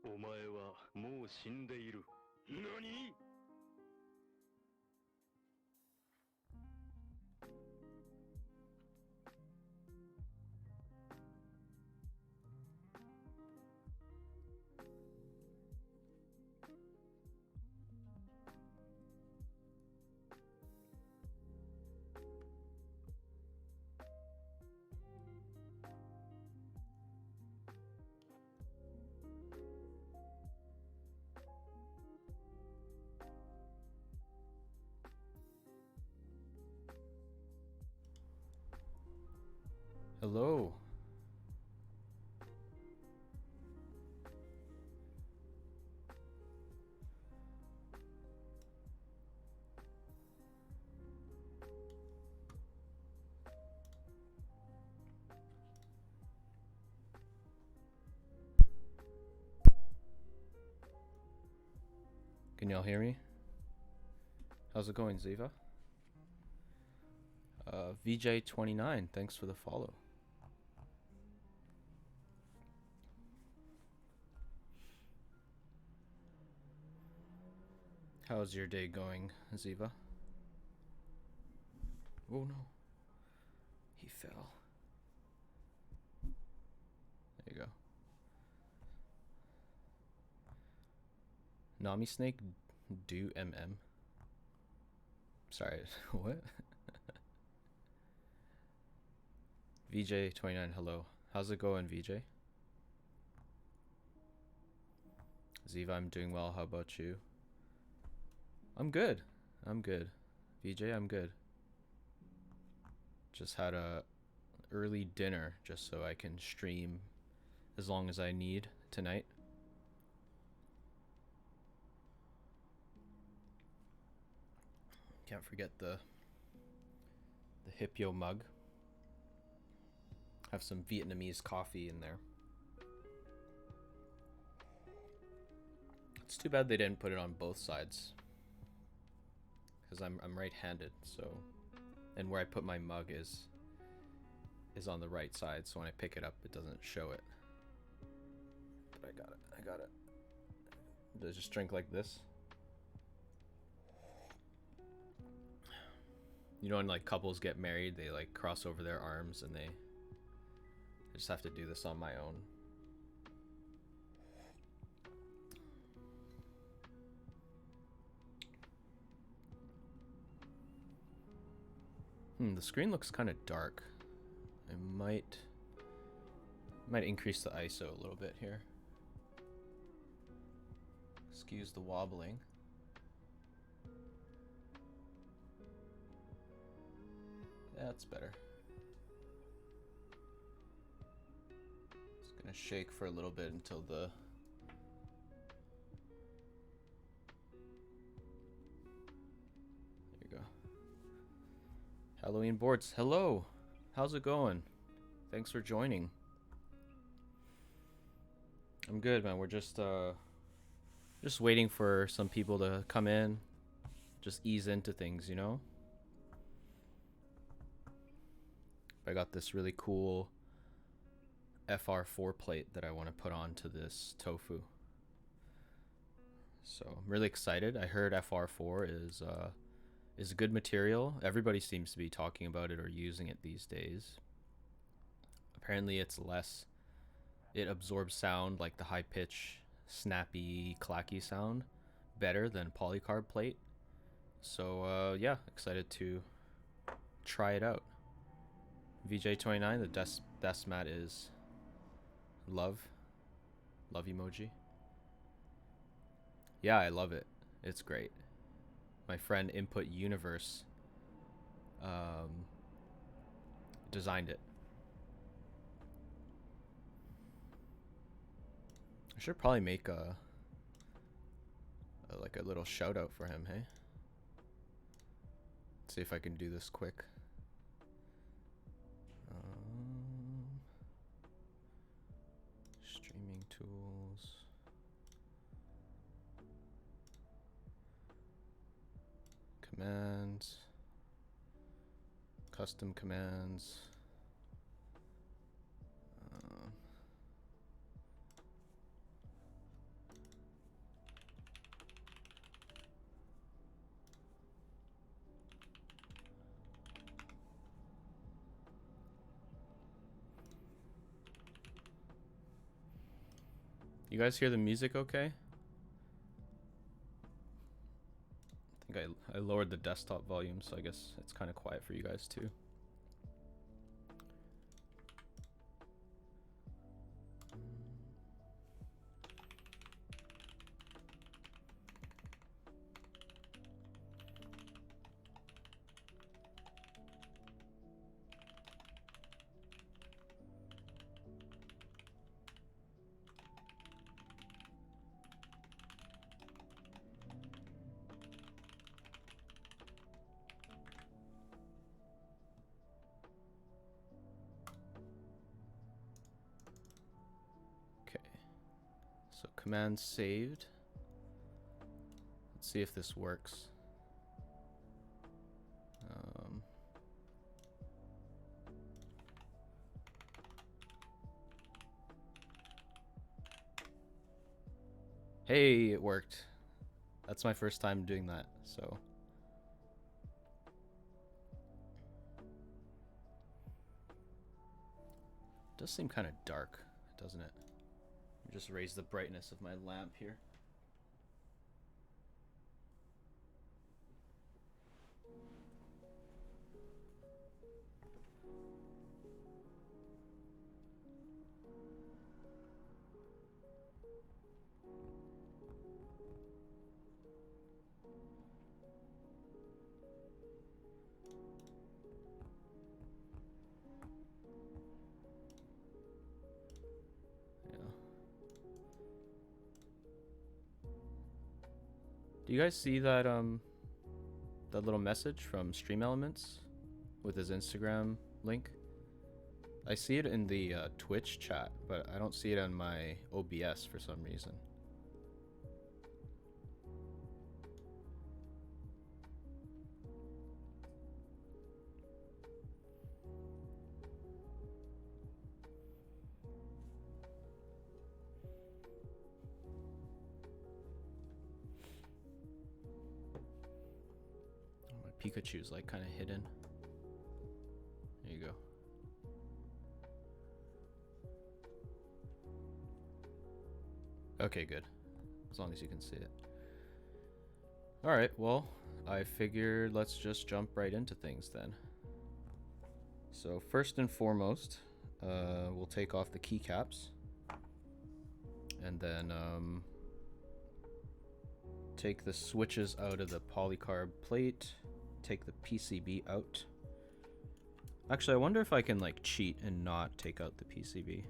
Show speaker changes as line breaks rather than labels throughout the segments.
お前はもう死んでいる。何？
Hello. Can y'all hear me? How's it going, Ziva? VJ29, thanks for the follow. How's your day going, Ziva? Oh no. He fell. There you go. Nami Snake do MM. Sorry, what? VJ29, hello. How's it going, VJ? Ziva, I'm doing well. How about you? I'm good. I'm good. VJ, I'm good. Just had a early dinner just so I can stream as long as I need tonight. Can't forget the Hipyo mug. Have some Vietnamese coffee in there. It's too bad they didn't put it on both sides, because I'm right-handed, so, and where I put my mug is on the right side, so when I pick it up it doesn't show it. But I got it. Do I just drink like this? You know when like couples get married, they like cross over their arms and I just have to do this on my own. The screen looks kind of dark. I might increase the ISO a little bit here. Excuse the wobbling. That's better. It's gonna shake for a little bit until the there you go. Halloween boards. Hello. How's it going? Thanks for joining. I'm good, man. We're just waiting for some people to come in. Just ease into things, you know? I got this really cool FR4 plate that I want to put onto this tofu. So I'm really excited. I heard FR4 is a good material. Everybody seems to be talking about it or using it these days. Apparently it's less, it absorbs sound, like the high pitch, snappy, clacky sound, better than polycarb plate. So yeah, excited to try it out. VJ29, the desk mat is love emoji. Yeah, I love it. It's great. My friend Input Universe designed it. I should probably make a little shout out for him, hey? Let's see if I can do this quick. Streaming tools. Commands. Custom commands. You guys hear the music okay? I think I lowered the desktop volume, so I guess it's kind of quiet for you guys too. So command saved. Let's see if this works. Hey, it worked. That's my first time doing that, so. It does seem kind of dark, doesn't it? Just raise the brightness of my lamp here. Do you guys see that that little message from Stream Elements with his Instagram link? I see it in the Twitch chat, but I don't see it on my OBS for some reason. Pikachu's like kind of hidden. There you go. Okay, good. As long as you can see it. Alright, well, I figured let's just jump right into things then. So first and foremost, we'll take off the keycaps. And then take the switches out of the polycarb plate. Take the PCB out. Actually, I wonder if I can like cheat and not take out the PCB.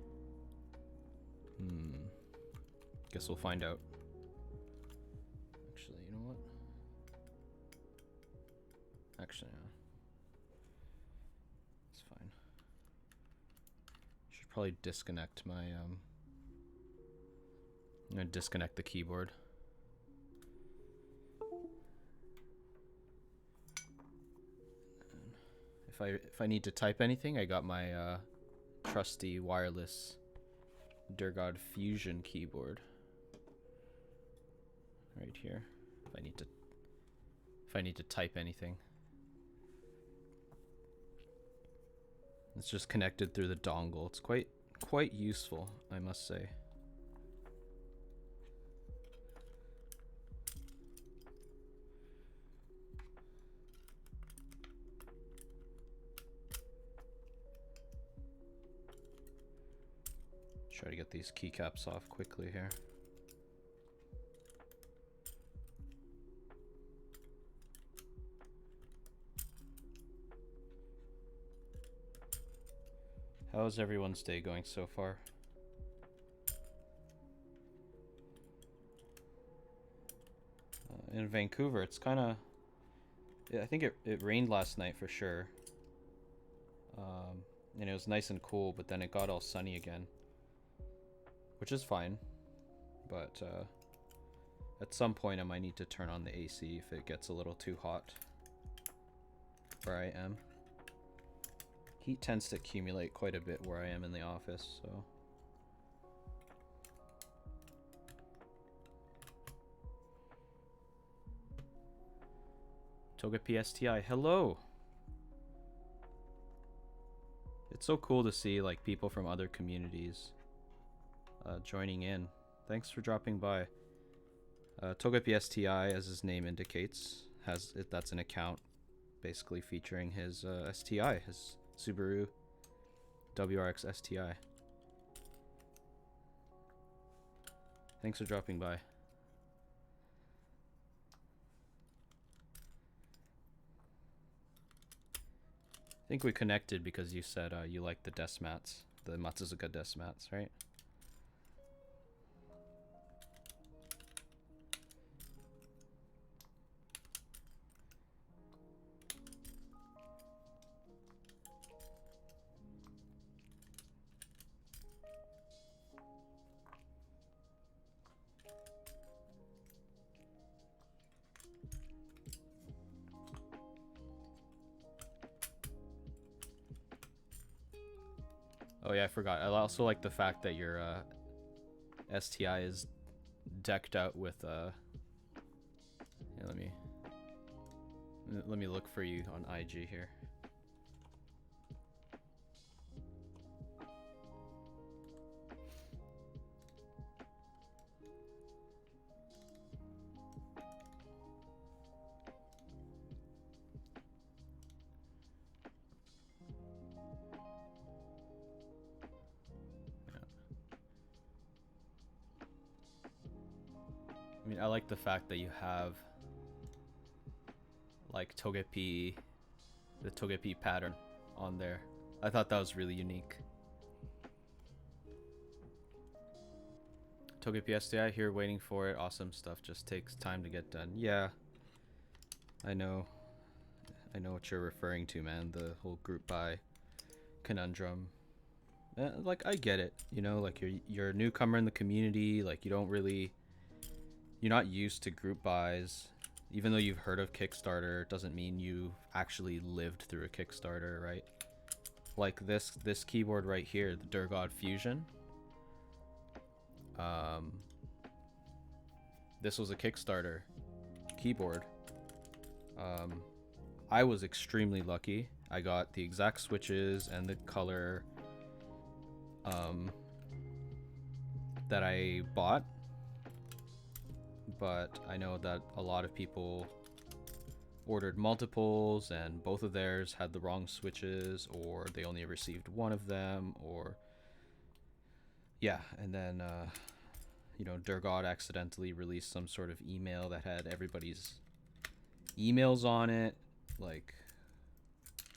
Guess we'll find out. Actually, you know what? Actually, no. It's fine. Should probably disconnect my I'm gonna disconnect the keyboard. If I need to type anything, I got my trusty wireless Durock Fusion keyboard right here. If I need to type anything, it's just connected through the dongle. It's quite useful, I must say. Try to get these keycaps off quickly here. How's everyone's day going so far? In Vancouver, it's kind of... I think it rained last night for sure. And it was nice and cool, but then it got all sunny again. Which is fine, but at some point I might need to turn on the AC if it gets a little too hot where I am. Heat tends to accumulate quite a bit where I am in the office, so. Toga PSTI, hello! It's so cool to see like people from other communities joining in. Thanks for dropping by. Togepi STI, as his name indicates, that's an account basically featuring his STI, his Subaru WRX STI. Thanks for dropping by. I think we connected because you said you like the desk mats, the Matsuzuka desk mats, right? Oh yeah, I forgot. I also like the fact that your STI is decked out with yeah, let me look for you on IG here. I mean, I like the fact that you have like Togepi, the Togepi pattern on there. I thought that was really unique. Togepi STI here, waiting for it. Awesome stuff, just takes time to get done. Yeah, I know what you're referring to, man. The whole group buy conundrum. Like, I get it, you know, like you're a newcomer in the community, like you're not used to group buys. Even though you've heard of Kickstarter, it doesn't mean you actually lived through a Kickstarter, right? Like this keyboard right here, the Durock Fusion. This was a Kickstarter keyboard. I was extremely lucky. I got the exact switches and the color that I bought. But I know that a lot of people ordered multiples and both of theirs had the wrong switches, or they only received one of them, or yeah, and then you know, Durock accidentally released some sort of email that had everybody's emails on it. Like,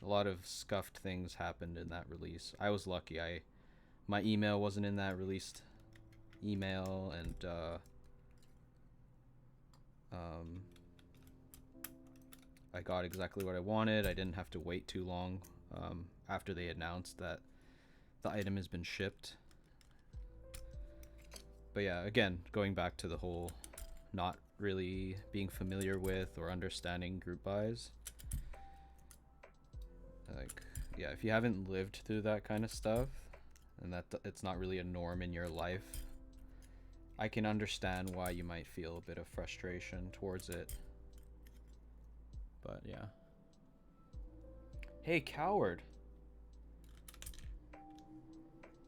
a lot of scuffed things happened in that release. I was lucky. My email wasn't in that released email, and I got exactly what I wanted. I didn't have to wait too long after they announced that the item has been shipped. But yeah, again, going back to the whole not really being familiar with or understanding group buys. Like, yeah, if you haven't lived through that kind of stuff, and that it's not really a norm in your life, I can understand why you might feel a bit of frustration towards it. But yeah. Hey, Coward.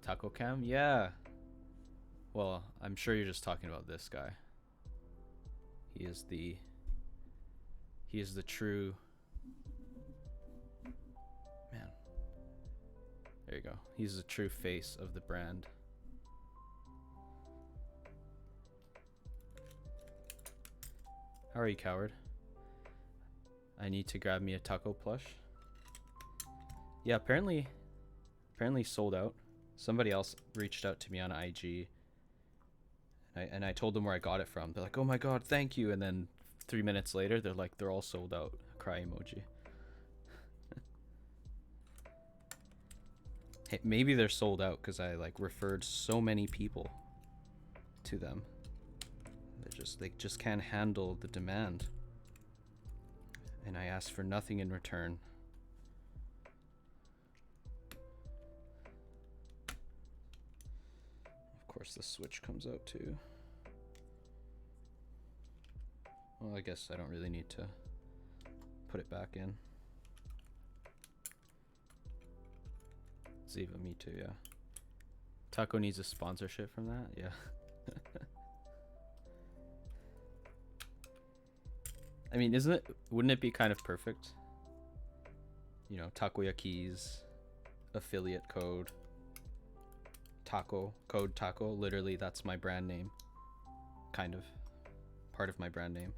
Taco Cam? Yeah. Well, I'm sure you're just talking about this guy. He is the true, man. There you go. He's the true face of the brand. How are you, Coward? I need to grab me a taco plush. Yeah, apparently sold out. Somebody else reached out to me on IG, and I told them where I got it from. They're like, "Oh my god, thank you!" And then 3 minutes later, they're like, "They're all sold out." Cry emoji. Hey, maybe they're sold out because I like referred so many people to them. They just can't handle the demand, and I asked for nothing in return. Of course, the switch comes out too. Well, I guess I don't really need to put it back in. Ziva, me too, yeah. Taco needs a sponsorship from that, yeah. I mean, wouldn't it be kind of perfect? You know, Takoyakeys affiliate code. Code Taco. Literally, that's my brand name. Kind of. Part of my brand name.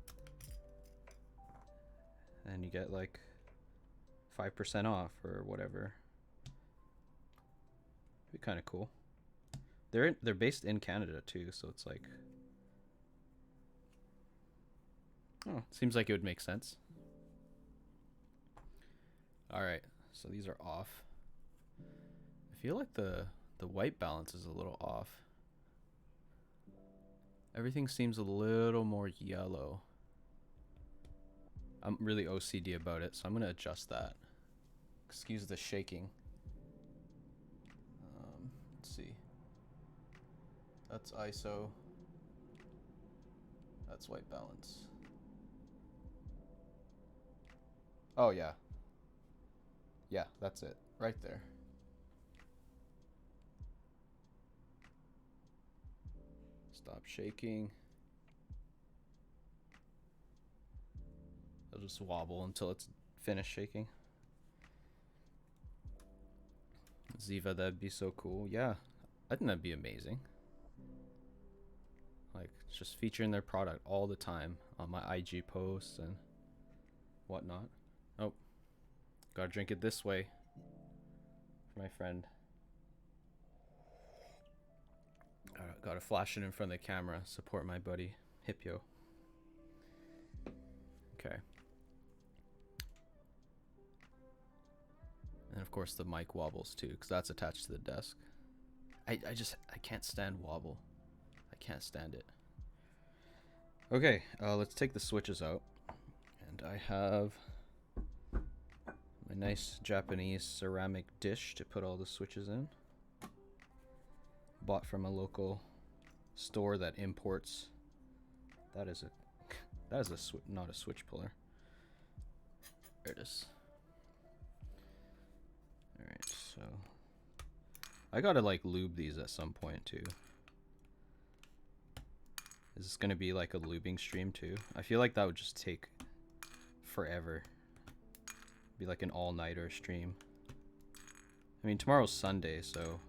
And you get like 5% off or whatever. Be kind of cool. They're based in Canada too, so it's like, oh, seems like it would make sense. All right, so these are off. I feel like the white balance is a little off. Everything seems a little more yellow. I'm really OCD about it, so I'm gonna adjust that. Excuse the shaking. Let's see. That's ISO. That's white balance. Oh yeah. Yeah, that's it. Right there. Stop shaking. It'll just wobble until it's finished shaking. Ziva, that'd be so cool. Yeah, I think that'd be amazing. Like, just featuring their product all the time on my IG posts and whatnot. Oh, gotta drink it this way for my friend. Gotta flash it in front of the camera. Support my buddy, Hipyo. Okay. And of course the mic wobbles too, because that's attached to the desk. I can't stand wobble. I can't stand it. Okay, let's take the switches out. And I have my nice Japanese ceramic dish to put all the switches in. Bought from a local store that imports. That is not a switch puller. There it is. Alright, so I gotta like lube these at some point too. Is this gonna be like a lubing stream too? I feel like that would just take forever. Be like an all-nighter stream. I mean, tomorrow's Sunday, so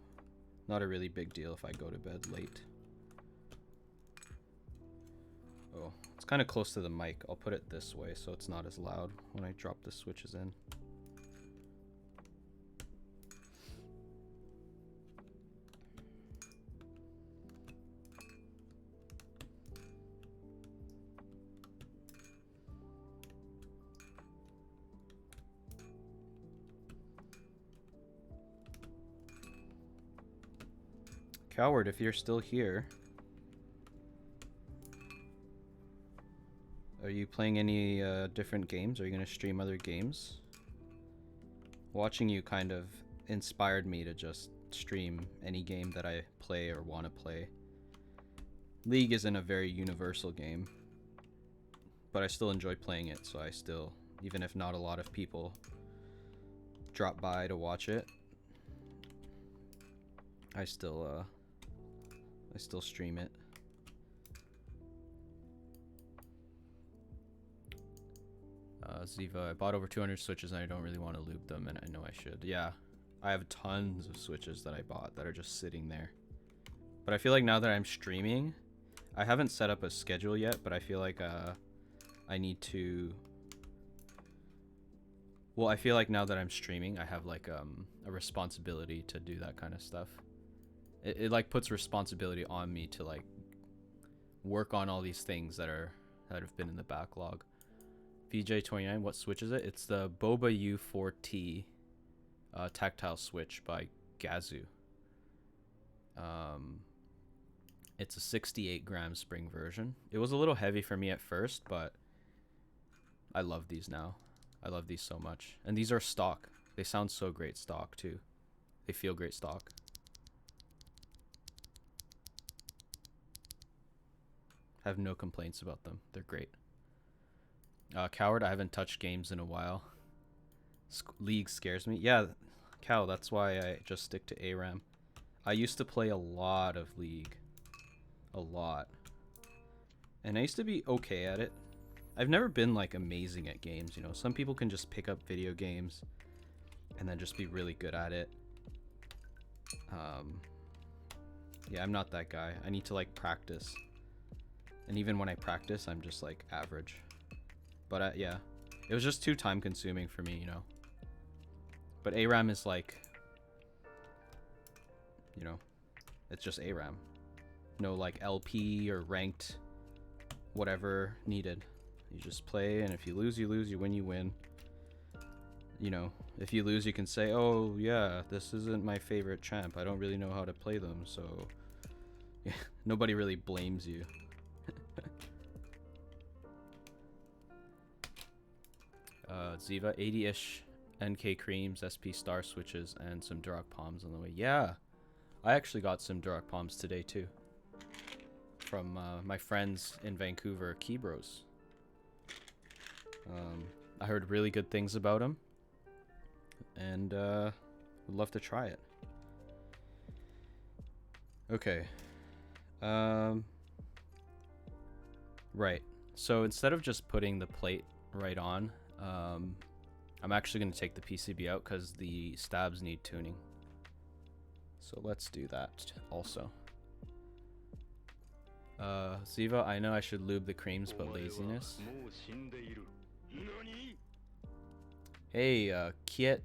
not a really big deal if I go to bed late. Oh, it's kind of close to the mic. I'll put it this way so it's not as loud when I drop the switches in. Coward, if you're still here, are you playing any different games? Are you going to stream other games? Watching you kind of inspired me to just stream any game that I play or want to play. League isn't a very universal game, but I still enjoy playing it, so I still, even if not a lot of people drop by to watch it, I still stream it. Ziva, I bought over 200 switches and I don't really want to lube them, and I know I should. Yeah, I have tons of switches that I bought that are just sitting there. But I feel like now that I'm streaming, I haven't set up a schedule yet, but I feel like I need to... Well, I feel like now that I'm streaming, I have like a responsibility to do that kind of stuff. It like puts responsibility on me to like work on all these things that have been in the backlog. VJ29, what switch is it? It's the Boba U4T tactile switch by Gazoo. It's a 68 gram spring version. It was a little heavy for me at first, but I love these now. I love these so much. And these are stock. They sound so great stock too. They feel great stock. I have no complaints about them. They're great. Coward, I haven't touched games in a while. League scares me. Yeah, Cow, that's why I just stick to ARAM. I used to play a lot of League. A lot. And I used to be okay at it. I've never been like amazing at games, you know. Some people can just pick up video games and then just be really good at it. Yeah, I'm not that guy. I need to like practice. And even when I practice, I'm just like average. But yeah, it was just too time consuming for me, you know. But ARAM is like, you know, it's just ARAM. No like LP or ranked whatever needed. You just play, and if you lose, you lose. You win, you win. You know, if you lose, you can say, oh yeah, this isn't my favorite champ. I don't really know how to play them, so yeah, nobody really blames you. Ziva, 80-ish NK creams, SP star switches, and some Durock palms on the way. Yeah, I actually got some Durock palms today too. From my friends in Vancouver, Keybros. I heard really good things about them, and would love to try it. Okay. Right. So instead of just putting the plate right on, I'm actually going to take the PCB out because the stabs need tuning. So let's do that also. Ziva, I know I should lube the creams, but laziness. Hey, Kiet ...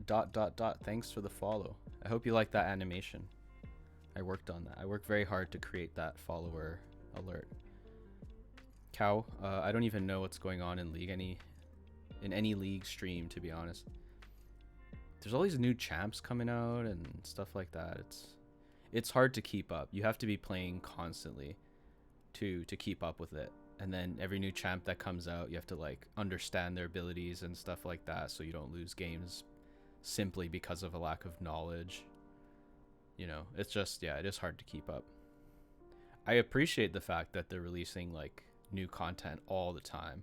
thanks for the follow. I hope you like that animation. I worked on that. I worked very hard to create that follower alert. Cow, I don't even know what's going on in League in any League stream, to be honest. There's all these new champs coming out and stuff like that. It's hard to keep up. You have to be playing constantly to keep up with it. And then every new champ that comes out, you have to like understand their abilities and stuff like that, so you don't lose games simply because of a lack of knowledge. You know, it's just, yeah, it is hard to keep up. I appreciate the fact that they're releasing like new content all the time,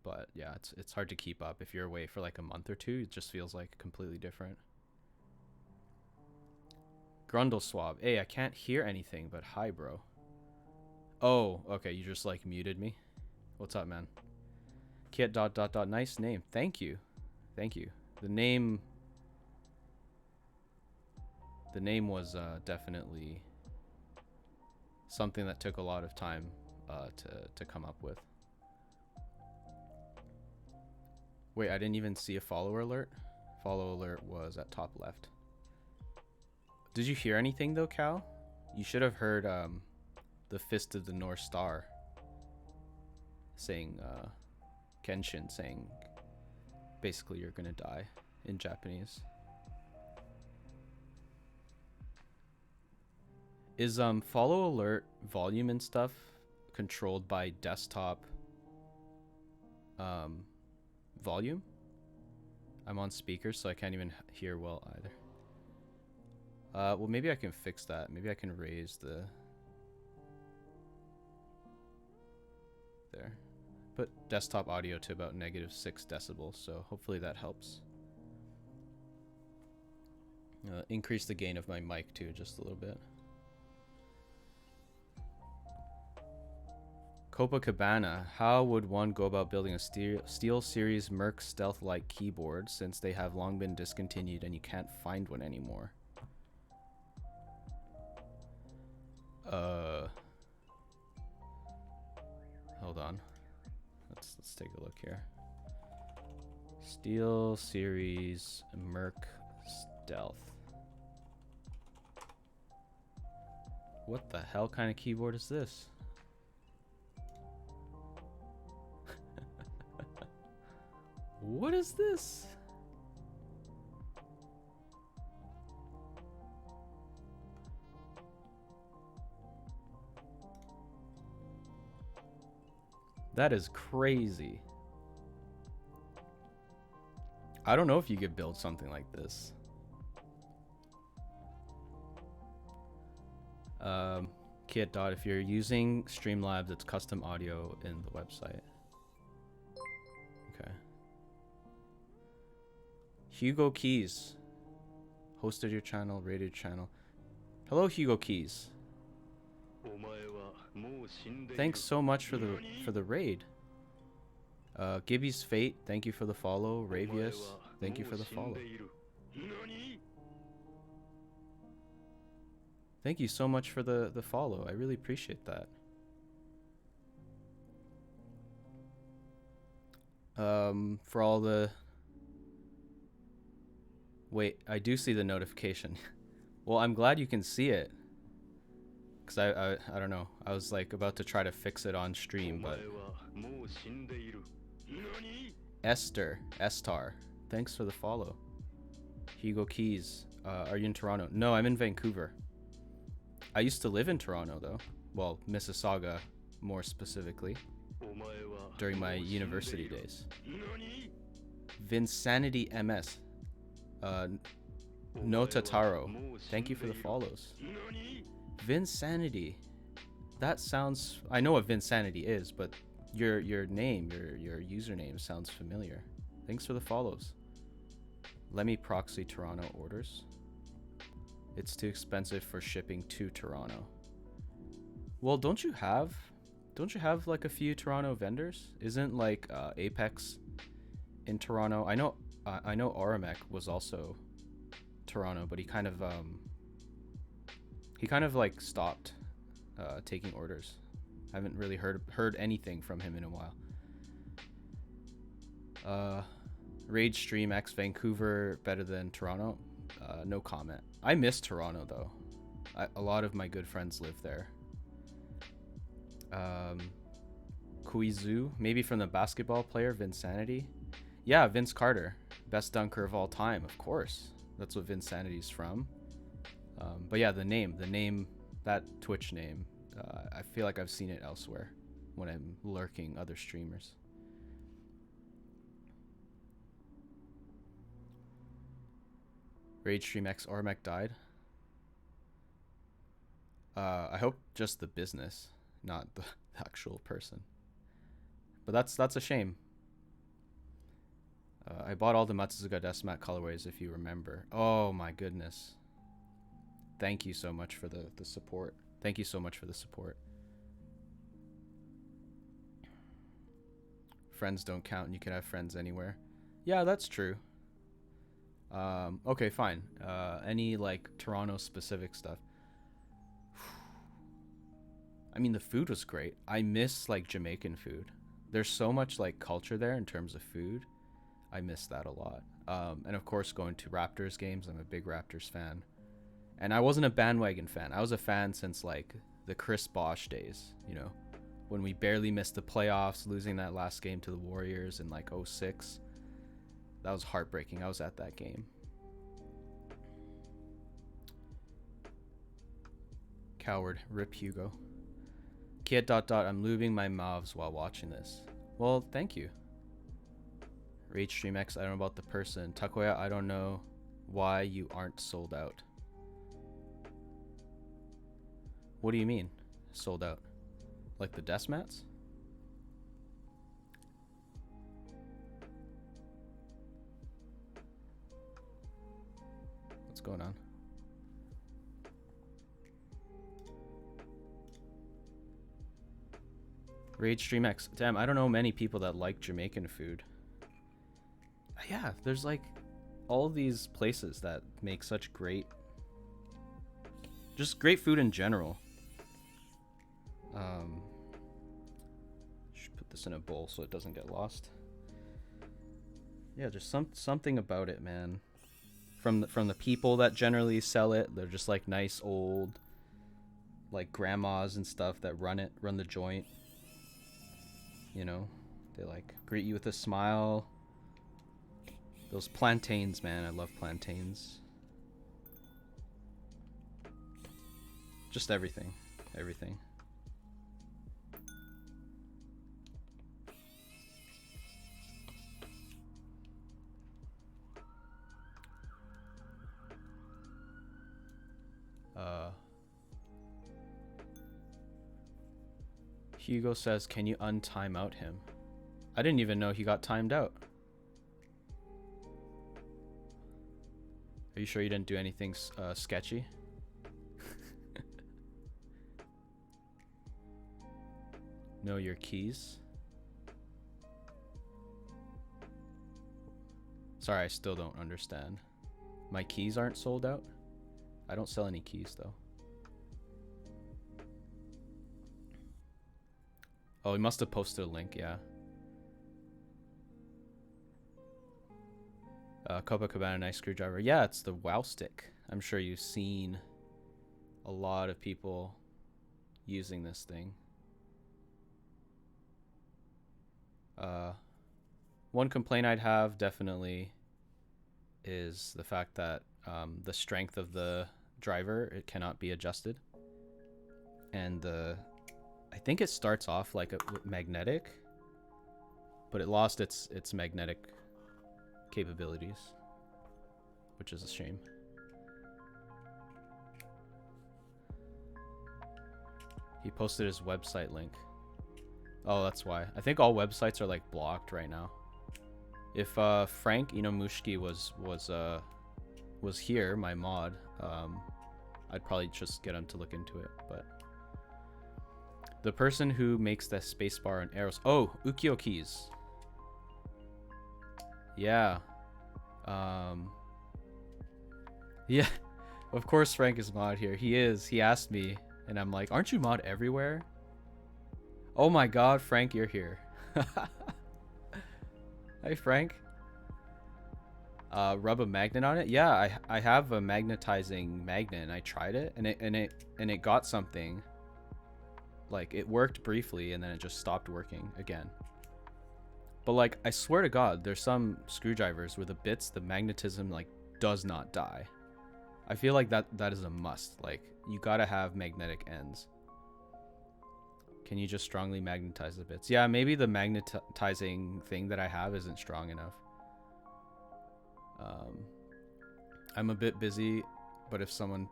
but yeah, it's hard to keep up. If you're away for like a month or two, it just feels like completely different. Grundle Swab, hey, I can't hear anything, but hi, bro. Oh, okay, you just like muted me. What's up, man? Kit ... nice name. Thank you. Thank you. The name was definitely something that took a lot of time to come up with. Wait, I didn't even see a follower alert. Follow alert was at top left. Did you hear anything though, Cal? You should have heard the Fist of the North Star saying, Kenshin saying, basically you're gonna die in Japanese. Is follow alert volume and stuff controlled by desktop volume? I'm on speakers, so I can't even hear well either. Well, maybe I can fix that. Maybe I can raise the... There. Put desktop audio to about -6 decibels, so hopefully that helps. Increase the gain of my mic too, just a little bit. Copacabana, how would one go about building a Steel Series Merc Stealth-like keyboard since they have long been discontinued and you can't find one anymore? Hold on. Let's take a look here. Steel Series Merc Stealth. What the hell kind of keyboard is this? What is this? That is crazy. I don't know if you could build something like this. Kit. If you're using Streamlabs, it's custom audio in the website. Okay. Hugo Keys hosted your channel, rated channel. Hello, Hugo Keys. Thanks so much for the raid. Gibby's Fate, thank you for the follow. Ravius, thank you for the follow. Thank you so much for the follow. I really appreciate that. For all the... Wait, I do see the notification. Well, I'm glad you can see it. Because I don't know. I was like about to try to fix it on stream, but... Estar, thanks for the follow. Hugo Keys, are you in Toronto? No, I'm in Vancouver. I used to live in Toronto though. Well, Mississauga more specifically. During my university days. Vinsanity MS. No Tataro, thank you for the follows. Vinsanity. That sounds... I know what Vinsanity is, but your name, your username sounds familiar. Thanks for the follows. Let me proxy Toronto orders. It's too expensive for shipping to Toronto. Well, don't you have like a few Toronto vendors? Isn't like Apex in Toronto? I know Aramek was also Toronto, but he kind of like stopped taking orders. I haven't really heard anything from him in a while. Rage Stream X Vancouver better than Toronto? No comment. I miss Toronto though. A lot of my good friends live there. Kuizu, maybe from the basketball player Vinsanity. Yeah, Vince Carter, best dunker of all time, of course. That's what Vinsanity's from. But yeah, the name, that Twitch name, I feel like I've seen it elsewhere when I'm lurking other streamers. Rage Stream X Ormec died. I hope just the business, not the actual person. But that's a shame. I bought all the Matsuzuka Deathmat colorways, if you remember. Oh my goodness. Thank you so much for the support. Thank you so much for the support. Friends don't count and you can have friends anywhere. Yeah, that's true. Okay, fine. Any like Toronto specific stuff. I mean, the food was great. I miss like Jamaican food. There's so much like culture there in terms of food. I miss that a lot. And of course, going to Raptors games. I'm a big Raptors fan. And I wasn't a bandwagon fan. I was a fan since like the Chris Bosh days, you know, when we barely missed the playoffs, losing that last game to the Warriors in like 06. That was heartbreaking. I was at that game. Coward. Rip Hugo. Kid ... I'm lubing my mouths while watching this. Well, thank you. Rage Stream X, I don't know about the person. Takoya, I don't know why you aren't sold out. What do you mean, sold out? Like the desk mats? What's going on? Rage Stream X. Damn, I don't know many people that like Jamaican food. Yeah, there's like all these places that make such great, just great food in general. Should put this in a bowl so it doesn't get lost. Yeah, just something about it, man. From the people that generally sell it, they're just like nice old, like grandmas and stuff that run the joint. You know, they like greet you with a smile. Those plantains, man, I love plantains. Just everything. Hugo says, can you untime out him? I didn't even know he got timed out. Are you sure you didn't do anything sketchy? Know your keys. Sorry, I still don't understand. My keys aren't sold out? I don't sell any keys though. Oh, he must have posted a link, yeah. Copacabana nice screwdriver. Yeah, it's the Wow Stick. I'm sure you've seen a lot of people using this thing. One complaint I'd have definitely is the fact that the strength of the driver, it cannot be adjusted. And I think it starts off like a magnetic, but it lost its magnetic capabilities, which is a shame. He posted his website link. Oh, that's why. I think all websites are like blocked right now. If Frank Inomushiki was here, my mod, I'd probably just get him to look into it. But the person who makes the spacebar and arrows. Oh, Ukiokeys. Yeah. Yeah. Of course Frank is mod here. He is. He asked me, and I'm like, aren't you mod everywhere? Oh my god, Frank, you're here. Hey, Frank. Rub a magnet on it? Yeah, I have a magnetizing magnet, and I tried it, and it got something. Like, it worked briefly, and then it just stopped working again. But like, I swear to God, there's some screwdrivers where the bits, the magnetism, like, does not die. I feel like that is a must. Like, you gotta have magnetic ends. Can you just strongly magnetize the bits? Yeah, maybe the magnetizing thing that I have isn't strong enough. I'm a bit busy, but if someone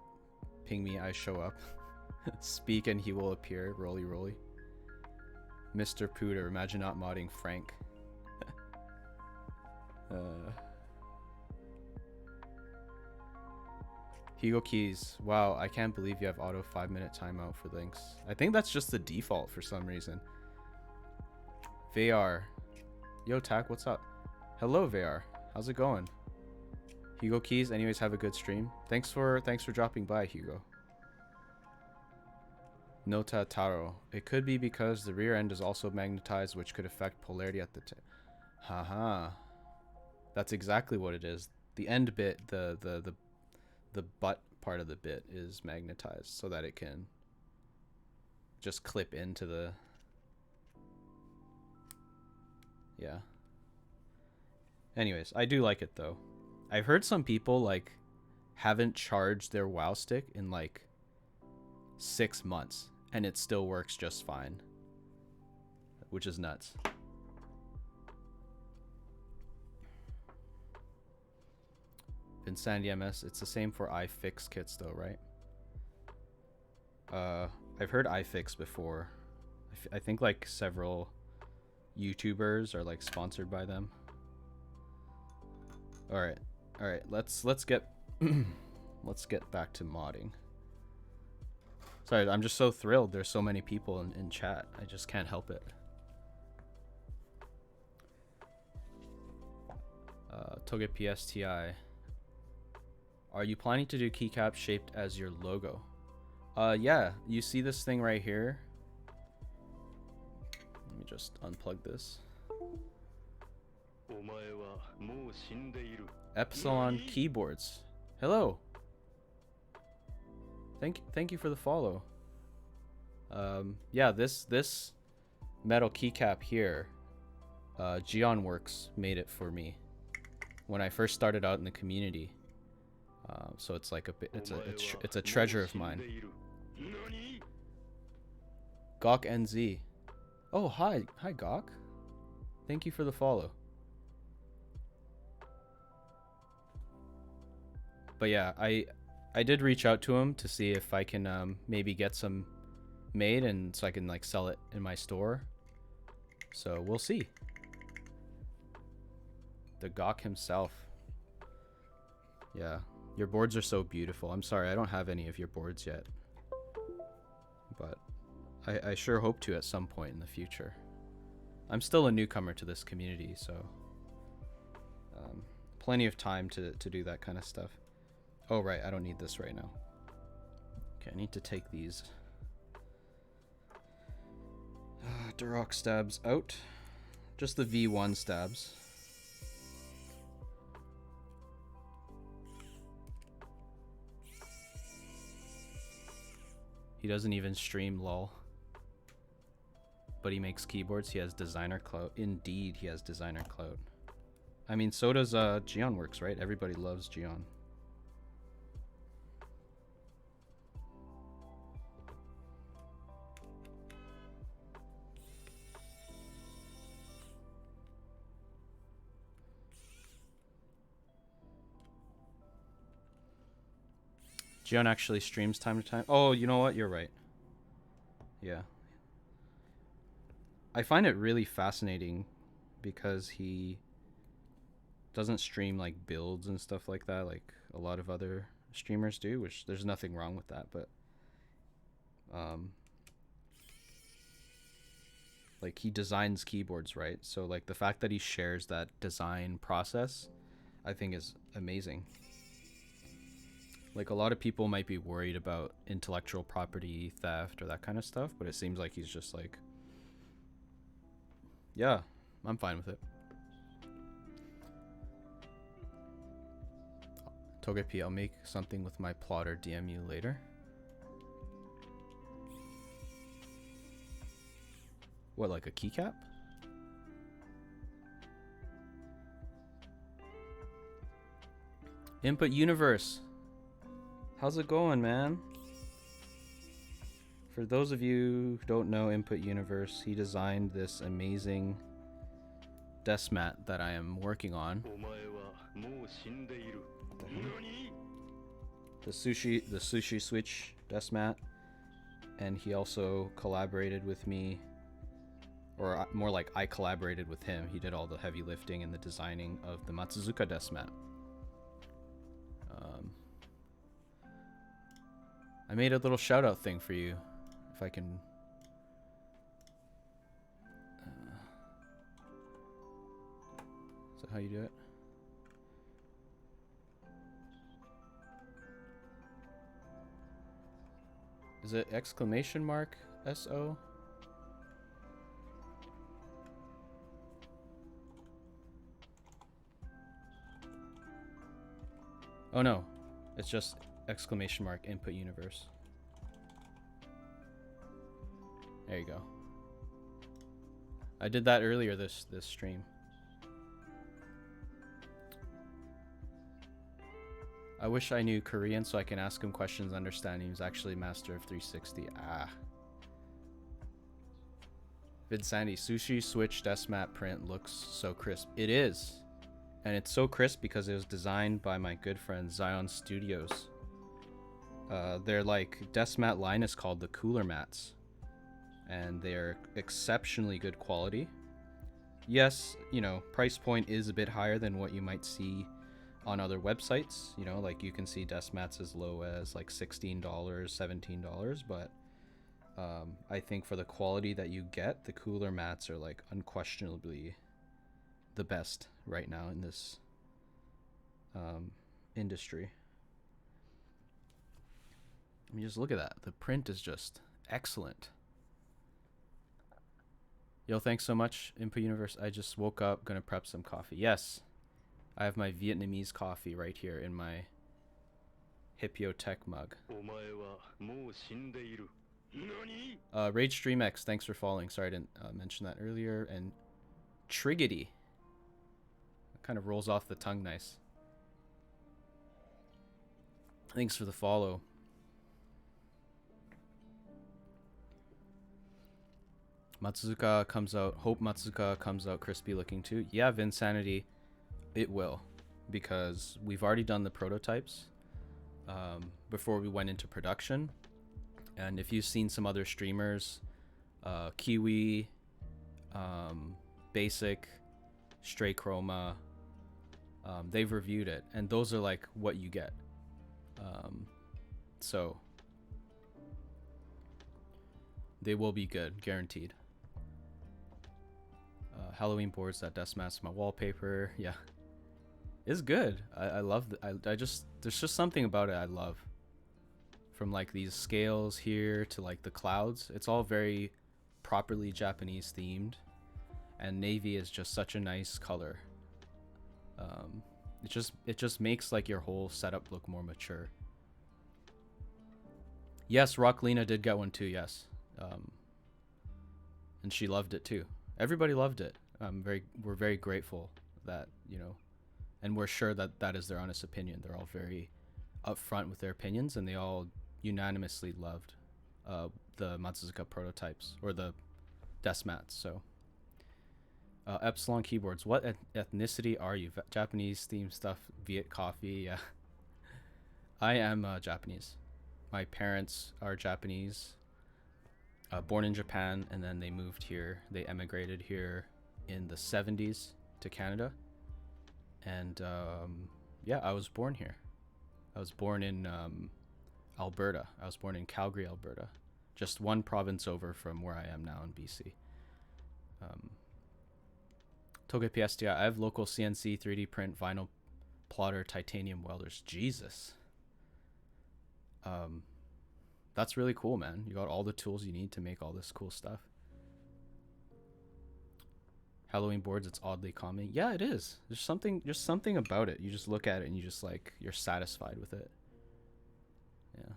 ping me, I show up. Speak and he will appear. Roly roly. Mr. Pooter, imagine not modding Frank. Hugo Keys. Wow, I can't believe you have auto 5-minute timeout for links. I think that's just the default for some reason. VR. Yo, Tak, what's up? Hello, VR. How's it going? Hugo Keys, anyways, have a good stream. Thanks for dropping by, Hugo. Nota Taro. It could be because the rear end is also magnetized, which could affect polarity at the tip. Haha. That's exactly what it is. The end bit, the butt part of the bit is magnetized so that it can just clip into the... Yeah. Anyways, I do like it though. I've heard some people like haven't charged their WoW stick in like 6 months and it still works just fine, which is nuts. Insanity MS, it's the same for iFix kits though, right? I've heard iFix before. I think like several YouTubers are like sponsored by them. All right, let's get let's get back to modding. Sorry, I'm just so thrilled. There's so many people in chat. I just can't help it. Toge PSTI. Are you planning to do keycaps shaped as your logo? Yeah, you see this thing right here? Let me just unplug this. Epsilon keyboards. Hello. Thank you for the follow. Yeah, this metal keycap here, Geonworks made it for me when I first started out in the community. So it's like it's a treasure of mine. Gawk NZ. Oh, hi Gawk. Thank you for the follow. But yeah, I did reach out to him to see if I can maybe get some made and so I can like sell it in my store. So we'll see. The Gawk himself. Yeah. Your boards are so beautiful. I'm sorry, I don't have any of your boards yet. But I sure hope to at some point in the future. I'm still a newcomer to this community, so... plenty of time to do that kind of stuff. Oh, right. I don't need this right now. Okay, I need to take these Durock stabs out. Just the V1 stabs. He doesn't even stream, lol. But he makes keyboards. He has designer clout. Indeed, he has designer clout. I mean, so does Geonworks, right? Everybody loves Geon. Geon actually streams time to time. Oh, you know what? You're right. Yeah. I find it really fascinating because he doesn't stream like builds and stuff like that like a lot of other streamers do, which there's nothing wrong with that, but like he designs keyboards, right? So like the fact that he shares that design process, I think is amazing. Like a lot of people might be worried about intellectual property theft or that kind of stuff, but it seems like he's just like, yeah, I'm fine with it. Togepi, I'll make something with my plotter, DM you later. What, like a keycap? Input Universe. How's it going, man? For those of you who don't know Input Universe, he designed this amazing desk mat that I am working on. The sushi switch desk mat, and he also collaborated with me, or more like I collaborated with him. He did all the heavy lifting and the designing of the Matsuzuka desk mat. I made a little shout out thing for you, if I can. Is that how you do it? Is it exclamation mark SO? Oh no, it's just exclamation mark Input Universe. There you go. I did that earlier this stream. I wish I knew Korean so I can ask him questions, understand. He was actually master of 360. Ah. Vidsandy, sushi switch desk mat print looks so crisp. It is. And it's so crisp because it was designed by my good friend Zion Studios. Their like desk mat line is called the Cooler Mats. And they're exceptionally good quality. Yes, you know, price point is a bit higher than what you might see on other websites. You know, like you can see desk mats as low as like $16, $17, but I think for the quality that you get, the Cooler Mats are like unquestionably the best right now in this industry. I mean, just look at that. The print is just excellent. Yo, thanks so much, Input Universe. I just woke up, gonna prep some coffee. Yes, I have my Vietnamese coffee right here in my Hippotech mug. Rage Stream X, thanks for following. Sorry I didn't mention that earlier. And Triggity. Kind of rolls off the tongue nice. Thanks for the follow. Matsuzuka comes out. Hope Matsuzuka comes out crispy looking too. Yeah, Vinsanity, it will, because we've already done the prototypes before we went into production. And if you've seen some other streamers, Kiwi, Basic, Stray Chroma, they've reviewed it, and those are like what you get. So they will be good, guaranteed. Halloween boards, that desk mat's my wallpaper. Yeah. It's good. I love I just there's just something about it I love. From like these scales here to like the clouds, it's all very properly Japanese themed, and navy is just such a nice color. It just makes like your whole setup look more mature. Yes, Rocklina did get one too. Yes, and she loved it too. Everybody loved it. We're very grateful that, you know, and we're sure that that is their honest opinion. They're all very upfront with their opinions, and they all unanimously loved the Matsuzuka prototypes or the desk mats. So, Epsilon keyboards. What ethnicity are you? Japanese themed stuff. Viet coffee. Yeah, I am Japanese. My parents are Japanese. Born in Japan, and then they moved here. They emigrated here in the 70s to Canada. And yeah, I was born here. I was born in Alberta. I was born in Calgary, Alberta. Just one province over from where I am now in BC. Toge PSTI, I have local CNC 3D print vinyl plotter titanium welders. Jesus. That's really cool, man. You got all the tools you need to make all this cool stuff. Halloween boards, it's oddly calming. Yeah, it is. There's something about it. You just look at it and you just like, you're satisfied with it. Yeah.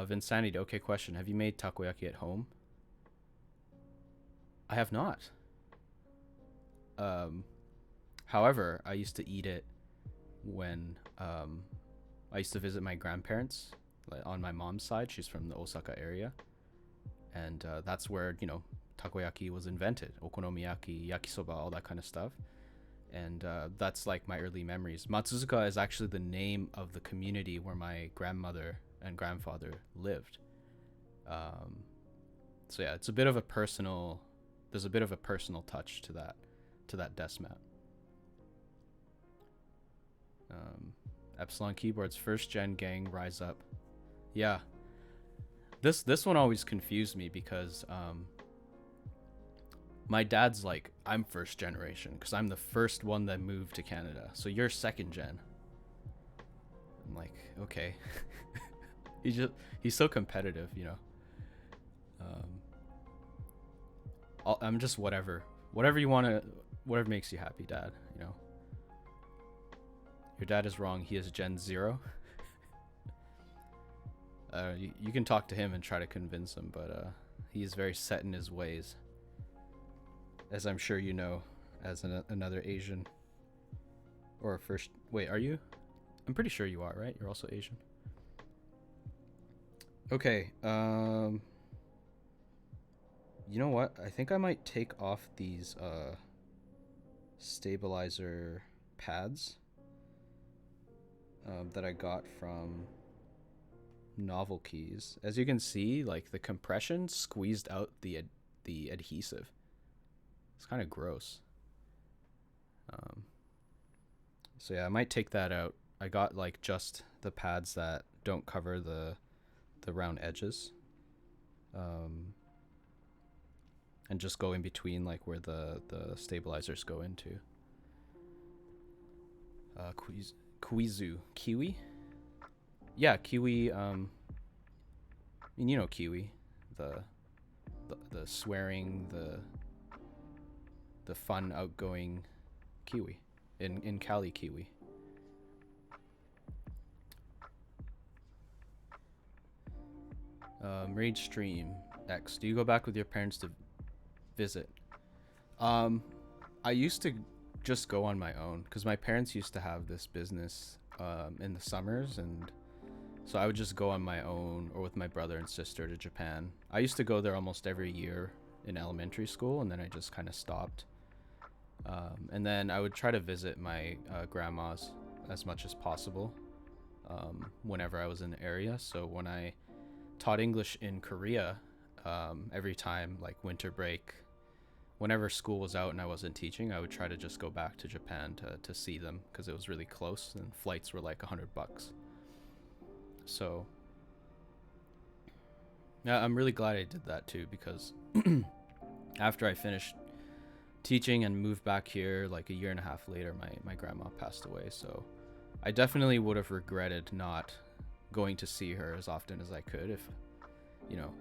Vinsanity, okay, question. Have you made takoyaki at home? I have not. However, I used to eat it when I used to visit my grandparents, like on my mom's side. She's from the Osaka area, and that's where, you know, takoyaki was invented. Okonomiyaki, yakisoba, all that kind of stuff. And that's like my early memories. Matsuzuka is actually the name of the community where my grandmother and grandfather lived. So yeah, it's a bit of a personal. There's a bit of a personal touch to that desk mat. Epsilon keyboards, first gen gang, rise up. Yeah, this one always confused me because my dad's like, I'm first generation because I'm the first one that moved to Canada, so you're second gen. I'm like, okay. he's so competitive, you know. I'm just whatever you want to, whatever makes you happy, Dad, you know. Your dad is wrong. He is Gen 0. You can talk to him and try to convince him, but he is very set in his ways, as I'm sure you know, as another Asian. Or first, wait, are you? I'm pretty sure you are, right? You're also Asian. Okay, you know what? I think I might take off these stabilizer pads that I got from Novel Keys. As you can see, like the compression squeezed out the adhesive. It's kind of gross. So yeah, I might take that out. I got like just the pads that don't cover the round edges. And just go in between, like where the stabilizers go into. Kiwi? Yeah, Kiwi. I mean, you know Kiwi, the swearing, the fun, outgoing Kiwi in Cali, Kiwi. Rage Stream X. Do you go back with your parents to visit? I used to just go on my own because my parents used to have this business in the summers, and so I would just go on my own or with my brother and sister to Japan. I used to go there almost every year in elementary school, and then I just kind of stopped. And then I would try to visit my grandmas as much as possible whenever I was in the area. So when I taught English in Korea, every time, like winter break, whenever school was out and I wasn't teaching, I would try to just go back to Japan to see them because it was really close and flights were like $100. So yeah, I'm really glad I did that too, because after I finished teaching and moved back here like a year and a half later. My grandma passed away, so I definitely would have regretted not going to see her as often as I could. If, you know,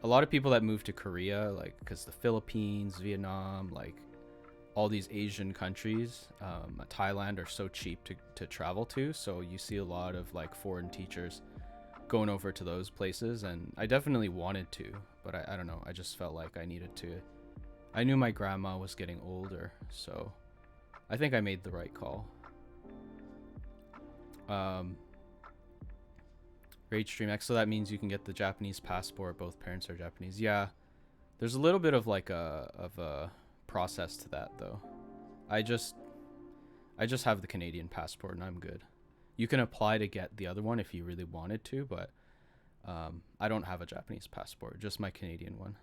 a lot of people that move to Korea, like, because the Philippines, Vietnam, like all these Asian countries, Thailand, are so cheap to travel to, so you see a lot of like foreign teachers going over to those places, and I definitely wanted to, but I don't know, I just felt like I needed to. I knew my grandma was getting older, so I think I made the right call. Rage Stream X, so that means you can get the Japanese passport, both parents are Japanese. Yeah, there's a little bit of like a process to that though. I just have the Canadian passport and I'm good. You can apply to get the other one if you really wanted to, but I don't have a Japanese passport, just my Canadian one.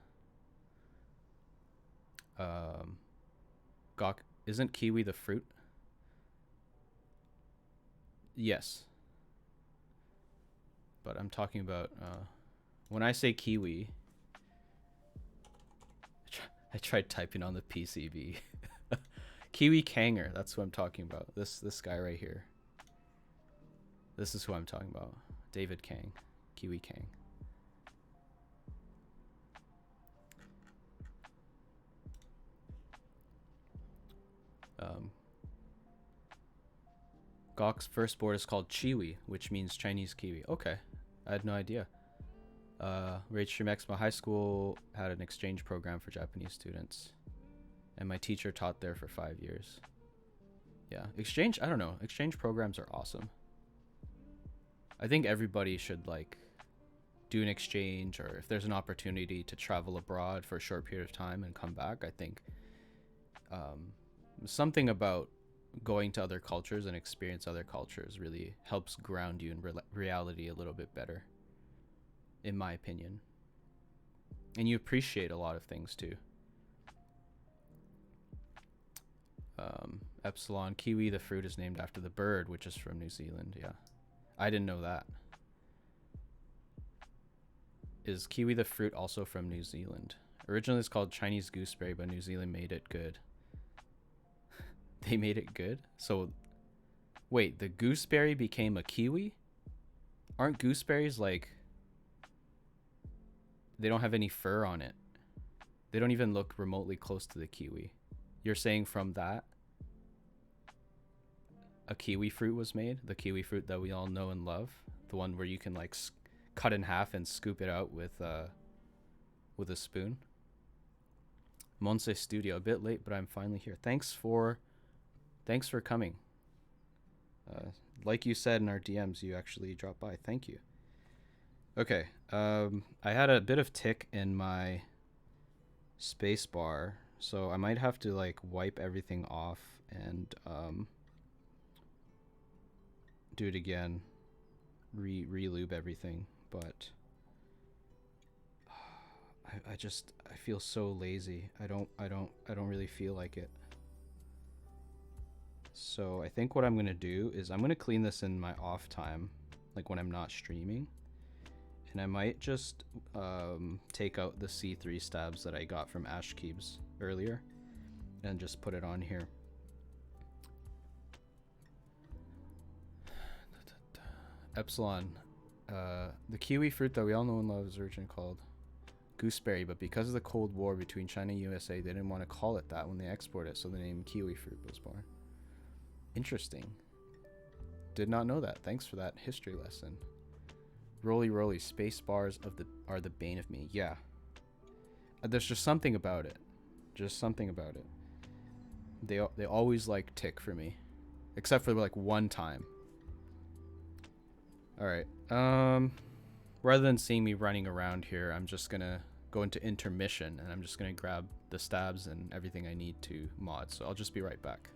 Gok, isn't kiwi the fruit? Yes. But I'm talking about, when I say kiwi, I tried typing on the PCB. Kiwi Kanger, that's what I'm talking about. This guy right here. This is who I'm talking about. David Kang. Kiwi Kang. Gok's first board is called Chiwi, which means Chinese kiwi. Okay, I had no idea. Rage Stream X, my high school had an exchange program for Japanese students, and my teacher taught there for 5 years. Yeah, exchange, I don't know, exchange programs are awesome. I think everybody should like do an exchange, or if there's an opportunity to travel abroad for a short period of time and come back, I think something about going to other cultures and experience other cultures really helps ground you in reality a little bit better, in my opinion. And you appreciate a lot of things too. Epsilon, kiwi, the fruit, is named after the bird, which is from New Zealand. Yeah, I didn't know that. Is kiwi the fruit also from New Zealand? Originally it's called Chinese gooseberry, but New Zealand made it good. They made it good? So, wait, the gooseberry became a kiwi? Aren't gooseberries like... They don't have any fur on it. They don't even look remotely close to the kiwi. You're saying from that, a kiwi fruit was made? The kiwi fruit that we all know and love? The one where you can like cut in half and scoop it out with a spoon? Monse Studio, a bit late, but I'm finally here. Thanks for coming. Like you said in our DMs, you actually dropped by. Thank you. Okay, I had a bit of tick in my space bar, so I might have to like wipe everything off and do it again, re-lube everything, but I feel so lazy. I don't really feel like it. So I think what I'm gonna do is I'm gonna clean this in my off time, like when I'm not streaming, and I might just take out the C3 stabs that I got from Ashkeebs earlier and just put it on here. Epsilon, the kiwi fruit that we all know and love is originally called gooseberry, but because of the Cold War between China and USA, they didn't want to call it that when they export it, so the name kiwi fruit was born. Interesting. Did not know that. Thanks for that history lesson. Roly roly, space bars are the bane of me. Yeah. There's just something about it. Just something about it. They always like tick for me, except for like one time. All right. Rather than seeing me running around here, I'm just gonna go into intermission, and I'm just gonna grab the stabs and everything I need to mod. So I'll just be right back.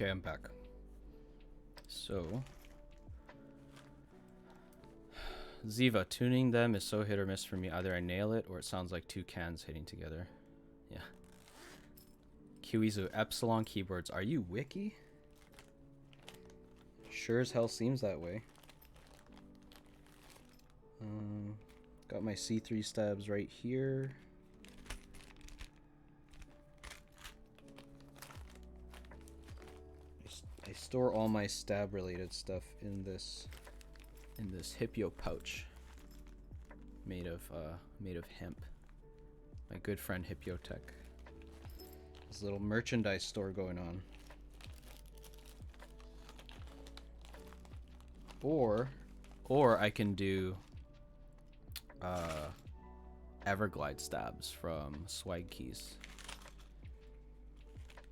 Okay, I'm back. So, Ziva, tuning them is so hit or miss for me. Either I nail it or it sounds like two cans hitting together. Yeah. Kiwizu, Epsilon keyboards. Are you wiki? Sure as hell seems that way. Got my C3 stabs right here. I store all my stab related stuff in this Hippo pouch made of hemp. My good friend Hippo Tech. This little merchandise store going on. Or I can do Everglide Stabs from Swagkeys.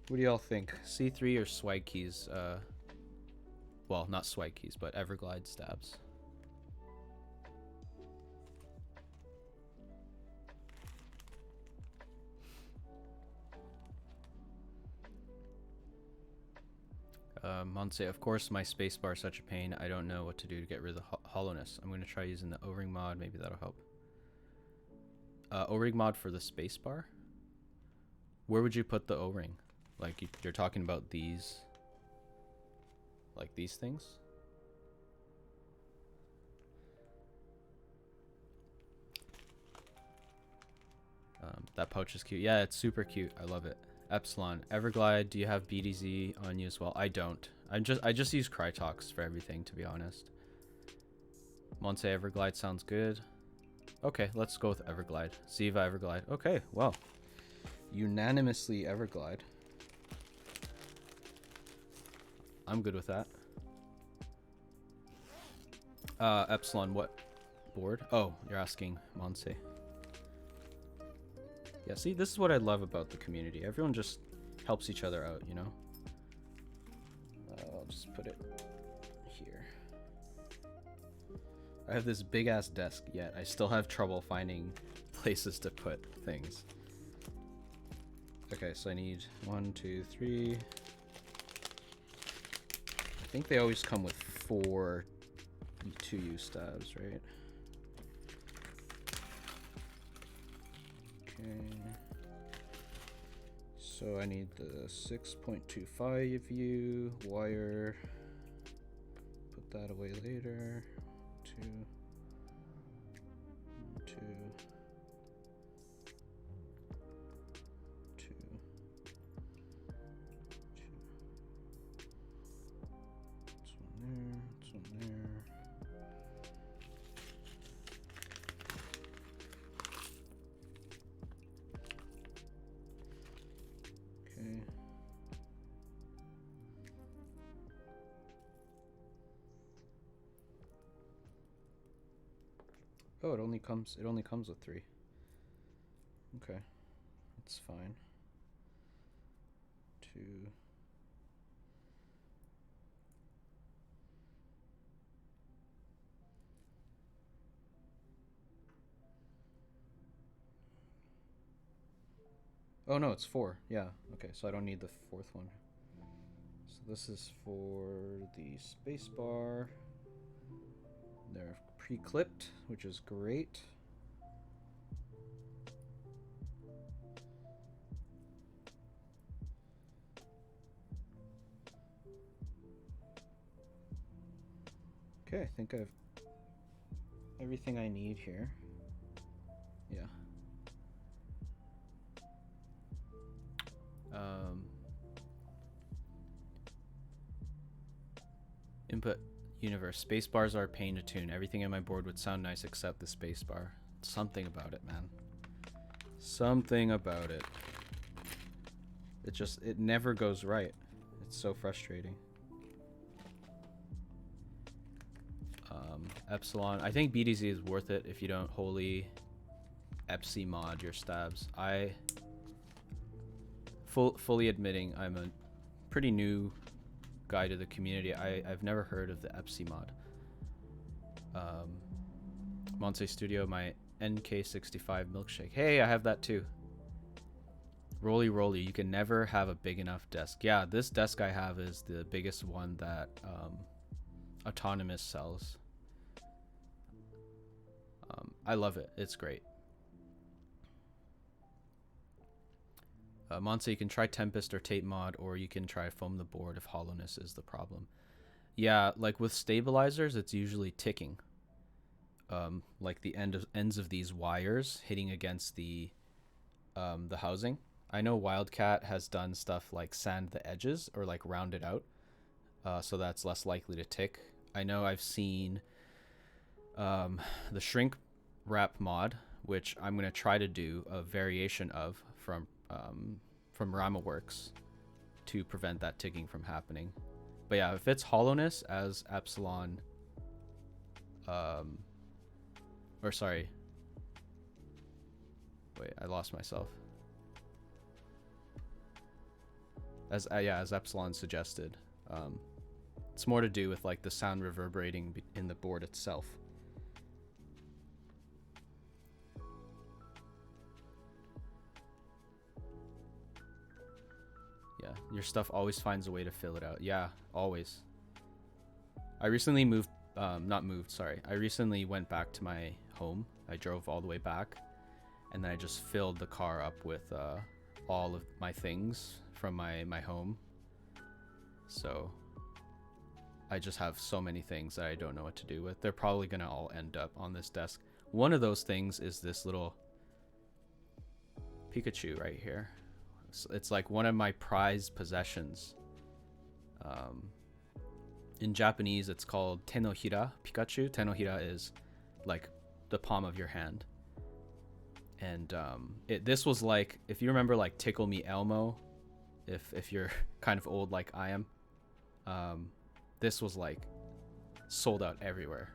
What do y'all think? C3 or Swagkeys? Well, not Swagkeys, but Everglide Stabs. Monse, of course my spacebar is such a pain. I don't know what to do to get rid of the hollowness. I'm going to try using the O-ring mod. Maybe that'll help. O-ring mod for the spacebar? Where would you put the O-ring? Like you're talking about these, like these things? That pouch is cute. Yeah, it's super cute. I love it. Epsilon, Everglide, do you have BDZ on you as well? I don't. I just use Crytox for everything, to be honest. Monse Everglide sounds good. Okay, let's go with Everglide. Ziva Everglide. Okay, well. Unanimously Everglide. I'm good with that. Epsilon, what board? Oh, you're asking Monse. Yeah, see, this is what I love about the community. Everyone just helps each other out, you know? I'll just put it here. I have this big-ass desk, yet I still have trouble finding places to put things. Okay, so I need 1, 2, 3. I think they always come with 4 2U stabs, right? Okay. So I need the 6.25 U wire. Put that away later. 2, 2, 2, 2. This one there. This one there. Okay. Oh, it only comes with 3. Okay. That's fine. 2. Oh no, it's 4. Yeah. Okay, so I don't need the 4th one. So this is for the spacebar. They're pre-clipped, which is great. Okay, I think I've everything I need here. Yeah. Input universe. Space bars are a pain to tune. Everything in my board would sound nice except the space bar. Something about it, man. Something about it. It never goes right. It's so frustrating. Epsilon. I think BDZ is worth it if you don't wholly Epsi mod your stabs. Fully admitting I'm a pretty new guy to the community. I've never heard of the Epsi mod. Monse Studio, my NK65 milkshake. Hey, I have that too. Roly roly, you can never have a big enough desk. Yeah, this desk I have is the biggest one that Autonomous sells. I love it. It's great. Monse, you can try Tempest or Tape Mod, or you can try Foam the Board if hollowness is the problem. Yeah, like with stabilizers, it's usually ticking. Like the ends of these wires hitting against the housing. I know Wildcat has done stuff like sand the edges or like round it out, so that's less likely to tick. I know I've seen the shrink wrap mod, which I'm gonna try to do a variation of from Ramaworks to prevent that ticking from happening. But yeah, if it's hollowness as Epsilon, or sorry, wait, I lost myself. As Epsilon suggested, it's more to do with like the sound reverberating in the board itself. Yeah, your stuff always finds a way to fill it out. Yeah, always. I recently moved, not moved, sorry. I recently went back to my home. I drove all the way back, and then I just filled the car up with all of my things from my home. So I just have so many things that I don't know what to do with. They're probably gonna all end up on this desk. One of those things is this little Pikachu right here. It's like one of my prized possessions. In Japanese, it's called Tenohira Pikachu. Tenohira is like the palm of your hand. And this was like, if you remember like Tickle Me Elmo, if you're kind of old like I am, this was like sold out everywhere.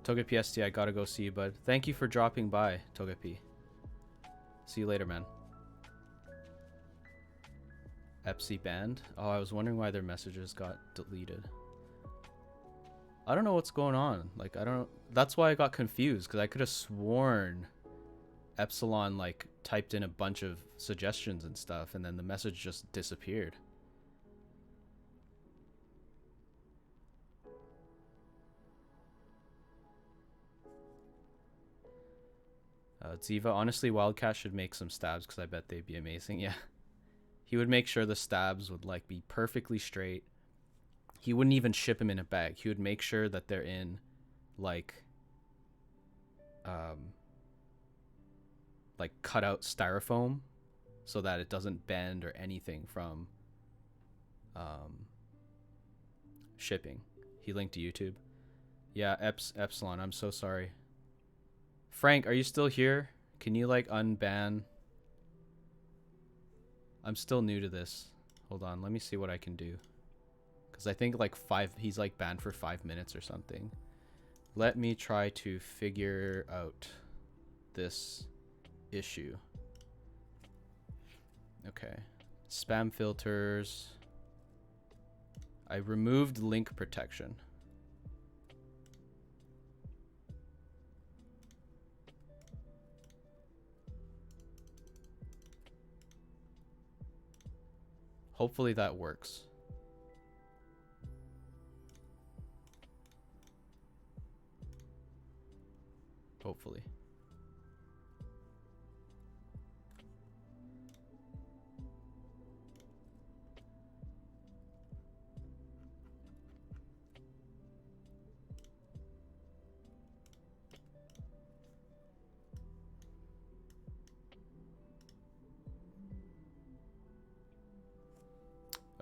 Togepi ST, I gotta go see you, bud. Thank you for dropping by, Togepi. See you later, man. Epsi banned? Oh, I was wondering why their messages got deleted. I don't know what's going on. Like, I don't... That's why I got confused, because I could have sworn Epsilon, like, typed in a bunch of suggestions and stuff, and then the message just disappeared. Ziva, honestly, Wildcat should make some stabs, because I bet they'd be amazing. Yeah. He would make sure the stabs would, like, be perfectly straight. He wouldn't even ship them in a bag. He would make sure that they're in, like cut out styrofoam so that it doesn't bend or anything from shipping. He linked to YouTube. Yeah, Epsilon, I'm so sorry. Frank, are you still here? Can you like unban? I'm still new to this. Hold on, let me see what I can do. Because I think like he's like banned for 5 minutes or something. Let me try to figure out this issue. Okay. Spam filters. I removed link protection. Hopefully that works. Hopefully.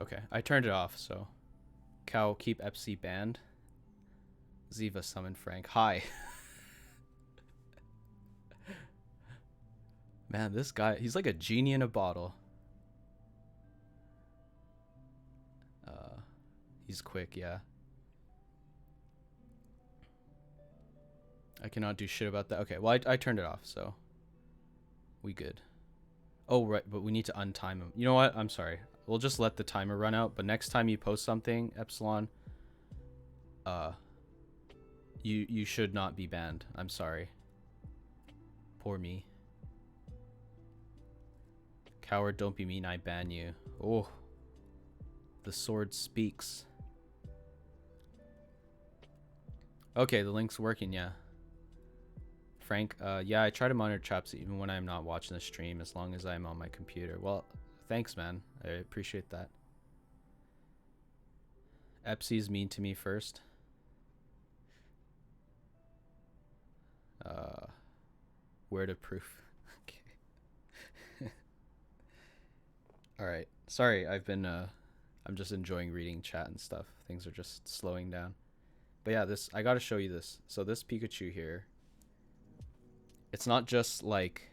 Okay, I turned it off, so Cow, keep Epsi banned. Ziva summon Frank. Hi. Man, this guy, he's like a genie in a bottle. He's quick, yeah. I cannot do shit about that. Okay, well, I turned it off, so we good. Oh, right, but we need to untime him. You know what? I'm sorry. We'll just let the timer run out, but next time you post something, Epsilon, You should not be banned. I'm sorry. Poor me. Coward, don't be mean, I ban you. Oh. The sword speaks. Okay, the link's working, yeah. Frank, yeah, I try to monitor chaps even when I'm not watching the stream, as long as I'm on my computer. Well, thanks, man. I appreciate that. Epsi's mean to me first. Word of proof. Okay. All right. Sorry, I'm just enjoying reading chat and stuff. Things are just slowing down. But yeah, I gotta show you this. So this Pikachu here, it's not just like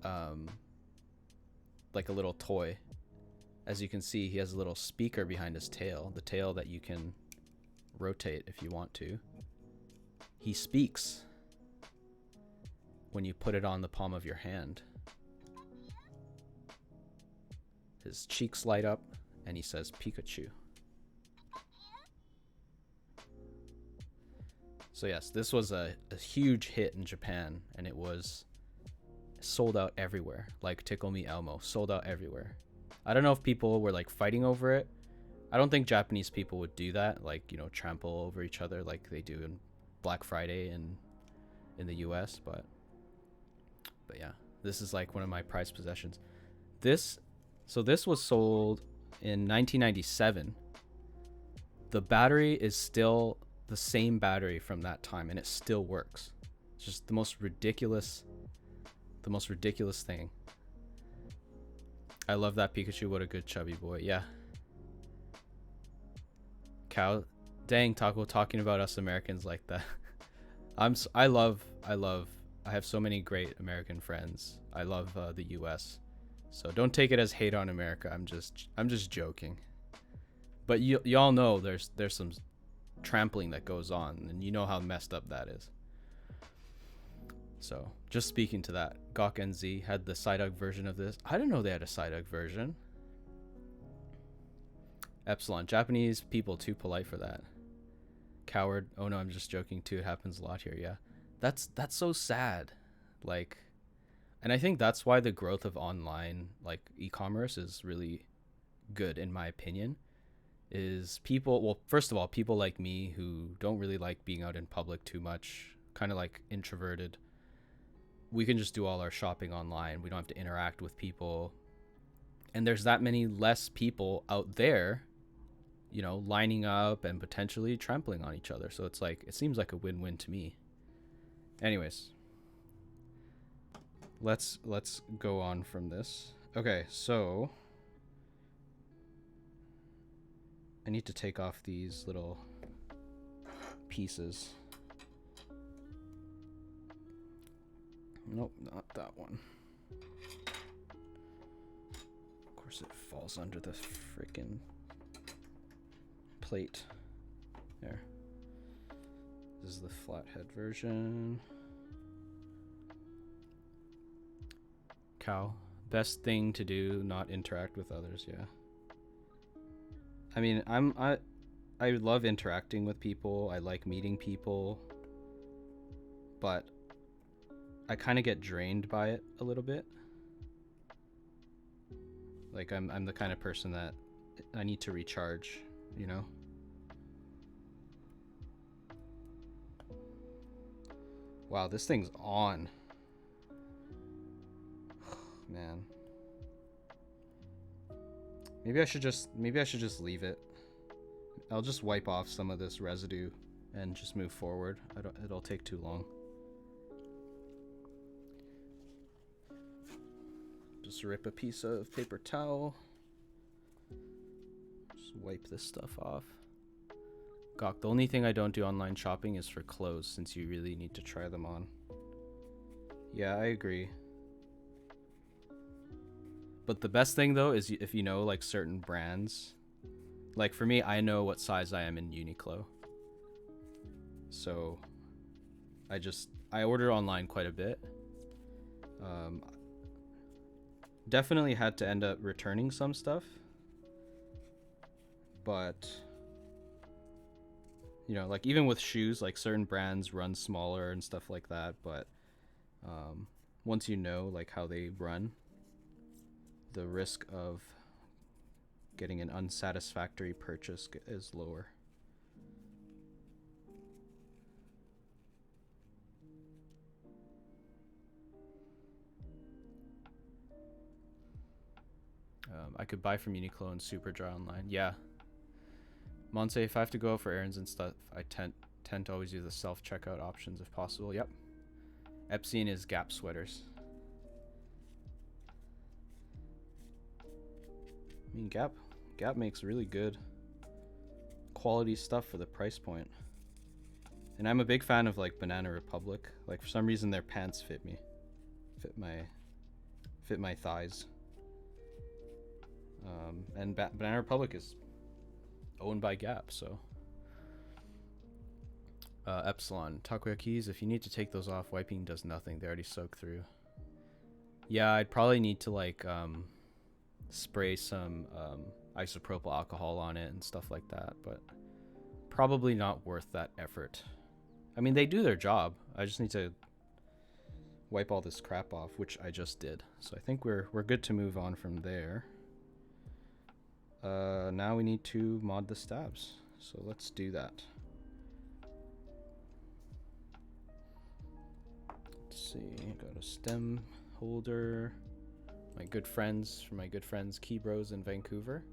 a little toy. As you can see, he has a little speaker behind his tail, the tail that you can rotate if you want to. He speaks when you put it on the palm of your hand. His cheeks light up and he says Pikachu. So yes, this was a huge hit in Japan, and it was sold out everywhere. Like Tickle Me Elmo, sold out everywhere. I don't know if people were like fighting over it. I don't think Japanese people would do that, like, you know, trample over each other like they do in Black Friday in the US, but yeah, this is like one of my prized possessions. So this was sold in 1997. The battery is still the same battery from that time, and it still works. It's just the most ridiculous thing. I love that Pikachu. What a good chubby boy. Yeah. Cow. Dang, Taco, talking about us Americans like that. I have so many great American friends. I love the US. So don't take it as hate on America. I'm just joking. But y'all know there's some trampling that goes on, and you know how messed up that is. So just speaking to that, Gawk NZ had the Psyduck version of this. I didn't know they had a Psyduck version. Epsilon, Japanese people too polite for that. Coward, oh no, I'm just joking too. It happens a lot here. Yeah, that's so sad. Like, and I think that's why the growth of online like e-commerce is really good, in my opinion. Is people, well, first of all, people like me who don't really like being out in public too much, kind of like introverted, we can just do all our shopping online. We don't have to interact with people, and there's that many less people out there, you know, lining up and potentially trampling on each other. So it's like, it seems like a win-win to me. Anyways, let's go on from this. Okay, so I need to take off these little pieces. Nope, not that one. Of course it falls under the freaking plate. There. This is the flathead version. Cow. Best thing to do, not interact with others, yeah. I mean, I love interacting with people. I like meeting people. But I kind of get drained by it a little bit. Like I'm the kind of person that I need to recharge, you know? Wow, this thing's on. Man. Maybe I should just leave it. I'll just wipe off some of this residue and just move forward. It'll take too long. Just rip a piece of paper towel. Just wipe this stuff off. Gawk, the only thing I don't do online shopping is for clothes, since you really need to try them on. Yeah, I agree. But the best thing though is if you know like certain brands. Like for me, I know what size I am in Uniqlo. So I order online quite a bit. Definitely had to end up returning some stuff. But You know, like even with shoes, like certain brands run smaller and stuff like that, but once you know like how they run, the risk of getting an unsatisfactory purchase is lower. I could buy from Uniqlo and Superdry online. Yeah. Monse, if I have to go out for errands and stuff, I tend to always use the self-checkout options if possible. Yep. Epstein is Gap sweaters. I mean, Gap makes really good quality stuff for the price point. And I'm a big fan of like Banana Republic. Like for some reason their pants fit me. Fit my thighs. And Banana Republic is owned by Gap, so. Epsilon, Takoyakeys, if you need to take those off, wiping does nothing. They already soak through. Yeah, I'd probably need to like spray some isopropyl alcohol on it and stuff like that, but probably not worth that effort. I mean, they do their job. I just need to wipe all this crap off, which I just did. So I think we're good to move on from there. Now we need to mod the stabs. So let's do that. Let's see, got a stem holder. My good friends, from my good friends Key Bros in Vancouver.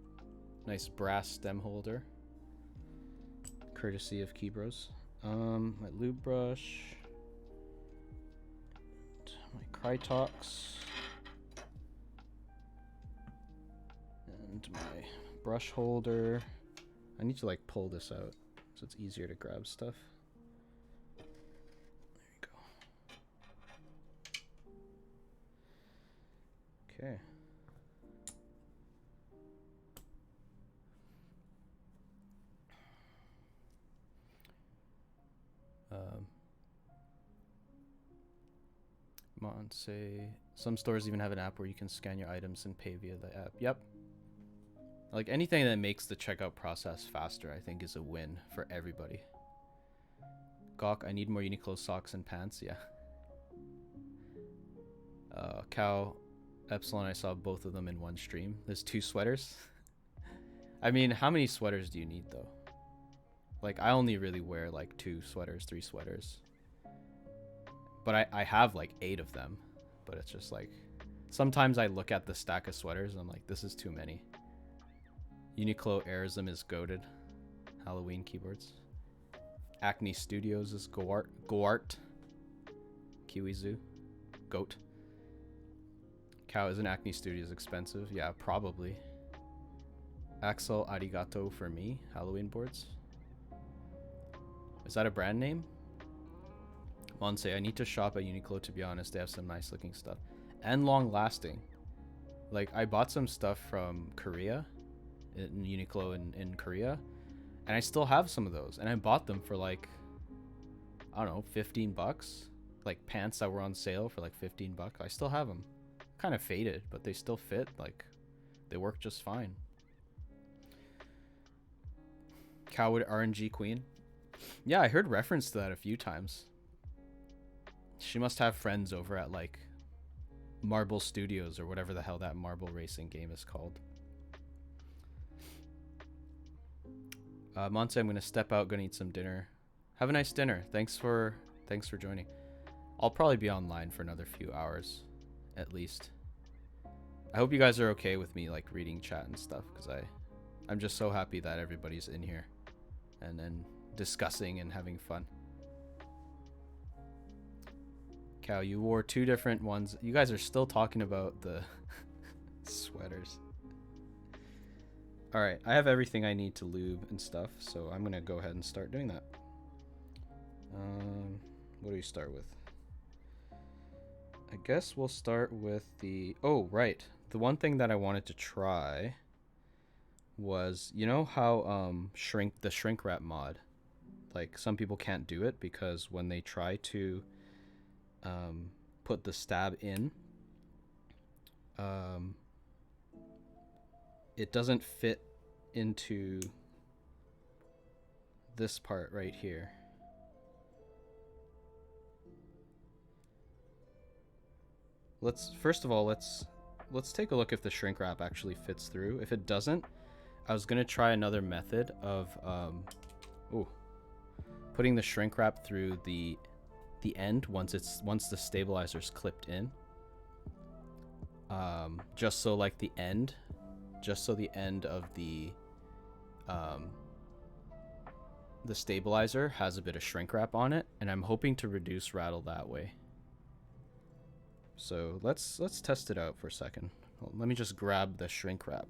Nice brass stem holder. Courtesy of Key Bros. My lube brush. My Krytox. And my brush holder. I need to like pull this out so it's easier to grab stuff. There you go. Okay. Say some stores even have an app where you can scan your items and pay via the app. Yep. Like anything that makes the checkout process faster, I think is a win for everybody. Gawk, I need more Uniqlo socks and pants. Yeah. Cow, Epsilon, I saw both of them in one stream. There's 2 sweaters. I mean, how many sweaters do you need though? Like I only really wear like 2 sweaters, 3 sweaters. But I have like 8 of them. But it's just like, sometimes I look at the stack of sweaters and I'm like, this is too many. Uniqlo Airism is goated. Halloween keyboards. Acne Studios is Goart. Kiwi Zoo. Goat. Cow, isn't Acne Studios expensive? Yeah, probably. Axel Arigato for me. Halloween boards. Is that a brand name? Monse, I need to shop at Uniqlo to be honest. They have some nice looking stuff. And long lasting. Like, I bought some stuff from Korea. In Uniqlo in Korea. And I still have some of those. And I bought them for like, I don't know, 15 bucks. Like pants that were on sale for like 15 bucks. I still have them. Kind of faded, but they still fit. Like, they work just fine. Cowwood RNG Queen. Yeah, I heard reference to that a few times. She must have friends over at like Marble Studios or whatever the hell that marble racing game is called. Monse, I'm gonna step out, gonna eat some dinner. Have a nice dinner. Thanks for joining. I'll probably be online for another few hours, at least. I hope you guys are okay with me like reading chat and stuff, because I'm just so happy that everybody's in here and then discussing and having fun. Cow, you wore 2 different ones. You guys are still talking about the sweaters. Alright, I have everything I need to lube and stuff, so I'm gonna go ahead and start doing that. What do we start with? I guess we'll start with the... Oh, right. The one thing that I wanted to try was, you know how the shrink wrap mod, like some people can't do it because when they try to put the stab in, it doesn't fit into this part right here. First of all, let's take a look if the shrink wrap actually fits through. If it doesn't, I was gonna try another method of putting the shrink wrap through the end once the stabilizer's clipped in. Just so the end of the stabilizer has a bit of shrink wrap on it, and I'm hoping to reduce rattle that way. So let's test it out for a second. Let me just grab the shrink wrap.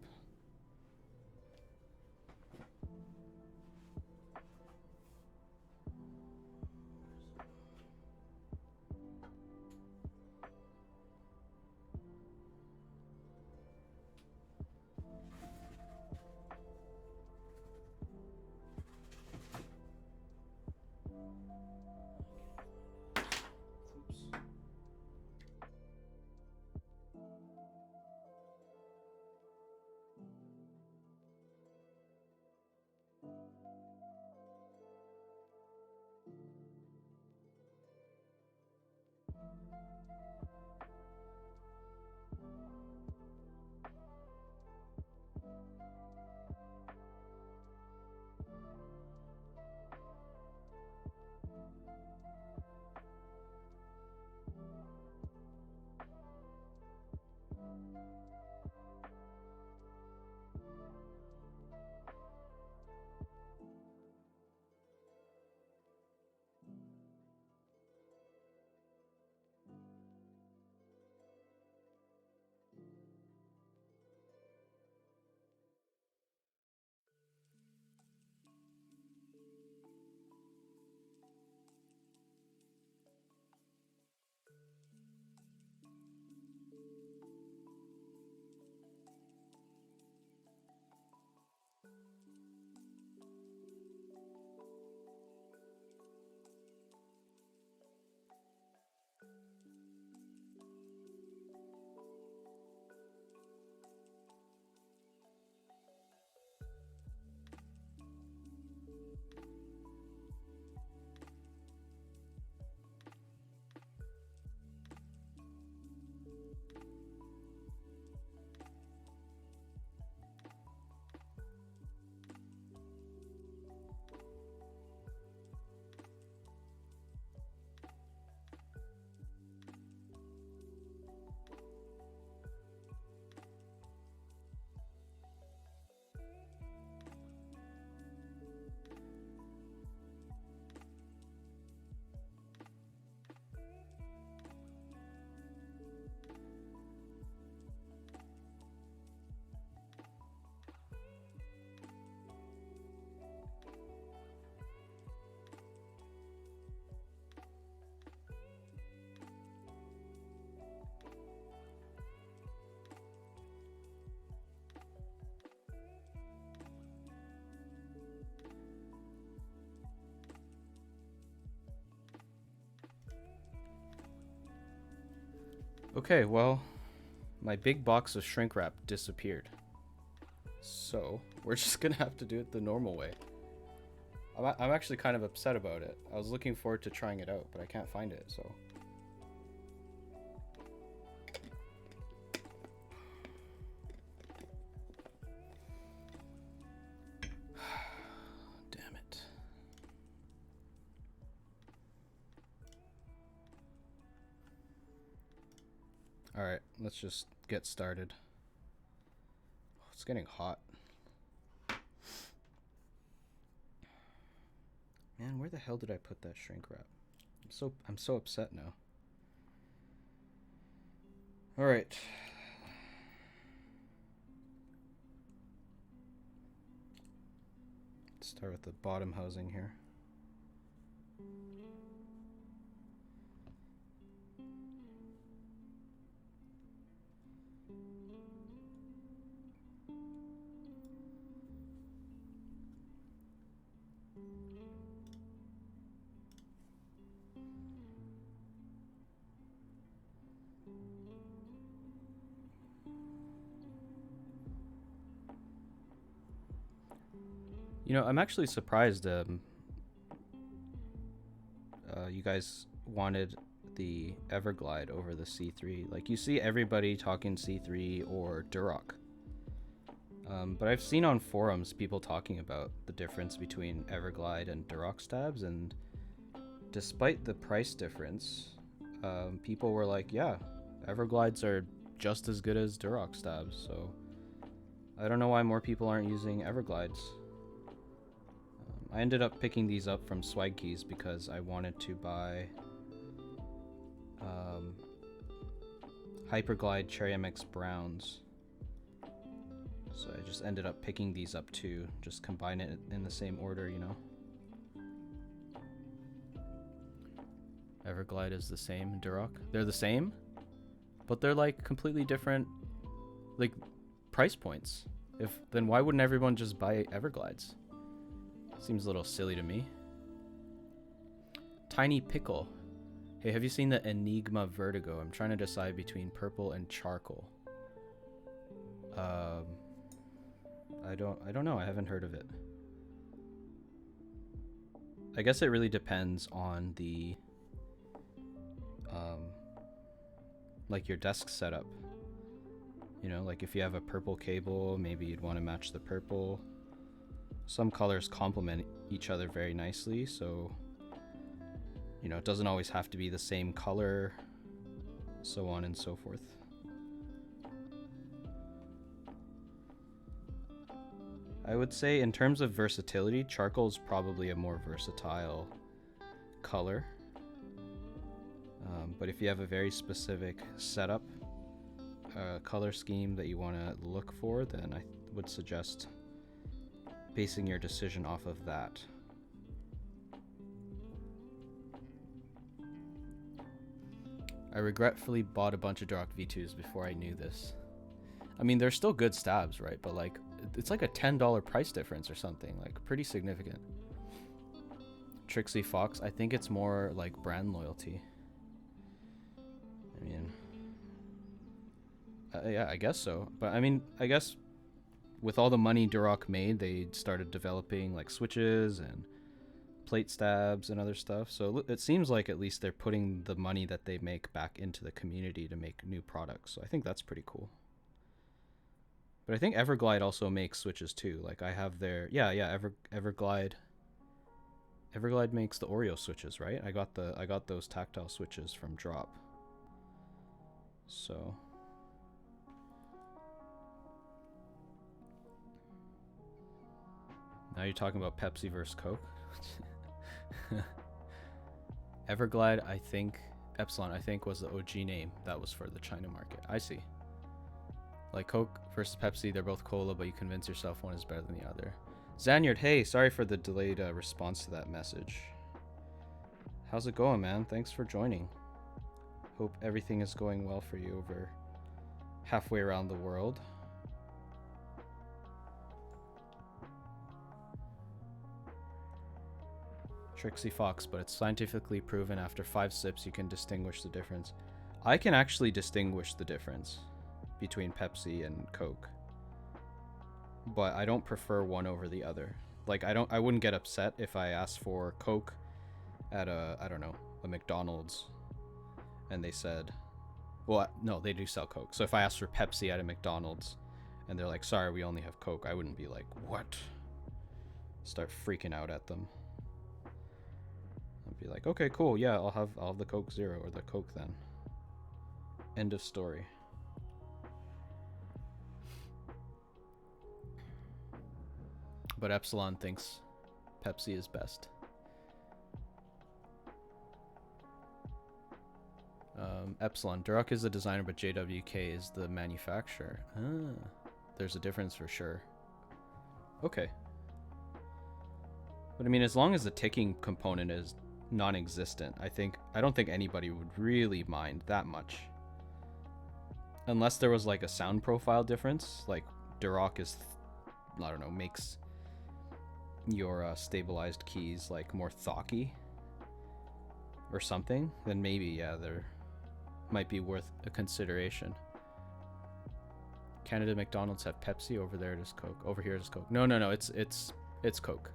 Okay, well, my big box of shrink wrap disappeared. So, we're just gonna have to do it the normal way. I'm actually kind of upset about it. I was looking forward to trying it out, but I can't find it, so. Damn it. Alright, let's just get started. Oh, it's getting hot. Man, where the hell did I put that shrink wrap? I'm so upset now. All right. Let's start with the bottom housing here. You know, I'm actually surprised. guys wanted the Everglide over the C3. Like, you see everybody talking C3 or Durock. But I've seen on forums people talking about the difference between Everglide and Durock stabs, and despite the price difference, people were like, yeah, Everglides are just as good as Durock stabs, so I don't know why more people aren't using Everglides. I ended up picking these up from Swagkeys because I wanted to buy Hyperglide Cherry MX Browns. So I just ended up picking these up too, just combine it in the same order, you know. Everglide is the same, Durock. They're the same, but they're like completely different, like, price points. Then why wouldn't everyone just buy Everglides? Seems a little silly to me. Tiny Pickle. Hey, have you seen the Enigma Vertigo? I'm trying to decide between purple and charcoal. I don't know. I haven't heard of it. I guess it really depends on the like your desk setup. You know, like if you have a purple cable, maybe you'd want to match the purple. Some colors complement each other very nicely, so you know, it doesn't always have to be the same color, so on and so forth. I would say in terms of versatility, charcoal is probably a more versatile color. But if you have a very specific setup, color scheme that you want to look for, then I would suggest basing your decision off of that. I regretfully bought a bunch of Durock V2s before I knew this. I mean, they're still good stabs, right? But like, it's like a $10 price difference or something, like pretty significant. Trixie Fox, I think it's more like brand loyalty. I mean, yeah, I guess so. But I mean, I guess with all the money Durock made, they started developing like switches and plate stabs and other stuff. So it seems like at least they're putting the money that they make back into the community to make new products. So I think that's pretty cool. But I think Everglide also makes switches too. Like I have their Everglide. Everglide makes the Oreo switches, right? I got those tactile switches from Drop. So now you're talking about Pepsi versus Coke. Everglide, I think Epsilon, I think was the OG name that was for the China market. I see. Like Coke versus Pepsi, they're both cola, but you convince yourself one is better than the other. Zanyard, hey, sorry for the delayed response to that message. How's it going, man? Thanks for joining. Hope everything is going well for you over halfway around the world. Trixie Fox, but it's scientifically proven after 5 sips you can distinguish the difference. I can actually distinguish the difference between Pepsi and Coke, but I don't prefer one over the other. Like I wouldn't get upset if I asked for Coke at a, I don't know, a McDonald's and they said, well, no, they do sell Coke. So if I asked for Pepsi at a McDonald's and they're like, sorry, we only have Coke, I wouldn't be like, what? Start freaking out at them. I'd be like, okay, cool, yeah, I'll have the Coke Zero or the Coke then. End of story. But Epsilon thinks Pepsi is best. Epsilon, Durock is the designer, but JWK is the manufacturer. Ah, there's a difference for sure. Okay. But I mean, as long as the ticking component is non-existent, I don't think anybody would really mind that much. Unless there was like a sound profile difference, like Durock is, I don't know, makes your stabilized keys like more thocky or something, then maybe, yeah, there might be worth a consideration. Canada McDonald's have Pepsi, over there it is Coke. Over here it is Coke. No, it's Coke.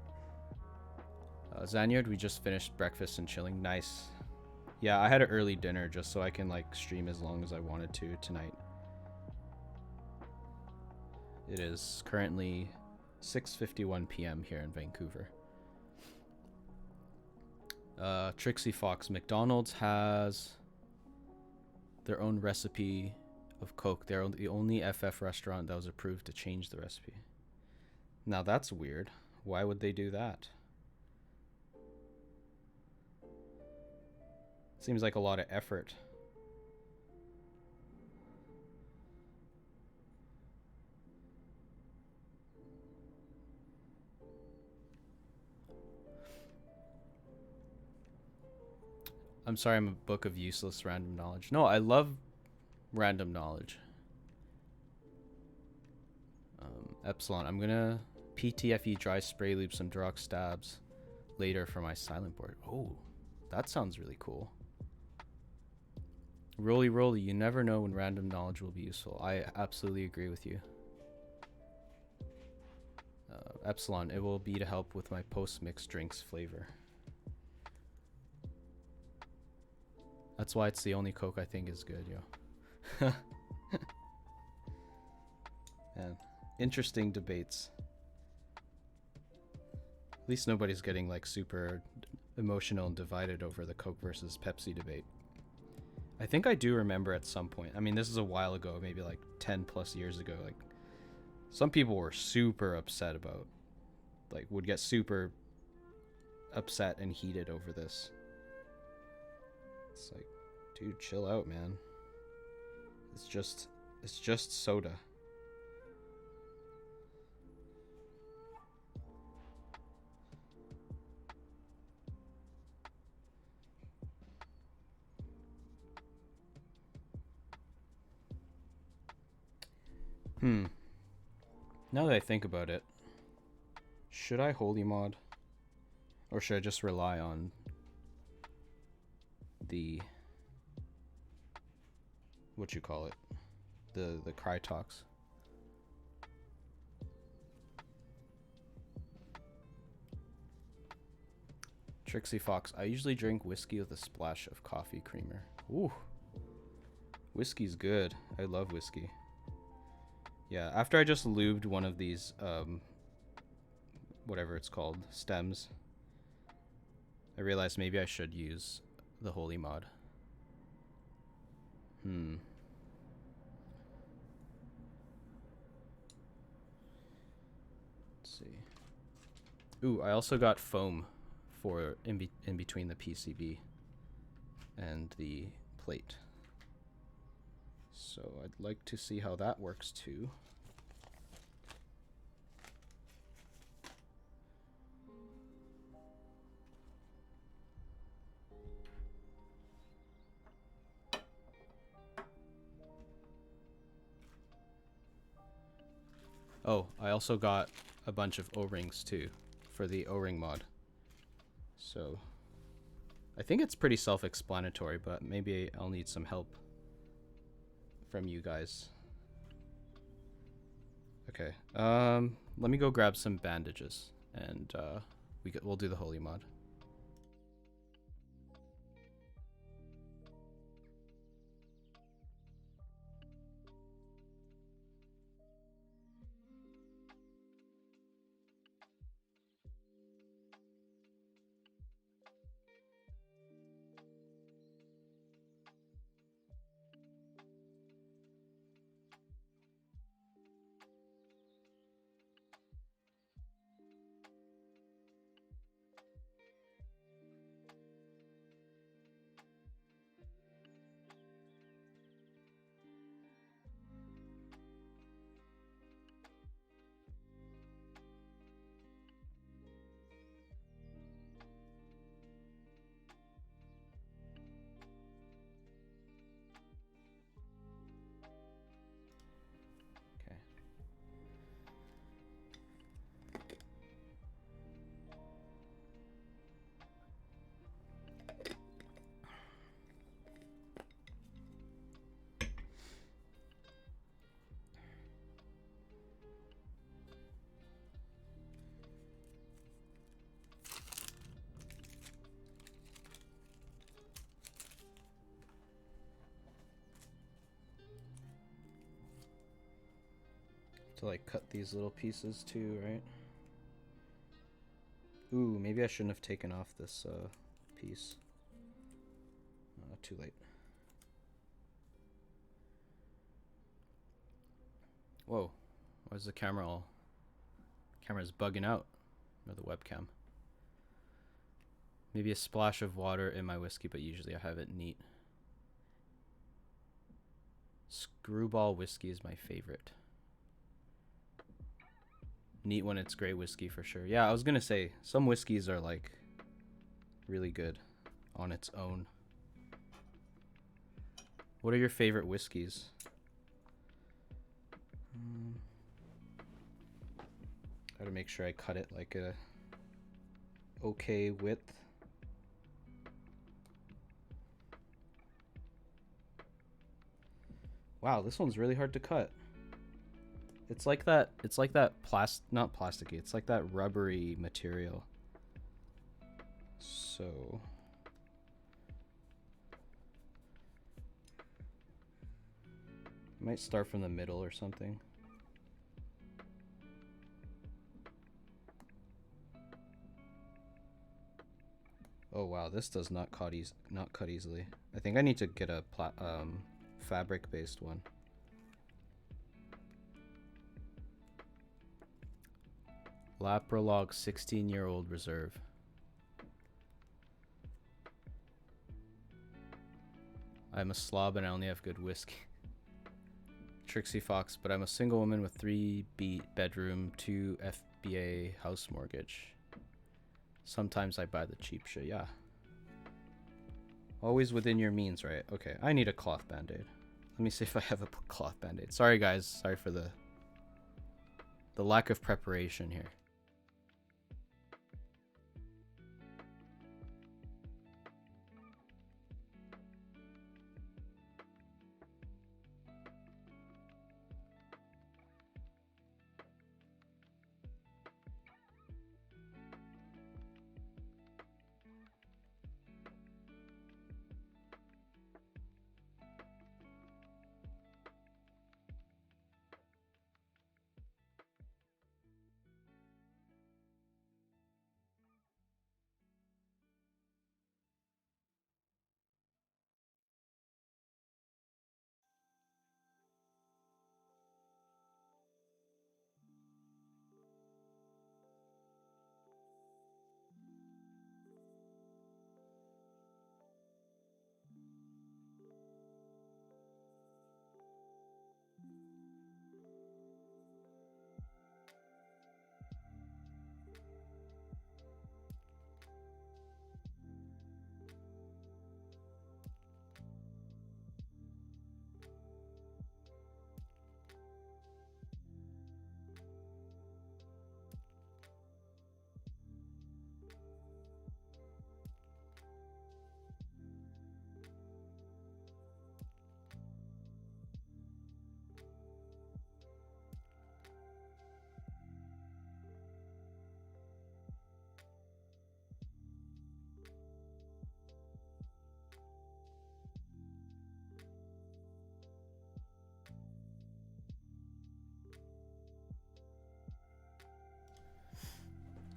Zanyard, we just finished breakfast and chilling. Nice. Yeah, I had an early dinner just so I can like stream as long as I wanted to tonight. It is currently 6:51 p.m. here in Vancouver. Trixie Fox, McDonald's has their own recipe of Coke. They're the only FF restaurant that was approved to change the recipe. Now that's weird. Why would they do that? Seems like a lot of effort. I'm sorry, I'm a book of useless random knowledge. No, I love random knowledge. Epsilon, I'm gonna PTFE dry spray lube some Durock Stabs later for my silent board. Oh, that sounds really cool. Roly roly, you never know when random knowledge will be useful. I absolutely agree with you. Epsilon, it will be to help with my post-mix drinks flavor. That's why it's the only Coke I think is good, yo. Man, interesting debates. At least nobody's getting like super emotional and divided over the Coke versus Pepsi debate. I think I do remember at some point. I mean, this is a while ago, maybe like 10 plus years ago. Like, some people were super upset about, like, would get super upset and heated over this. It's like, dude, chill out, man. It's just soda. Now that I think about it, should I holy mod? Or should I just rely on the, what you call it, the Crytox? Trixie Fox, I usually drink whiskey with a splash of coffee creamer. Ooh, whiskey's good. I love whiskey. Yeah, after I just lubed one of these, whatever it's called, stems, I realized maybe I should use the holy mod. Let's see. Ooh, I also got foam for in between the PCB and the plate. So I'd like to see how that works too. Oh, I also got a bunch of O-rings too for the O-ring mod. So I think it's pretty self-explanatory, but maybe I'll need some help from you guys. Okay, let me go grab some bandages and we'll do the holy mod. to like cut these little pieces too, right? Ooh, maybe I shouldn't have taken off this piece. Too late. Whoa, why is the camera all... Camera's bugging out. Or the webcam. Maybe a splash of water in my whiskey, but usually I have it neat. Screwball whiskey is my favorite. Neat when it's gray whiskey for sure. Yeah, I was gonna say, some whiskeys are like really good on its own. What are your favorite whiskeys? Gotta make sure I cut it like a okay width. Wow, this one's really hard to cut. It's like that not plasticky, it's like that rubbery material. So I might start from the middle or something. Oh wow, this does not cut easily. I think I need to get a fabric-based one. Laprolog 16-year-old reserve. I'm a slob and I only have good whiskey. Trixie Fox, but I'm a single woman with 3 bedroom, 2 FBA house mortgage. Sometimes I buy the cheap shit, yeah. Always within your means, right? Okay, I need a cloth band-aid. Let me see if I have a cloth band-aid. Sorry guys, sorry for the lack of preparation here.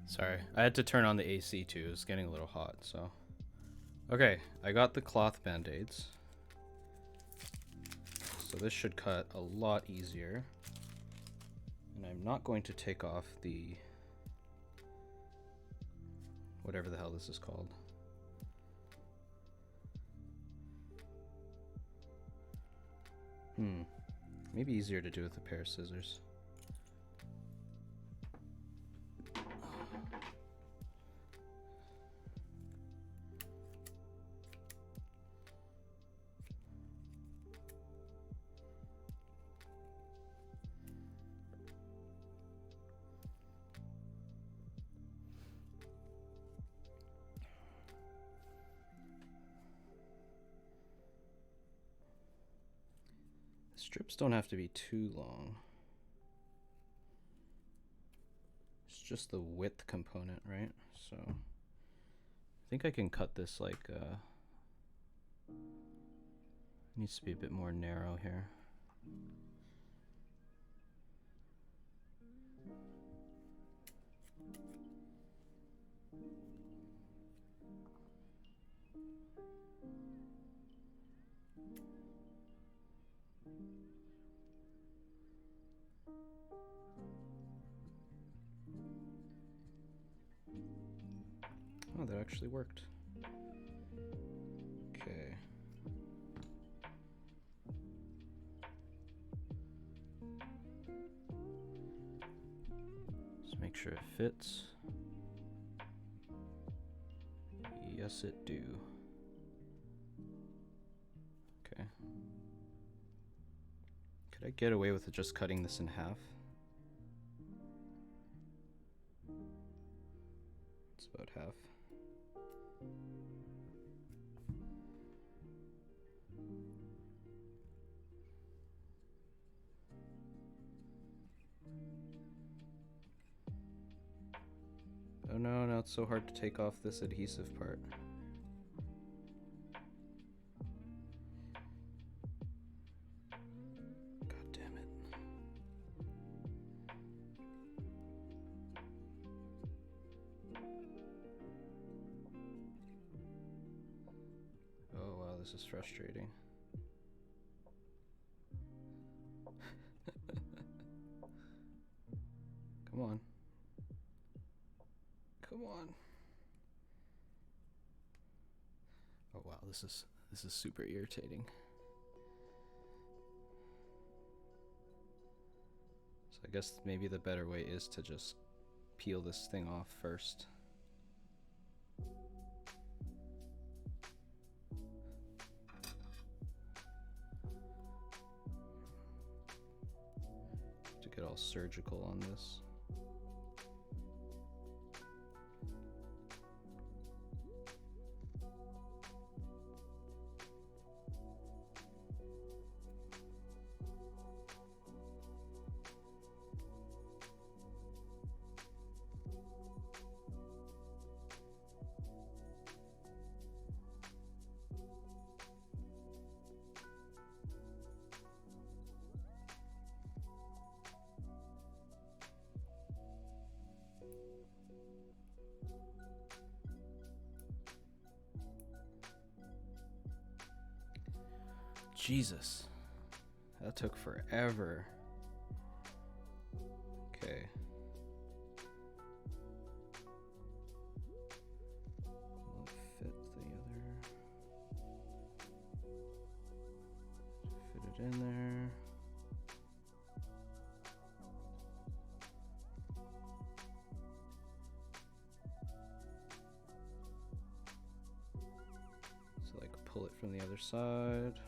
Sorry, I had to turn on the AC too. It was getting a little hot, so. Okay, I got the cloth band-aids. So this should cut a lot easier. And I'm not going to take off the... whatever the hell this is called. Maybe easier to do with a pair of scissors. Strips don't have to be too long. It's just the width component, right? So I think I can cut this like needs to be a bit more narrow here. actually worked. Okay. Let's make sure it fits. Yes, it do. Okay. Could I get away with just cutting this in half? It's about half. Oh no, now it's so hard to take off this adhesive part. God damn it. Oh wow, this is frustrating. Come on. Come on. Oh wow, this is super irritating. So I guess maybe the better way is to just peel this thing off first. To get all surgical on this. Jesus, that took forever. Okay. Won't fit the other. Fit it in there. So like pull it from the other side.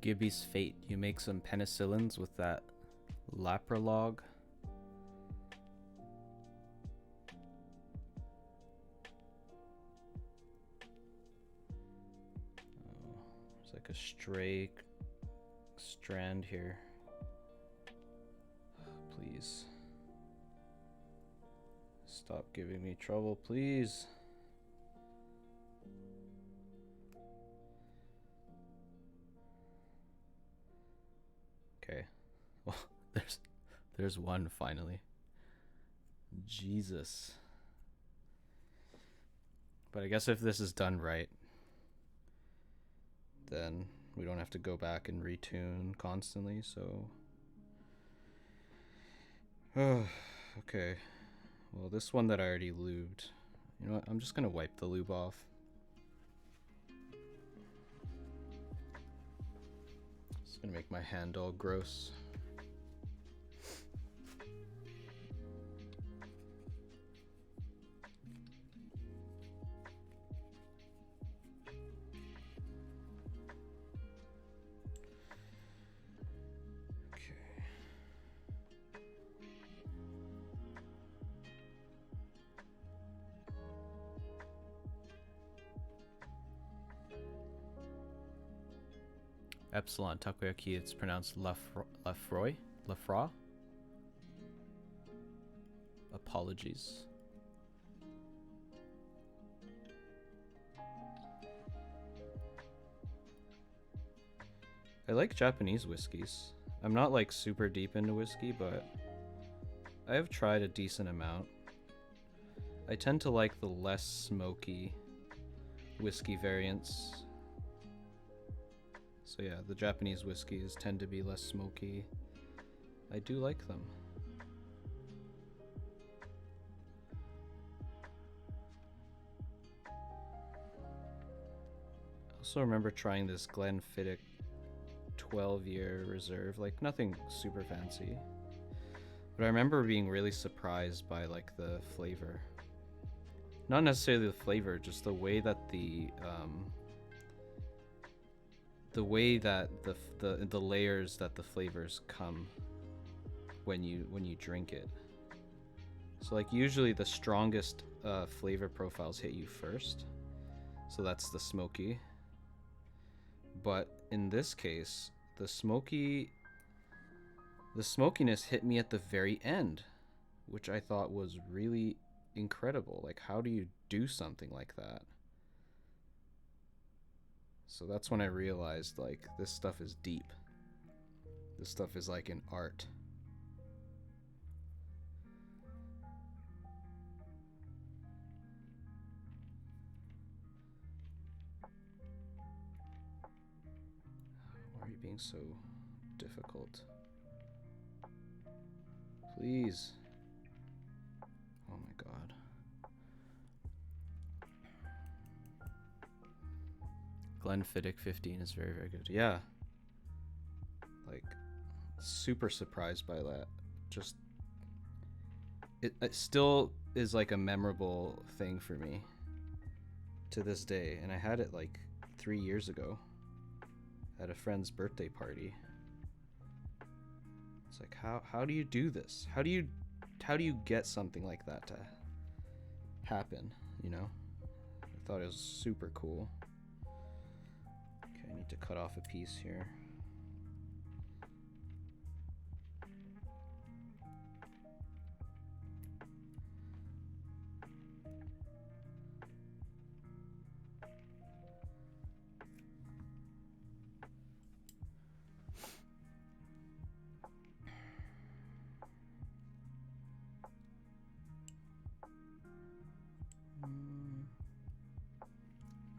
Gibby's Fate. You make some penicillins with that Laprolog. Oh, there's like a stray strand here. Please. Stop giving me trouble, please. There's one finally. Jesus. But I guess if this is done right, then we don't have to go back and retune constantly, so... okay. Well, this one that I already lubed, you know what, I'm just gonna wipe the lube off. It's gonna make my hand all gross. Epsilon Takoyaki, it's pronounced Lafroy? Lafra? Apologies. I like Japanese whiskeys. I'm not like super deep into whiskey, but I have tried a decent amount. I tend to like the less smoky whiskey variants. So yeah, the Japanese whiskeys tend to be less smoky. I do like them. I also remember trying this Glenfiddich 12-year reserve, like nothing super fancy. But I remember being really surprised by like the flavor. Not necessarily the flavor, just the way that the layers that the flavors come when you drink it. So like usually the strongest flavor profiles hit you first, so that's the smoky. But in this case, the smokiness hit me at the very end, which I thought was really incredible. Like, how do you do something like that? So that's when I realized, like, this stuff is deep. This stuff is like an art. Why are you being so difficult? Please. Oh my god. Glenfiddich 15 is very, very good. Yeah. Like, super surprised by that. Just, it still is like a memorable thing for me to this day. And I had it like 3 years ago at a friend's birthday party. It's like, how do you do this? How do you get something like that to happen, you know? I thought it was super cool. Okay, I need to cut off a piece here.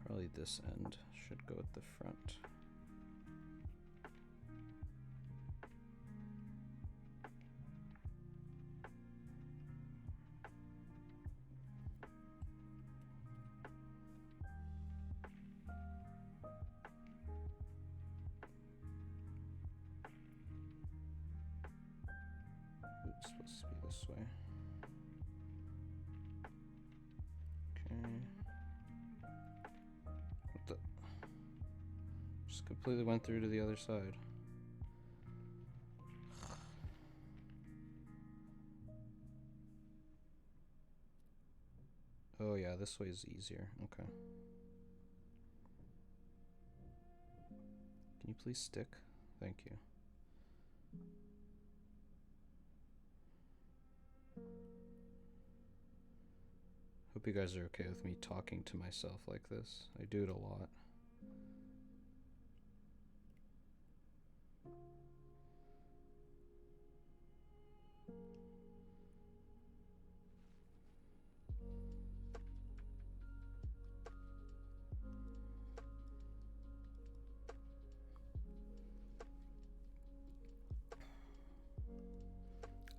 Probably this end should go at the front. It's supposed to be this way. Okay. What the? Just completely went through to the other side. Oh yeah, this way is easier. Okay. Can you please stick? Thank you. Hope you guys are okay with me talking to myself like this. I do it a lot.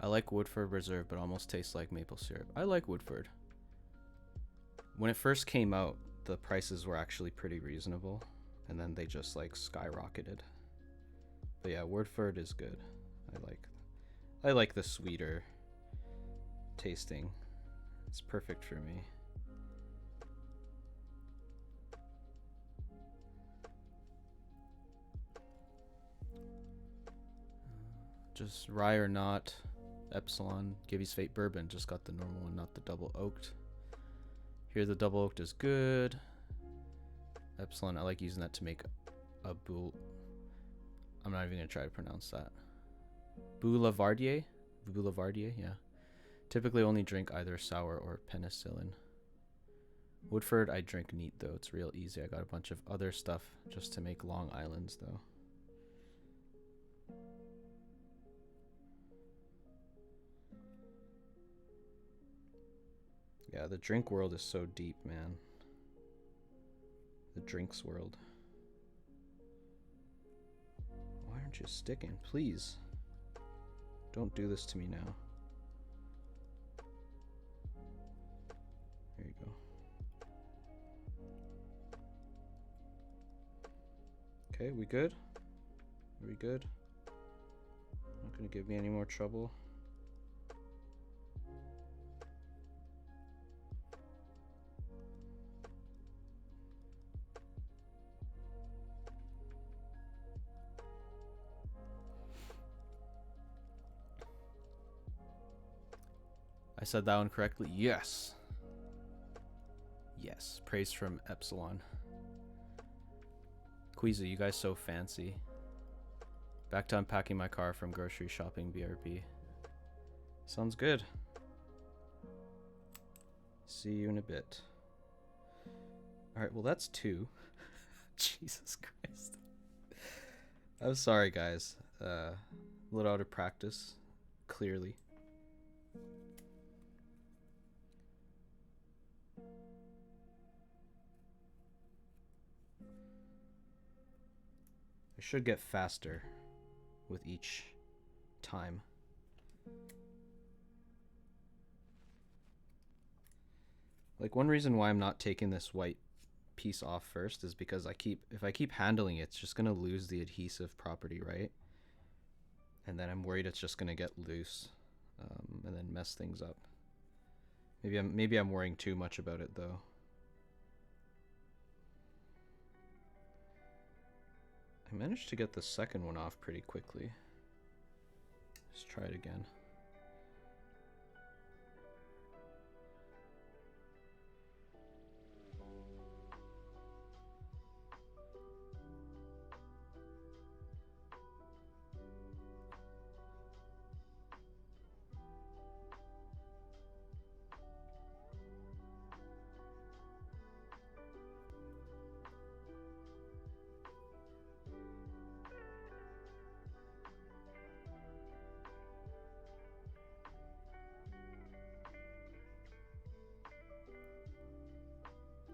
I like Woodford Reserve, but almost tastes like maple syrup. I like Woodford. When it first came out, the prices were actually pretty reasonable, and then they just like skyrocketed. But yeah, Woodford is good. I like the sweeter tasting. It's perfect for me. Just rye or not, Epsilon, Gibby's Fate Bourbon. Just got the normal one, not the double oaked. Here the double oaked is good. Epsilon, I like using that to make a boule. I'm not even gonna try to pronounce that. Boulevardier? Boulevardier, yeah. Typically only drink either sour or penicillin. Woodford, I drink neat though. It's real easy. I got a bunch of other stuff just to make Long Islands though. Yeah, the drink world is so deep, man. The drinks world. Why aren't you sticking? Please. Don't do this to me now. There you go. Okay, we good? Are we good? Not gonna give me any more trouble. I said that one correctly. Yes. Yes. Praise from Epsilon. Queezy, you guys so fancy. Back to unpacking my car from grocery shopping, BRB. Sounds good. See you in a bit. Alright, well that's 2. Jesus Christ. I'm sorry, guys. A little out of practice, clearly. I should get faster with each time. Like, one reason why I'm not taking this white piece off first is because if I keep handling it, it's just gonna lose the adhesive property, right? And then I'm worried it's just gonna get loose, and then mess things up. Maybe I'm worrying too much about it though. I managed to get the second one off pretty quickly. Let's try it again.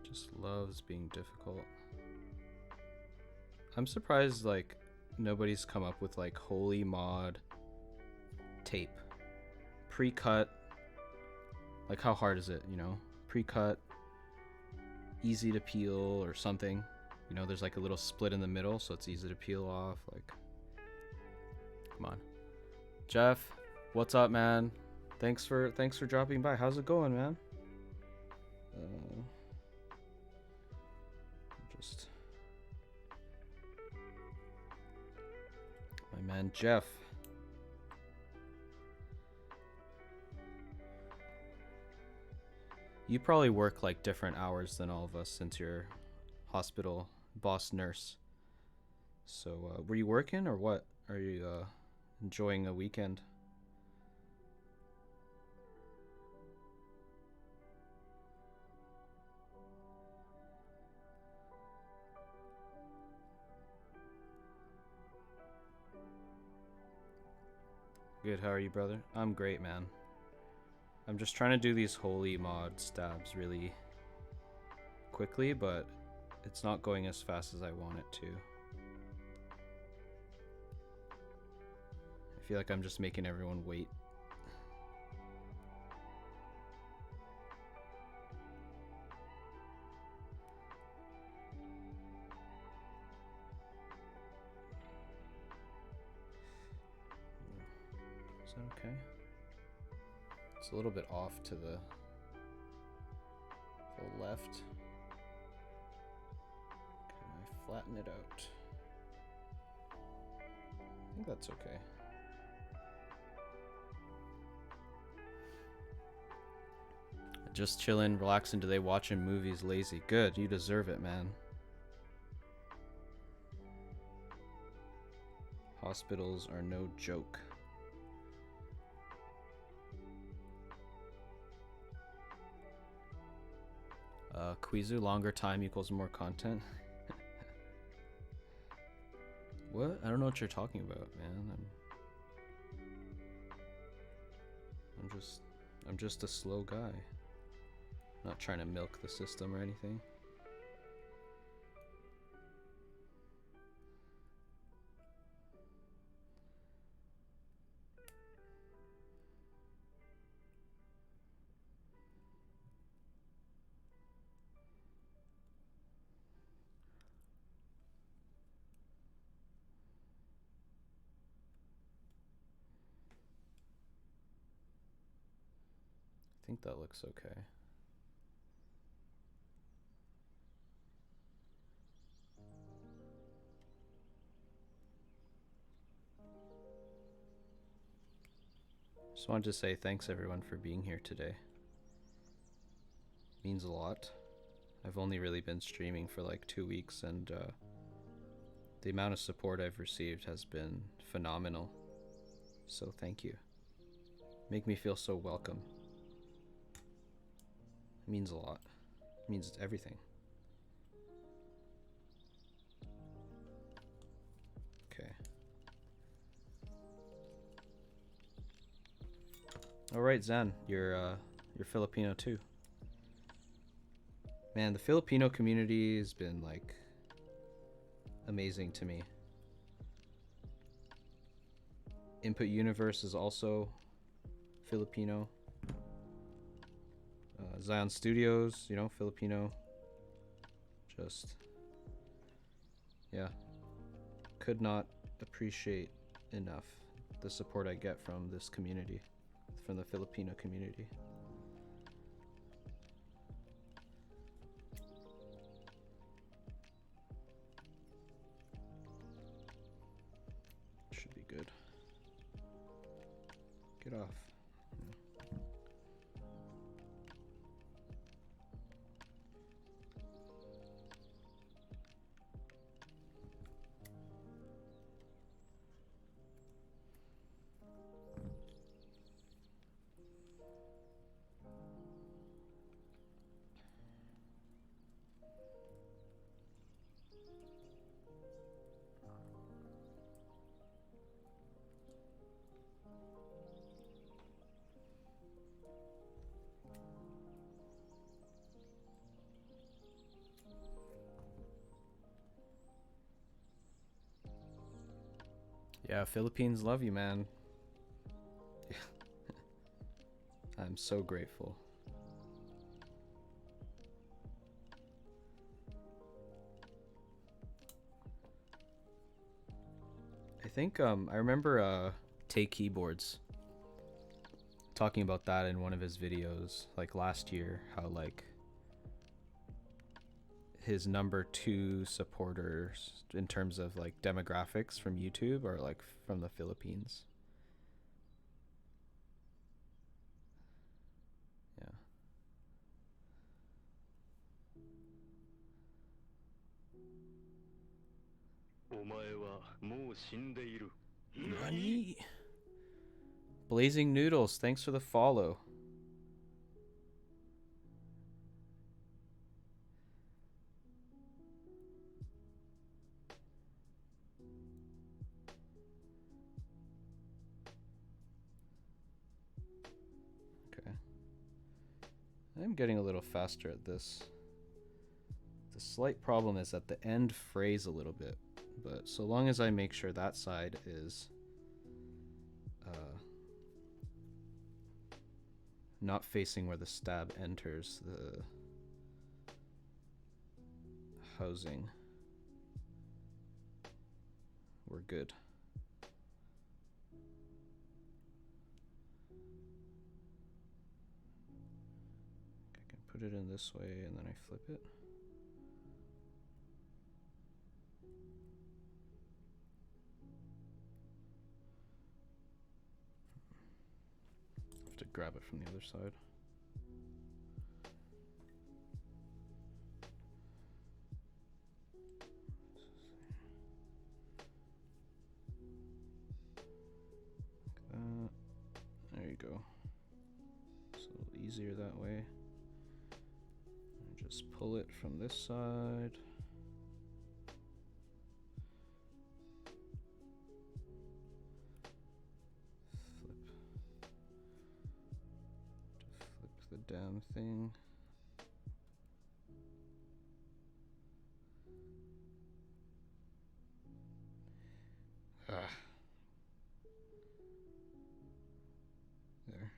Just loves being difficult. I'm surprised like nobody's come up with like holy mod tape. Pre-cut. Like how hard is it, you know? Pre-cut, easy to peel or something. You know, there's like a little split in the middle so it's easy to peel off. Like, come on. Jeff, what's up, man? Thanks for dropping by. How's it going, man? Just my man Jeff. You probably work like different hours than all of us since you're hospital boss nurse. So were you working or what? Are you enjoying a weekend? Good, how are you, brother? I'm great, man. I'm just trying to do these holy mod stabs really quickly, but it's not going as fast as I want it to. I feel like I'm just making everyone wait Okay. It's a little bit off to the left. Can I flatten it out? I think that's okay. Just chilling, relaxing today, watching movies, lazy. Good, you deserve it, man. Hospitals are no joke. Quizu, longer time equals more content. What? I don't know what you're talking about, man. I'm just a slow guy. Not trying to milk the system or anything. I think that looks okay. Just wanted to say thanks everyone for being here today. Means a lot. I've only really been streaming for like 2 weeks, and the amount of support I've received has been phenomenal. So thank you. Make me feel so welcome. It means a lot. It means everything. Okay. All right, Zen, you're Filipino too. Man, the Filipino community has been like amazing to me. Input Universe is also Filipino. Zion Studios, you know, Filipino. Just, yeah. Could not appreciate enough the support I get from this community, from the Filipino community. Should be good. Get off. Yeah, Philippines love you, man. I'm so grateful. I think I remember Tay Keyboards talking about that in one of his videos like last year, how like his number 2 supporters in terms of like demographics from YouTube are like from the Philippines. Yeah. Nani? Blazing Noodles, thanks for the follow. Okay. I'm getting a little faster at this. The slight problem is that the end frays a little bit, but so long as I make sure that side is not facing where the stab enters the housing, we're good. put it in this way and then I flip it. I have to grab it from the other side. There you go. It's a little easier that way. And just pull it from this side. Flip the damn thing. There.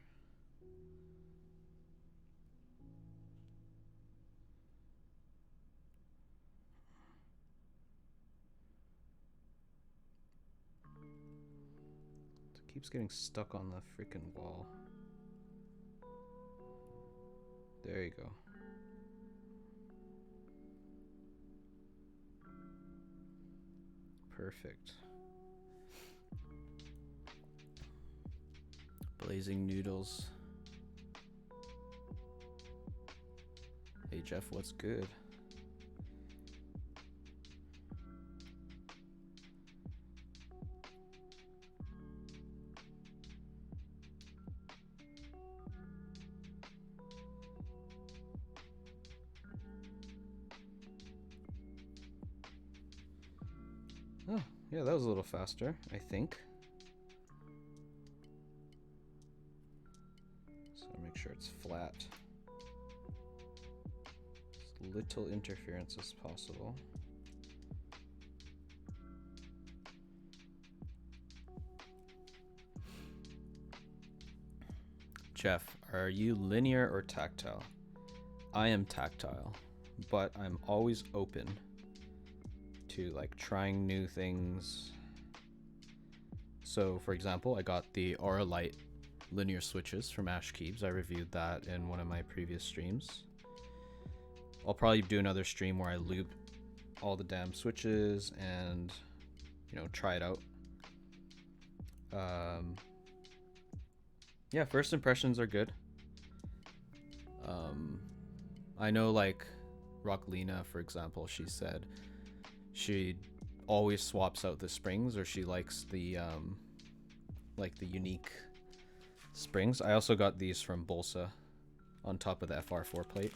It keeps getting stuck on the freaking wall. There you go. Perfect. Blazing noodles. Hey Jeff, what's good? Oh, yeah, that was a little faster, I think. So make sure it's flat. As little interference as possible. Jeff, are you linear or tactile? I am tactile, but I'm always open to like trying new things. So for example, I got the Aura Light linear switches from Ashkeebs. I reviewed that in one of my previous streams. I'll probably do another stream where I loop all the damn switches and, you know, try it out. Yeah, first impressions are good. I know like Rocklina, for example, she said she always swaps out the springs, or she likes the like the unique springs. I also got these from Bolsa on top of the FR4 plate.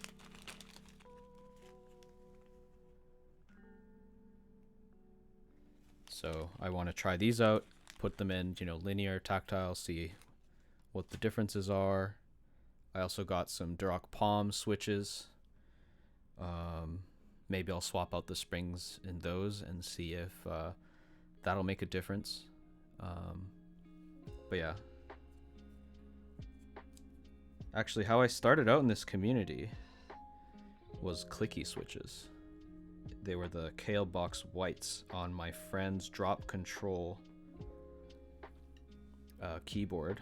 So I want to try these out, put them in, you know, linear, tactile, see what the differences are. I also got some Durock Palm switches. Maybe I'll swap out the springs in those and see if that'll make a difference. But yeah. Actually, how I started out in this community was clicky switches. They were the Kale Box Whites on my friend's Drop Control keyboard.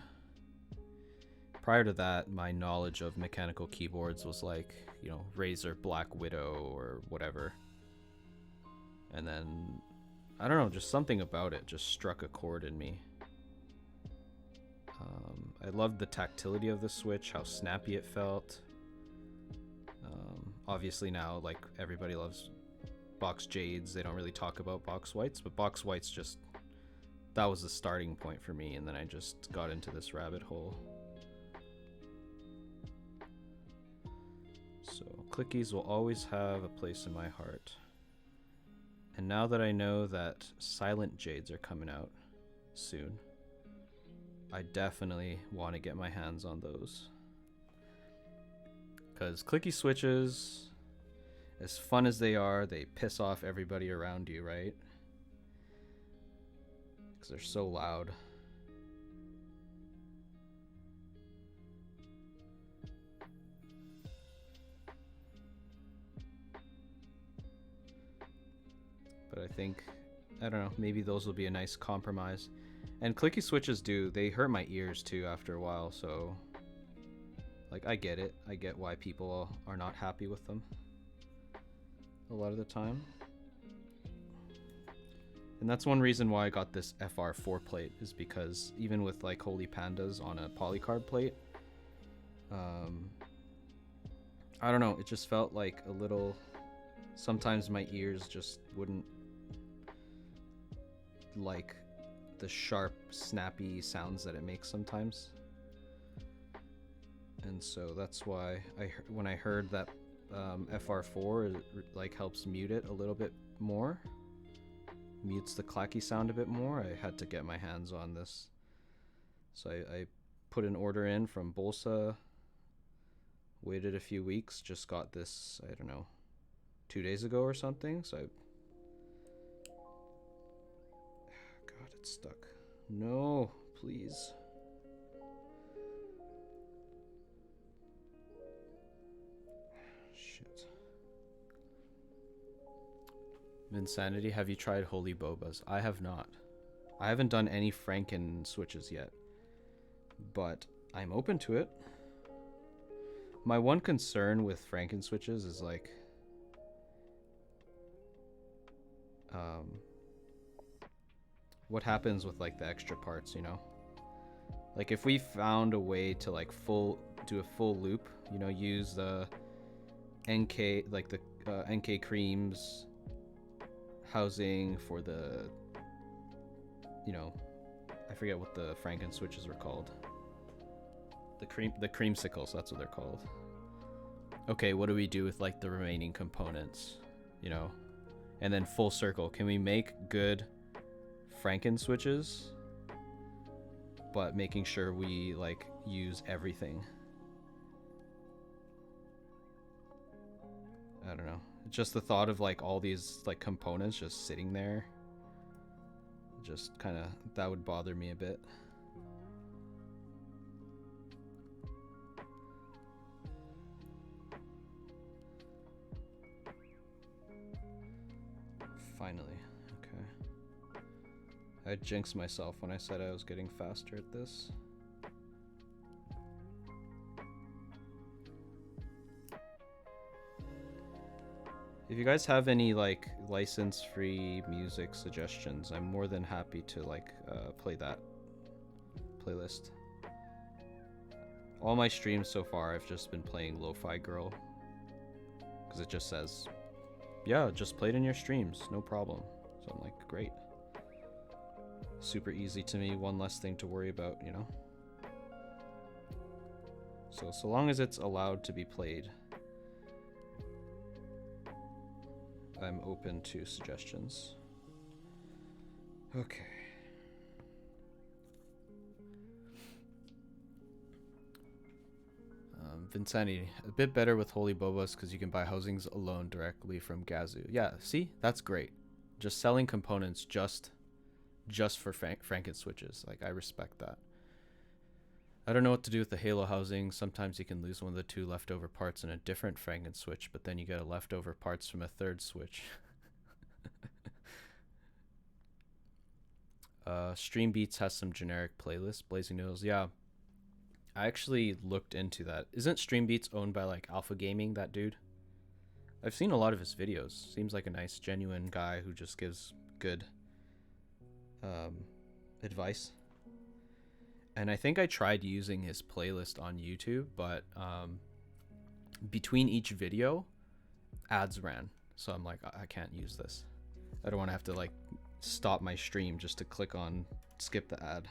Prior to that, my knowledge of mechanical keyboards was like, you know, Razer Black Widow or whatever. And then, I don't know, just something about it just struck a chord in me. I loved the tactility of the switch, how snappy it felt. Obviously now, like, everybody loves box jades. They don't really talk about box whites, but box whites just, that was the starting point for me, and then I just got into this rabbit hole. So clickies will always have a place in my heart. And now that I know that silent jades are coming out soon, I definitely want to get my hands on those. Because clicky switches, as fun as they are, they piss off everybody around you, right? Because they're so loud. But I think, I don't know, maybe those will be a nice compromise. And clicky switches they hurt my ears too after a while, so Like, I get it. I get why people are not happy with them a lot of the time. And that's one reason why I got this FR4 plate, is because even with like Holy Pandas on a polycarb plate, I don't know, it just felt like a little, sometimes my ears just wouldn't like the sharp, snappy sounds that it makes sometimes. And so that's why when I heard that FR4 like helps mute it a little bit more, mutes the clacky sound a bit more, I had to get my hands on this. So I put an order in from Bolsa, waited a few weeks, just got this, I don't know, 2 days ago or something. So God, it's stuck. No, please. Shit. Insanity, have you tried Holy Bobas? I have not. I haven't done any Franken switches yet, but I'm open to it. My one concern with Franken switches is like, what happens with like the extra parts, you know? Like if we found a way to like do a full loop, you know, use the NK, like the NK creams housing for the, you know, I forget what the Franken switches were called. The creamsicles, that's what they're called. Okay, what do we do with like the remaining components, you know? And then full circle, can we make good Franken switches, but making sure we like use everything? I don't know. Just the thought of like all these like components just sitting there, just kind of, that would bother me a bit. Finally, okay. I jinxed myself when I said I was getting faster at this. If you guys have any like license-free music suggestions, I'm more than happy to like play that playlist. All my streams so far, I've just been playing Lo-Fi Girl, because it just says, yeah, just play it in your streams, no problem. So I'm like, great. Super easy to me, one less thing to worry about, you know? So long as it's allowed to be played, I'm open to suggestions. Okay. Vincenti, a bit better with Holy Bobas because you can buy housings alone directly from Gazoo. Yeah, see? That's great. Just selling components just for Franken switches. Like, I respect that. I don't know what to do with the Halo housing. Sometimes you can lose one of the 2 leftover parts in a different Franken switch, but then you get a leftover parts from a 3rd switch. Stream Beats has some generic playlists. Blazing Noodles, yeah. I actually looked into that. Isn't Stream Beats owned by like Alpha Gaming, that dude? I've seen a lot of his videos. Seems like a nice, genuine guy who just gives good advice. And I think I tried using his playlist on YouTube, but between each video, ads ran. So I'm like, I can't use this. I don't want to have to like stop my stream just to click on skip the ad.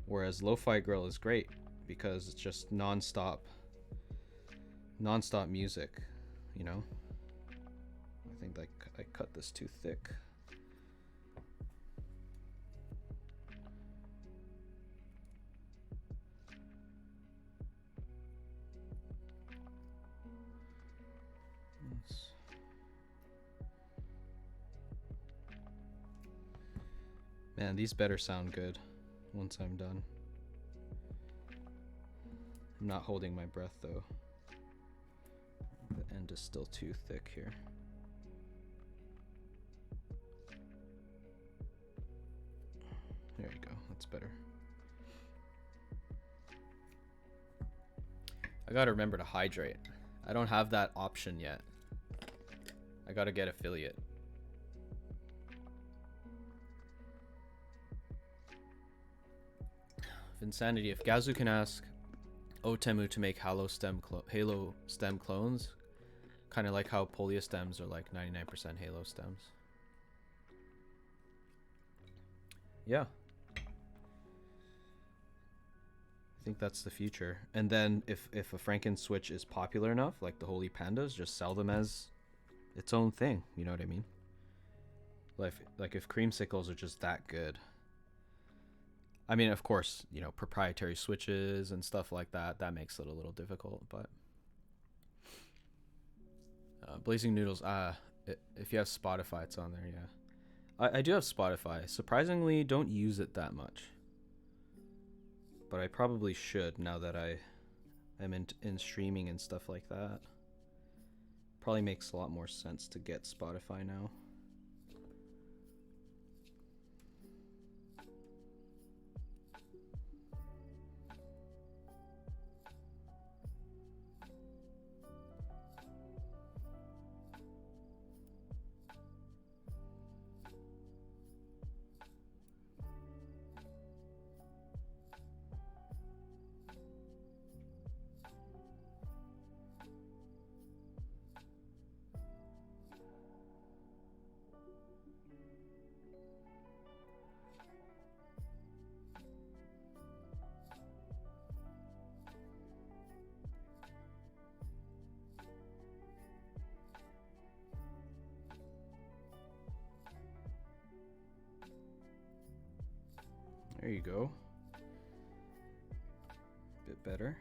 Whereas Lo-Fi Girl is great because it's just non-stop music, you know? I think that I cut this too thick. Man, these better sound good once I'm done. I'm not holding my breath though. The end is still too thick here. There you go, that's better. I gotta remember to hydrate. I don't have that option yet. I gotta get affiliate. Insanity. If Gazu can ask Otemu to make Halo stem clones, kind of like how Polia stems are like 99% Halo stems. Yeah. I think that's the future. And then if a Franken Switch is popular enough, like the Holy Pandas, just sell them as its own thing. You know what I mean? Like if creamsicles are just that good. I mean, of course, you know, proprietary switches and stuff like that, that makes it a little difficult, but Blazing Noodles, if you have Spotify, it's on there. Yeah, I do have Spotify. Surprisingly, don't use it that much, but I probably should now that I am in streaming and stuff like that. Probably makes a lot more sense to get Spotify now. There you go. Bit better.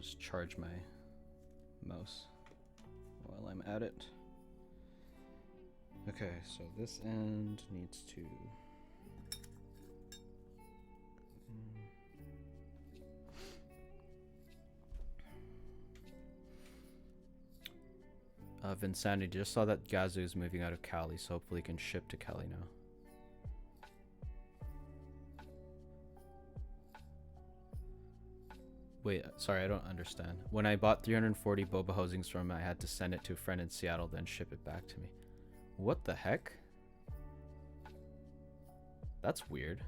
Just charge my mouse while I'm at it. Okay, so this end needs to Vinsanity, just saw that Gazu is moving out of Cali, so hopefully he can ship to Cali now. Wait, sorry, I don't understand. When I bought 340 boba housings from him, I had to send it to a friend in Seattle, then ship it back to me. What the heck? That's weird.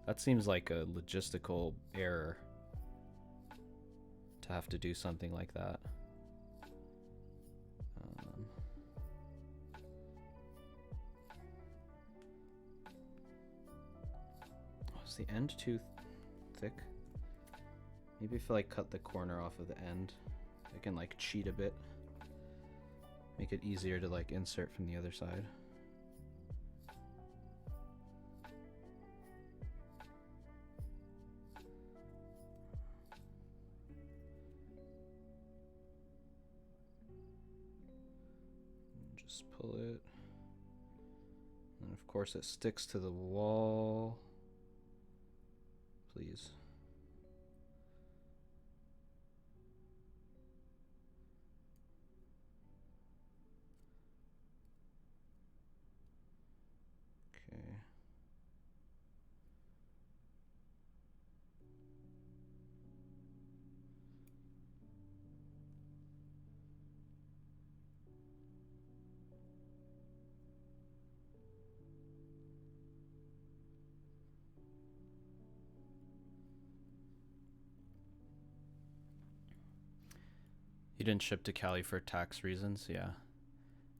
That seems like a logistical error to have to do something like that. Is the end too thick? Maybe if I like cut the corner off of the end, I can like cheat a bit. Make it easier to like insert from the other side. Just pull it. And of course it sticks to the wall. Please. Okay. You didn't ship to Cali for tax reasons? Yeah.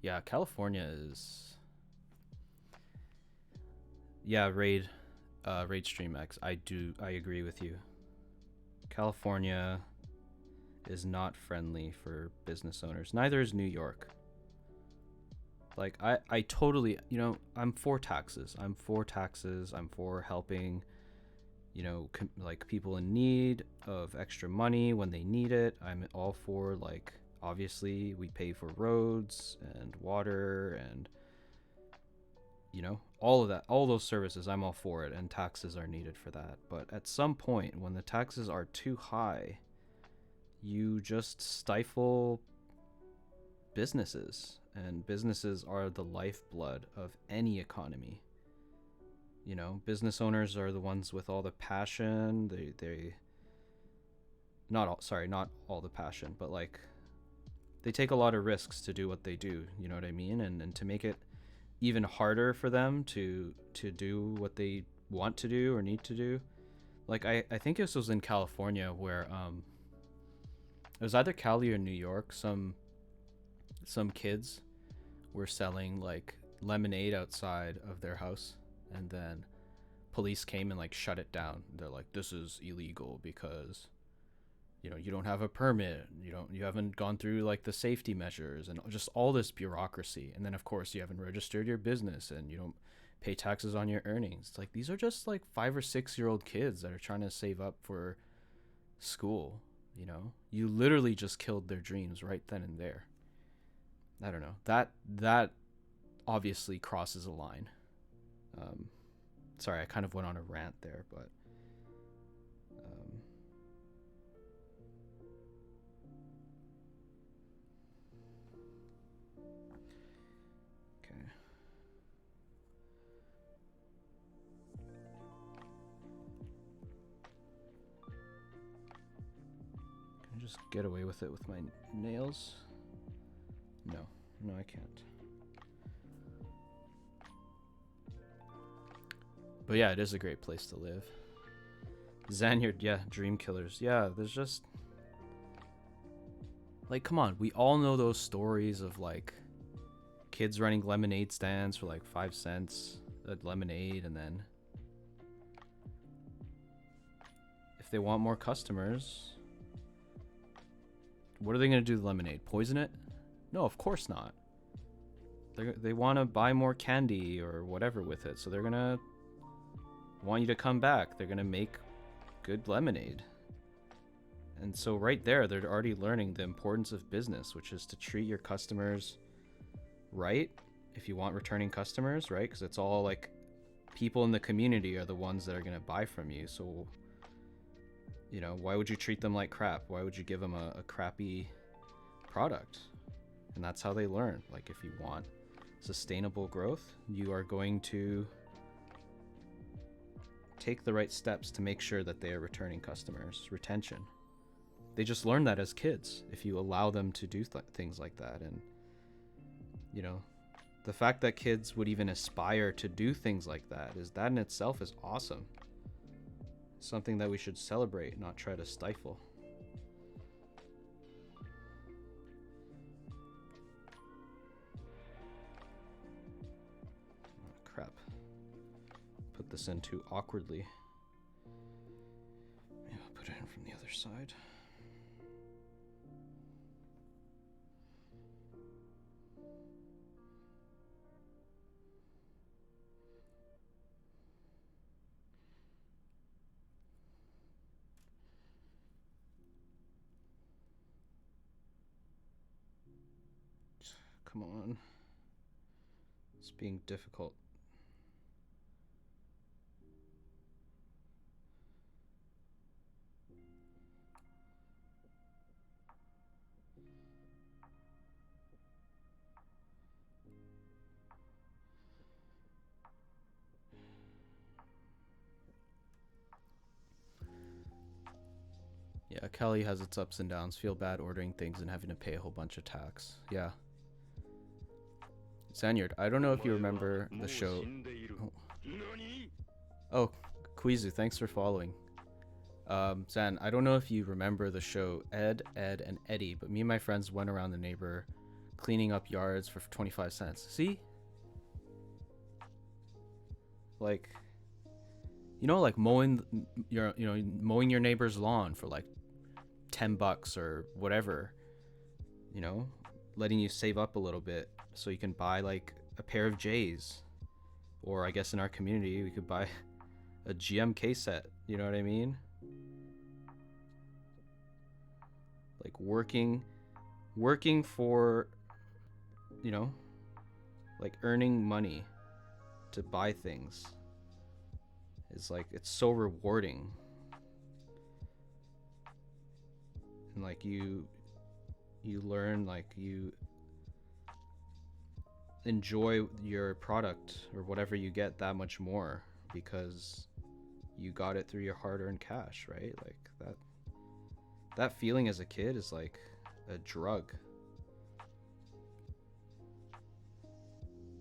Yeah, California is... Yeah, Raid Stream X. I agree with you. California is not friendly for business owners. Neither is New York. Like, I totally, you know, I'm for taxes. I'm for helping, you know, like people in need of extra money when they need it. I'm all for, like, obviously we pay for roads and water and, you know, all of that, all those services, I'm all for it, and taxes are needed for that. But at some point, when the taxes are too high, you just stifle businesses, and businesses are the lifeblood of any economy. You know, business owners are the ones with all the passion. They not all the passion, but like they take a lot of risks to do what they do, you know what I mean? And to make it even harder for them to do what they want to do or need to do. Like I think this was in California where it was either Cali or New York. Some kids were selling like lemonade outside of their house, and then police came and like shut it down. They're like, this is illegal because you don't have a permit, you haven't gone through like the safety measures and just all this bureaucracy. And then of course you haven't registered your business and you don't pay taxes on your earnings. It's like these are just like 5 or 6 year old kids that are trying to save up for school. You literally just killed their dreams right then and there. I don't know, that obviously crosses a line. Sorry, I kind of went on a rant there, but okay. Can I just get away with it with my nails? No, I can't. But yeah, it is a great place to live. Zanyard, yeah, dream killers. Yeah, there's just like, come on, we all know those stories of like kids running lemonade stands for like 5 cents a lemonade, and then if they want more customers, what are they going to do with lemonade? Poison it? No, of course not. They want to buy more candy or whatever with it, so they're going to want you to come back. They're going to make good lemonade. And so right there, they're already learning the importance of business, which is to treat your customers right if you want returning customers, right? Because it's all like people in the community are the ones that are going to buy from you. So, why would you treat them like crap? Why would you give them a crappy product? And that's how they learn. Like, if you want sustainable growth, you are going to take the right steps to make sure that they are returning customers. Retention. They just learn that as kids if you allow them to do things like that. And the fact that kids would even aspire to do things like that in itself is awesome. Something that we should celebrate, not try to stifle. Oh, crap. Put this in too awkwardly. Maybe I'll put it in from the other side. Come on. It's being difficult. Yeah, Kelly has its ups and downs. Feel bad ordering things and having to pay a whole bunch of tax. Yeah. Zanyard, I don't know if you remember the show. Oh, Quizu, thanks for following. Zan, I don't know if you remember the show Ed, and Eddie, but me and my friends went around the neighbor cleaning up yards for 25 cents. See? Like, like mowing your neighbor's lawn for like $10 or whatever, letting you save up a little bit so you can buy like a pair of J's, or I guess in our community we could buy a GMK set. You know what I mean? Like working for, like earning money to buy things is like, it's so rewarding. And like you learn, like you enjoy your product or whatever you get that much more because you got it through your hard-earned cash, right? Like That feeling as a kid is like a drug.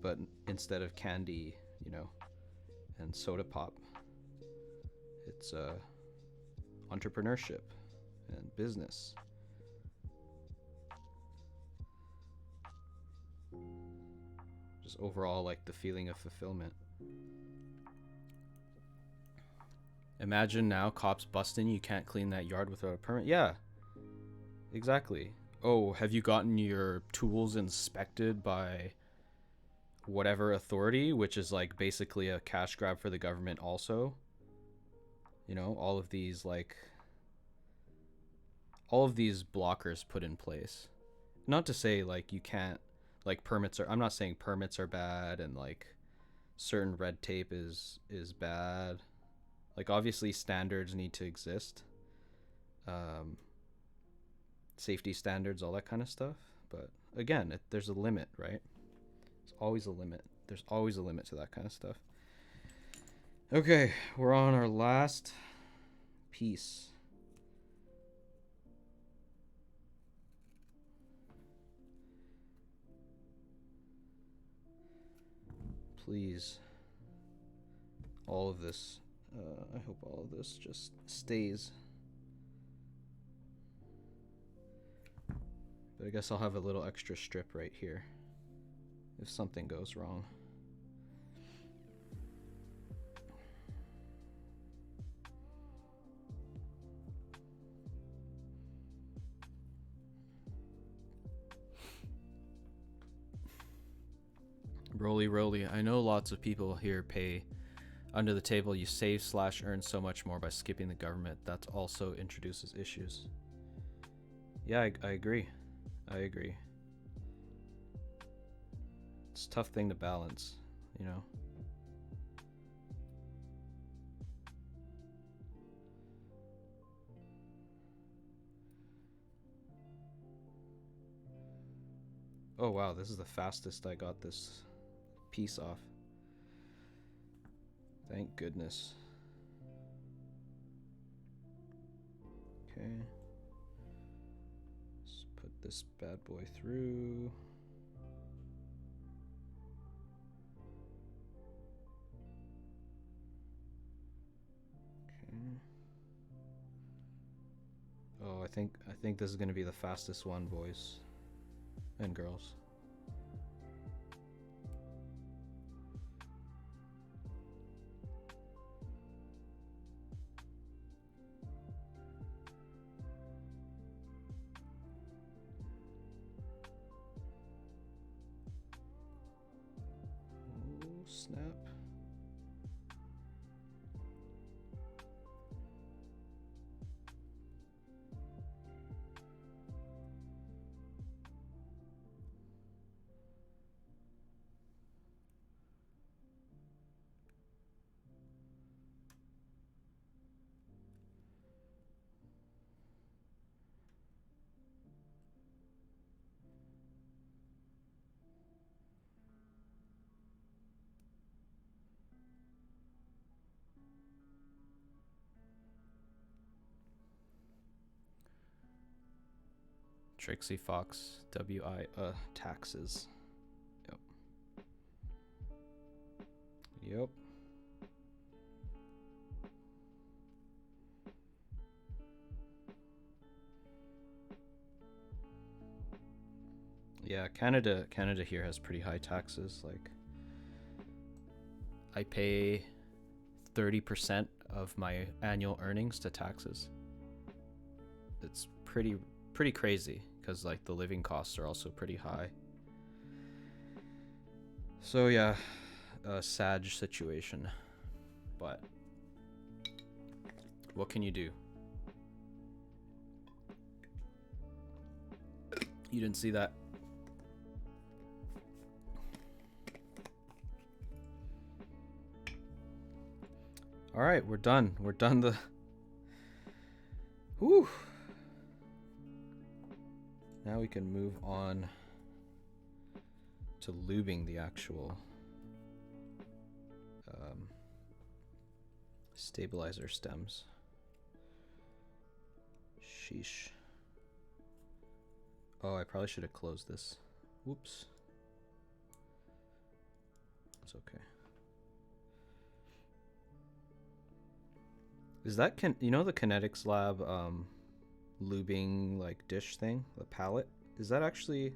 But instead of candy, you know, and soda pop, it's entrepreneurship and business. Just overall, like the feeling of fulfillment. Imagine now cops busting you can't clean that yard without a permit. Yeah, exactly. Oh, have you gotten your tools inspected by whatever authority, which is like basically a cash grab for the government also? You know, all of these blockers put in place. Not to say like you can't, like permits are, I'm not saying permits are bad and like certain red tape is bad. Like obviously standards need to exist. Safety standards, all that kind of stuff. But again, there's a limit, right? There's always a limit. There's always a limit to that kind of stuff. Okay, we're on our last piece. Please, all of this, I hope all of this just stays. But I guess I'll have a little extra strip right here if something goes wrong. Roly, I know lots of people here pay under the table. You save / earn so much more by skipping the government. That also introduces issues. Yeah, I agree. I agree. It's a tough thing to balance, you know? Oh wow, this is the fastest I got this piece off. Thank goodness. Okay. Let's put this bad boy through. Okay. Oh, I think this is gonna be the fastest one, boys and girls. Oh, snap. Trixie Fox, taxes. Yep. Yeah, Canada here has pretty high taxes. Like, I pay 30% of my annual earnings to taxes. It's pretty crazy because like the living costs are also pretty high. So yeah, a sad situation, but what can you do? You didn't see that? All right, we're done. We're done the... Whew. Now we can move on to lubing the actual stabilizer stems. Sheesh. Oh, I probably should have closed this. Whoops. It's okay. Is that you know the Kinetics Lab lubing like dish thing, the palette? Is that actually,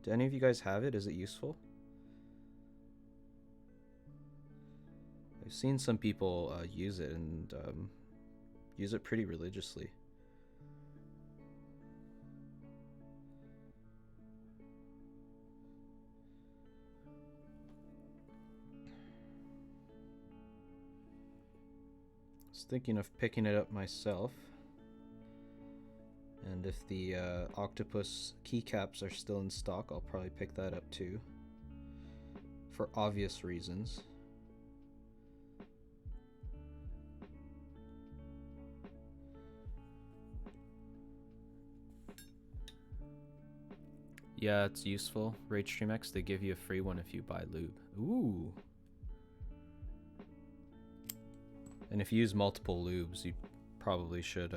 do any of you guys have it? Is it useful? I've seen some people use it and use it pretty religiously. I was thinking of picking it up myself. And if the octopus keycaps are still in stock, I'll probably pick that up too. For obvious reasons. Yeah, it's useful. RageStreamX, they give you a free one if you buy lube. Ooh. And if you use multiple lubes, you probably should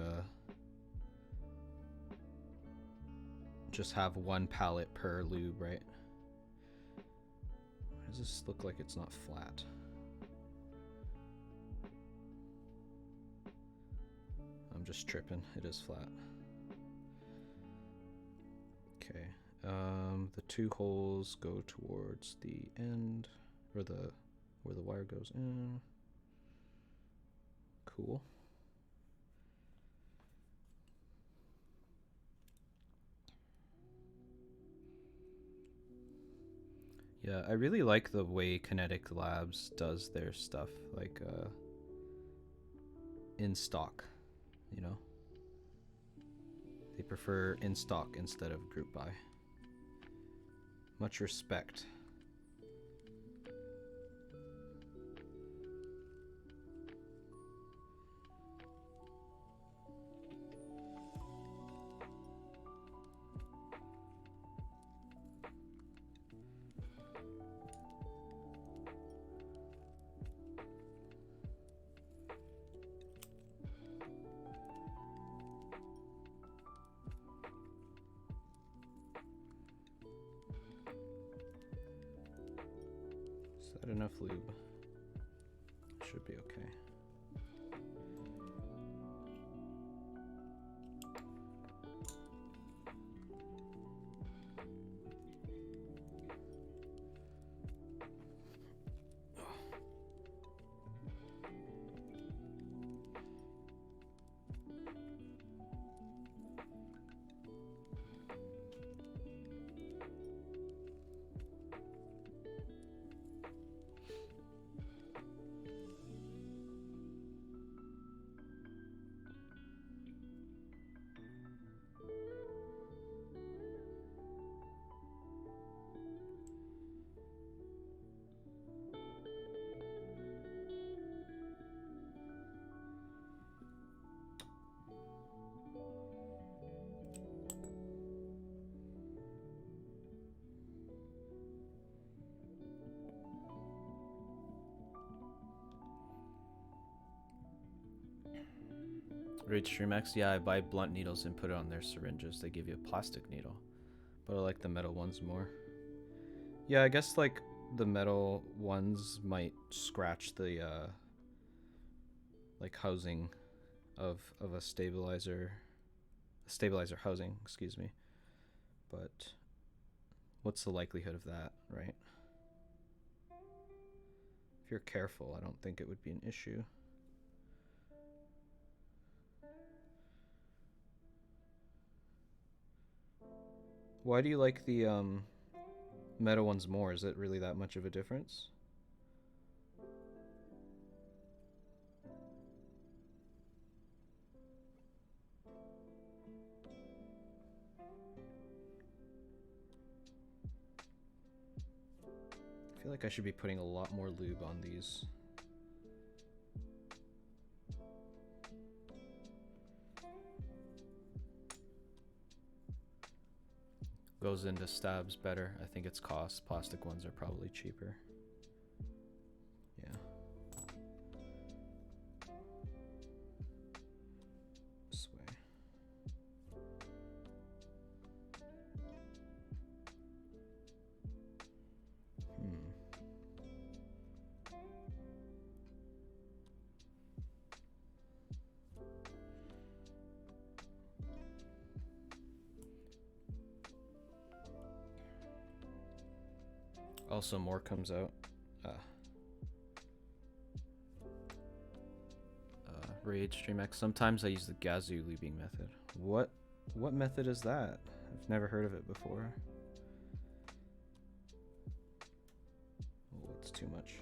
just have one pallet per lube, right? Why does this look like it's not flat? I'm just tripping. It is flat. Okay. The two holes go towards the end, or where the wire goes in. Cool. Yeah, I really like the way Kinetic Labs does their stuff, like in stock, you know? They prefer in stock instead of group buy. Much respect. Is that enough lube? Should be okay. RageStreamX, yeah, I buy blunt needles and put it on their syringes. They give you a plastic needle, but I like the metal ones more. Yeah, I guess like the metal ones might scratch the like housing of a stabilizer housing, excuse me. But what's the likelihood of that, right? If you're careful, I don't think it would be an issue. Why do you like the metal ones more? Is it really that much of a difference? I feel like I should be putting a lot more lube on these. Goes into stabs better. I think it's cost. Plastic ones are probably cheaper. Yeah. This way. Also, more comes out. Raid StreamX. Sometimes I use the Gazoo lubing method. What method is that? I've never heard of it before. Oh, it's too much.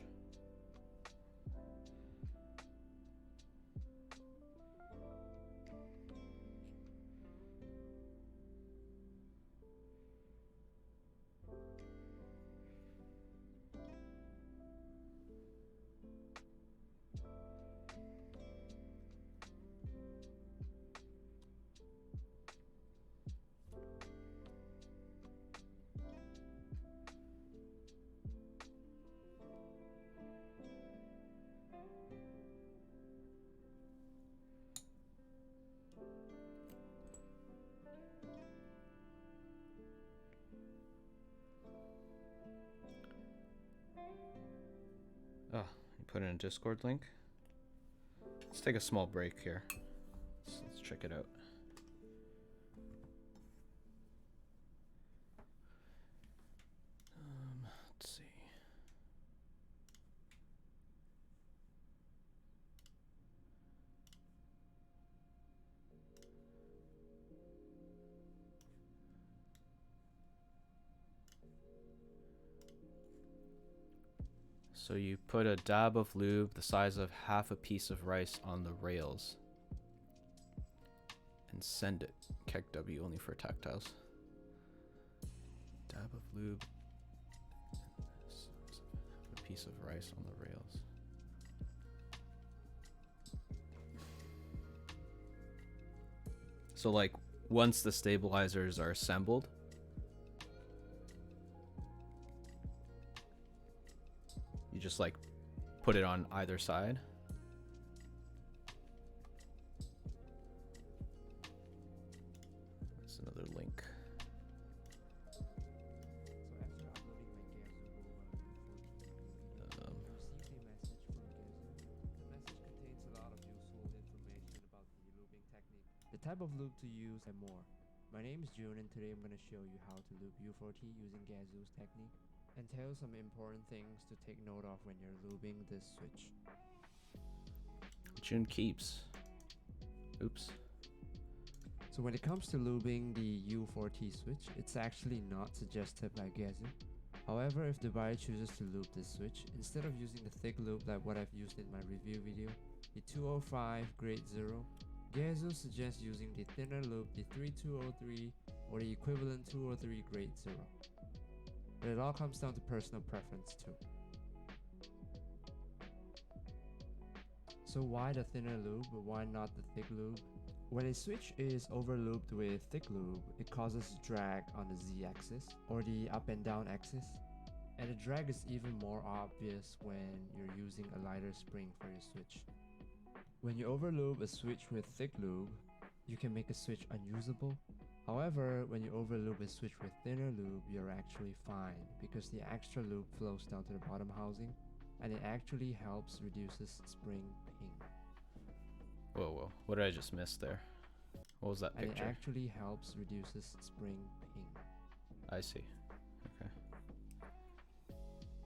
Oh, you put in a Discord link? Let's take a small break here. Let's check it out. Let's see. So you put a dab of lube the size of half a piece of rice on the rails and send it. Kek W only for tactiles. Dab of lube the size of half a piece of rice on the rails. So like once the stabilizers are assembled, you just like put it on either side. That's another link.
The type of lube to use and more. My name is June and today I'm going to show you how to lube U4T using Gazoo's technique and tell some important things to take note of when you're lubing this switch.
June keeps. Oops.
So when it comes to lubing the U4T switch, it's actually not suggested by Gazoo. However, if the buyer chooses to lube this switch, instead of using the thick lube like what I've used in my review video, the 205 grade 0, Gazoo suggests using the thinner lube, the 3203 or the equivalent 203 grade 0. But it all comes down to personal preference too. So why the thinner lube, but why not the thick lube? When a switch is overlubed with thick lube, it causes drag on the Z-axis or the up and down axis. And the drag is even more obvious when you're using a lighter spring for your switch. When you overlube a switch with thick lube, you can make a switch unusable. However, when you overlube a switch with thinner lube, you're actually fine because the extra lube flows down to the bottom housing and it actually helps reduces spring ping.
Whoa. What did I just miss there? What was that
And
picture?
it actually helps reduces spring ping.
I see. Okay.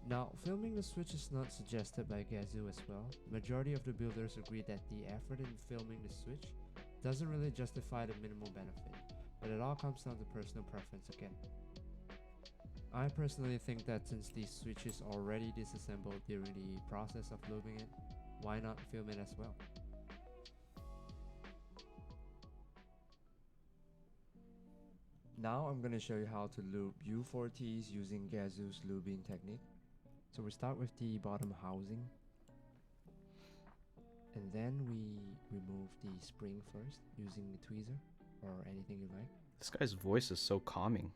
Now, filming the switch is not suggested by Gazoo as well. Majority of the builders agree that the effort in filming the switch doesn't really justify the minimal benefit, but it all comes down to personal preference again. I personally think that since the switch is already disassembled during the process of lubing it, why not film it as well? Now I'm going to show you how to lube U4Ts using Gazoo's lubing technique. So we start with the bottom housing, and then we remove the spring first using the tweezer or anything you like.
This guy's voice is so calming.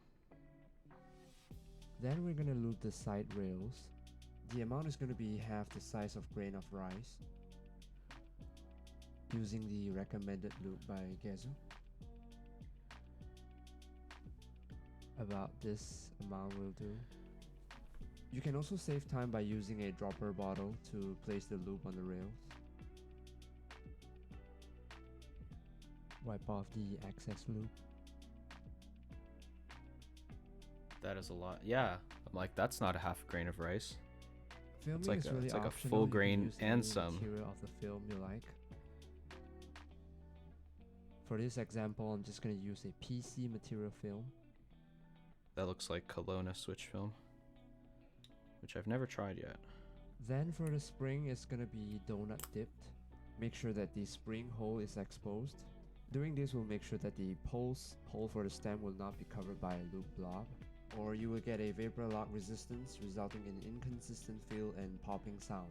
Then we're going to lube the side rails. The amount is going to be half the size of grain of rice using the recommended lube by Gazoo. About this amount will do. You can also save time by using a dropper bottle to place the lube on the rails. Wipe off the excess lube.
That is a lot. Yeah, I'm like, that's not a half a grain of rice.
Filming
like
is
a-
really
it's like a
optional.
full
You can
grain
use
and
any
some.
material of the film you like. For this example, I'm just going to use a PC material film.
That looks like Kelowna switch film, which I've never tried yet.
Then for the spring, it's going to be donut dipped. Make sure that the spring hole is exposed. Doing this will make sure that the hole for the stem will not be covered by a loop blob, or you will get a vapor lock resistance resulting in inconsistent feel and popping sound.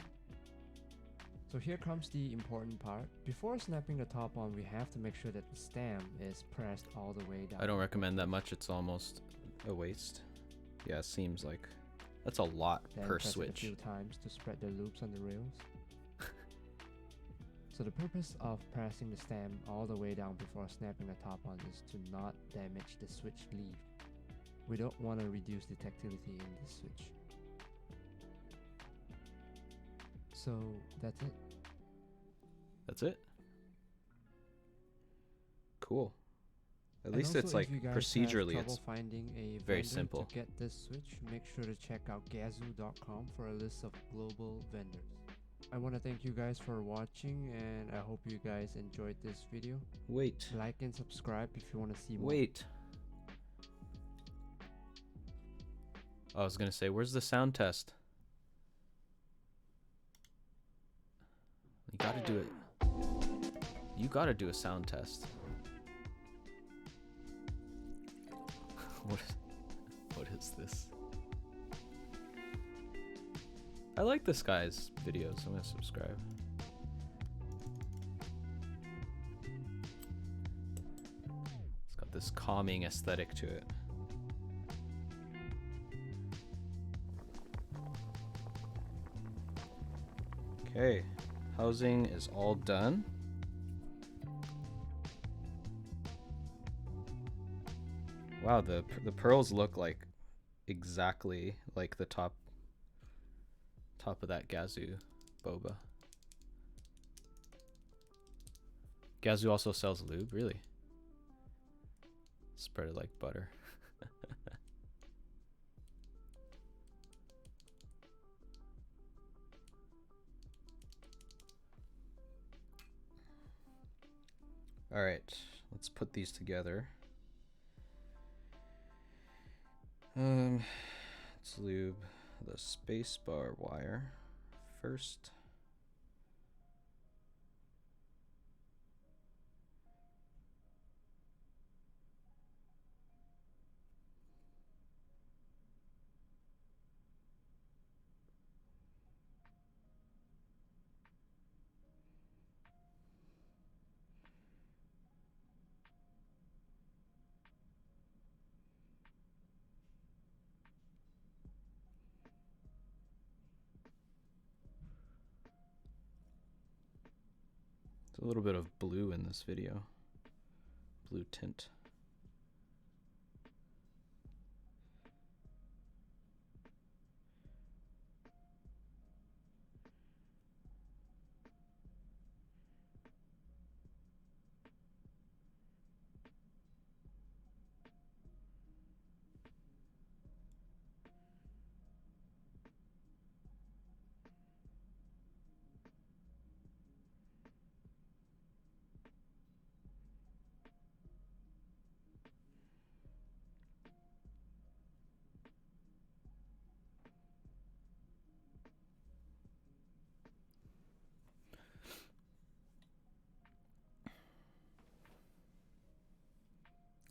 So here comes the important part. Before snapping the top on, we have to make sure that the stem is pressed all the way down.
I don't recommend that much. It's almost a waste. Yeah, it seems like that's a lot
Then
per
press
switch.
it a few times to spread the loops on the rails. So the purpose of pressing the stem all the way down before snapping the top on is to not damage the switch leaf. We don't want to reduce the tactility in the switch. So that's it.
That's it. Cool. At
And
least
also,
it's like
if you guys
procedurally
have trouble
it's
finding a
very
vendor
simple.
to get this switch, make sure to check out gazoo.com for a list of global vendors. I want to thank you guys for watching, and I hope you guys enjoyed this video.
Wait.
Like and subscribe if you want to see more.
Wait. I was gonna say, where's the sound test? You gotta do it. You gotta do a sound test. What is this? I like this guy's videos. I'm gonna subscribe. It's got this calming aesthetic to it. Okay, housing is all done. Wow, the pearls look like exactly like the top of that Gazoo boba. Gazoo also sells lube, really? Spread it like butter. All right, let's put these together. Let's lube the spacebar wire first. There's a little bit of blue in this video. Blue tint.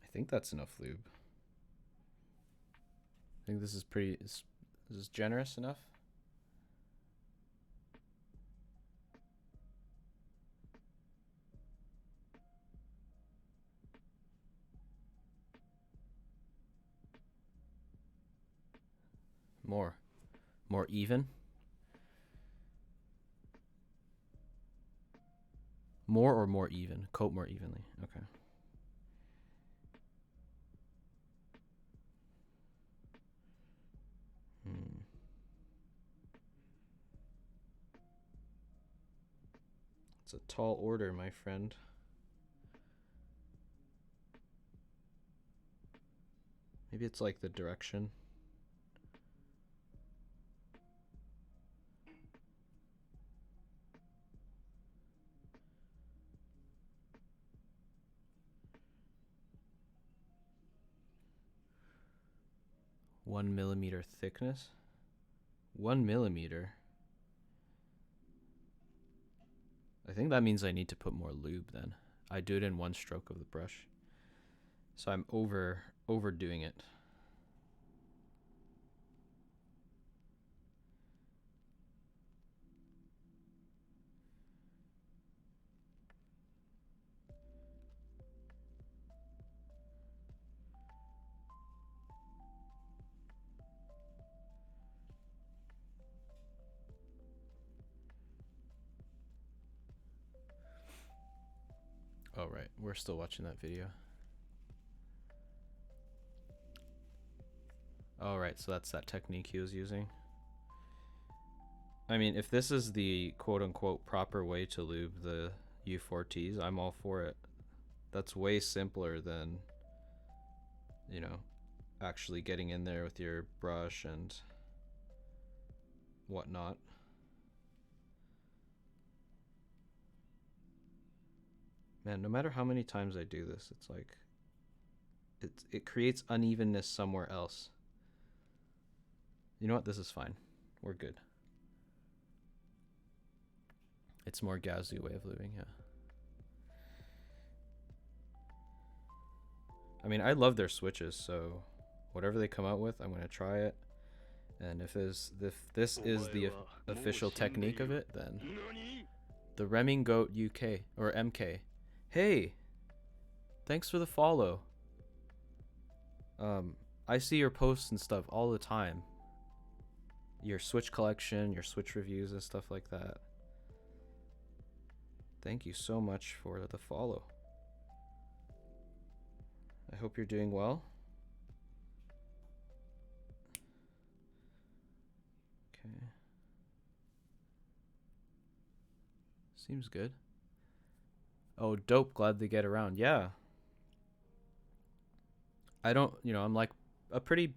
I think that's enough lube. I think this is pretty, this is generous enough. More even. More or more even? Coat more evenly. Okay. It's a tall order, my friend. Maybe it's like the direction. One millimeter thickness. 1 millimeter. I think that means I need to put more lube then. I do it in one stroke of the brush. So I'm overdoing it. Oh, right. We're still watching that video. Oh, right. So that's that technique he was using. I mean, if this is the quote-unquote proper way to lube the U4Ts, I'm all for it. That's way simpler than, you know, actually getting in there with your brush and whatnot. Man, no matter how many times I do this, it's like it creates unevenness somewhere else. You know what? This is fine. We're good. It's more Gazoo way of lubing, yeah. I mean, I love their switches, so whatever they come out with, I'm gonna try it. And if this is the official technique of it, then the Remming Goat UK or MK. Hey, thanks for the follow. I see your posts and stuff all the time. Your Switch collection, your Switch reviews and stuff like that. Thank you so much for the follow. I hope you're doing well. Okay. Seems good. Oh, dope. Glad they get around. Yeah. I don't, you know, I'm like a pretty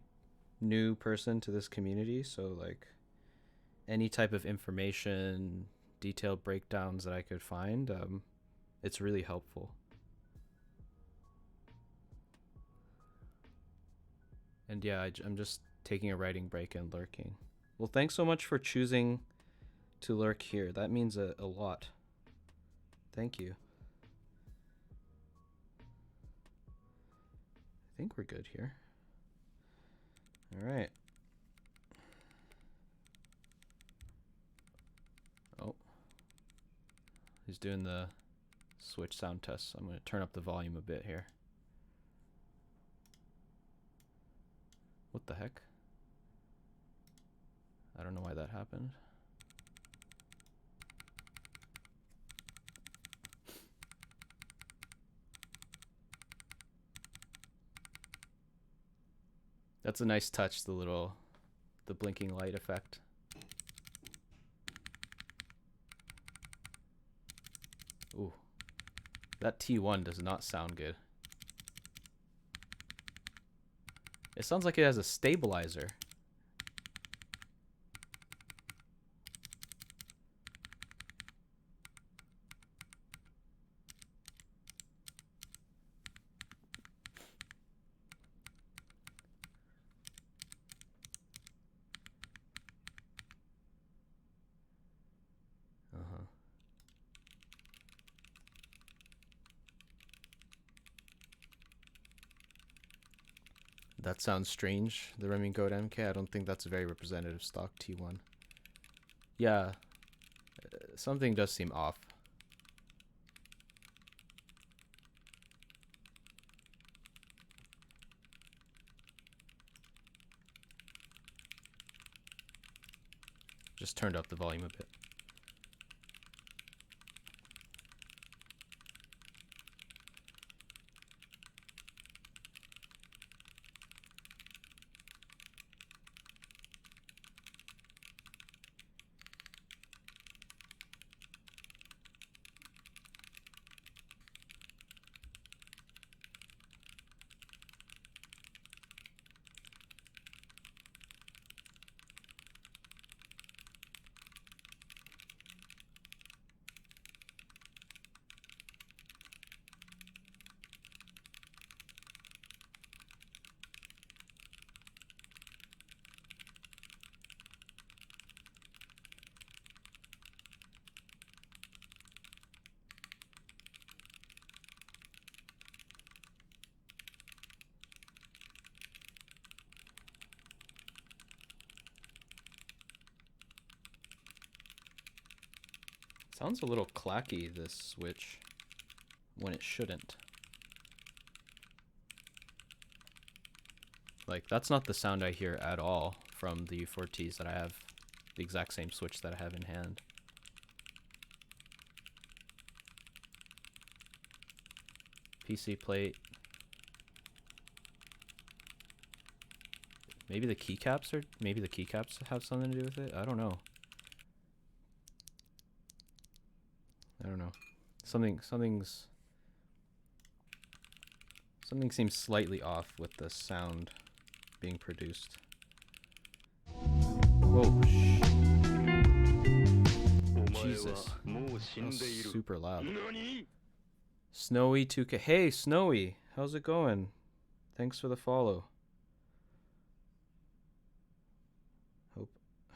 new person to this community, so like any type of information, detailed breakdowns that I could find, it's really helpful. And yeah, I'm just taking a writing break and lurking. Well, thanks so much for choosing to lurk here. That means a lot. Thank you. I think we're good here. All right. Oh. He's doing the Switch sound test. So I'm going to turn up the volume a bit here. What the heck? I don't know why that happened. That's a nice touch, the blinking light effect. Ooh. That T1 does not sound good. It sounds like it has a stabilizer. That sounds strange, the Remming Goat MK. I don't think that's a very representative stock T1. Yeah, something does seem off. Just turned up the volume a bit. Sounds a little clacky, this switch, when it shouldn't. Like, that's not the sound I hear at all from the U4Ts that I have, the exact same switch that I have in hand. PC plate. Maybe the keycaps have something to do with it? I don't know. I don't know. Something seems slightly off with the sound being produced. Whoa, Jesus. That was super loud. Snowy 2K. Hey, Snowy. How's it going? Thanks for the follow.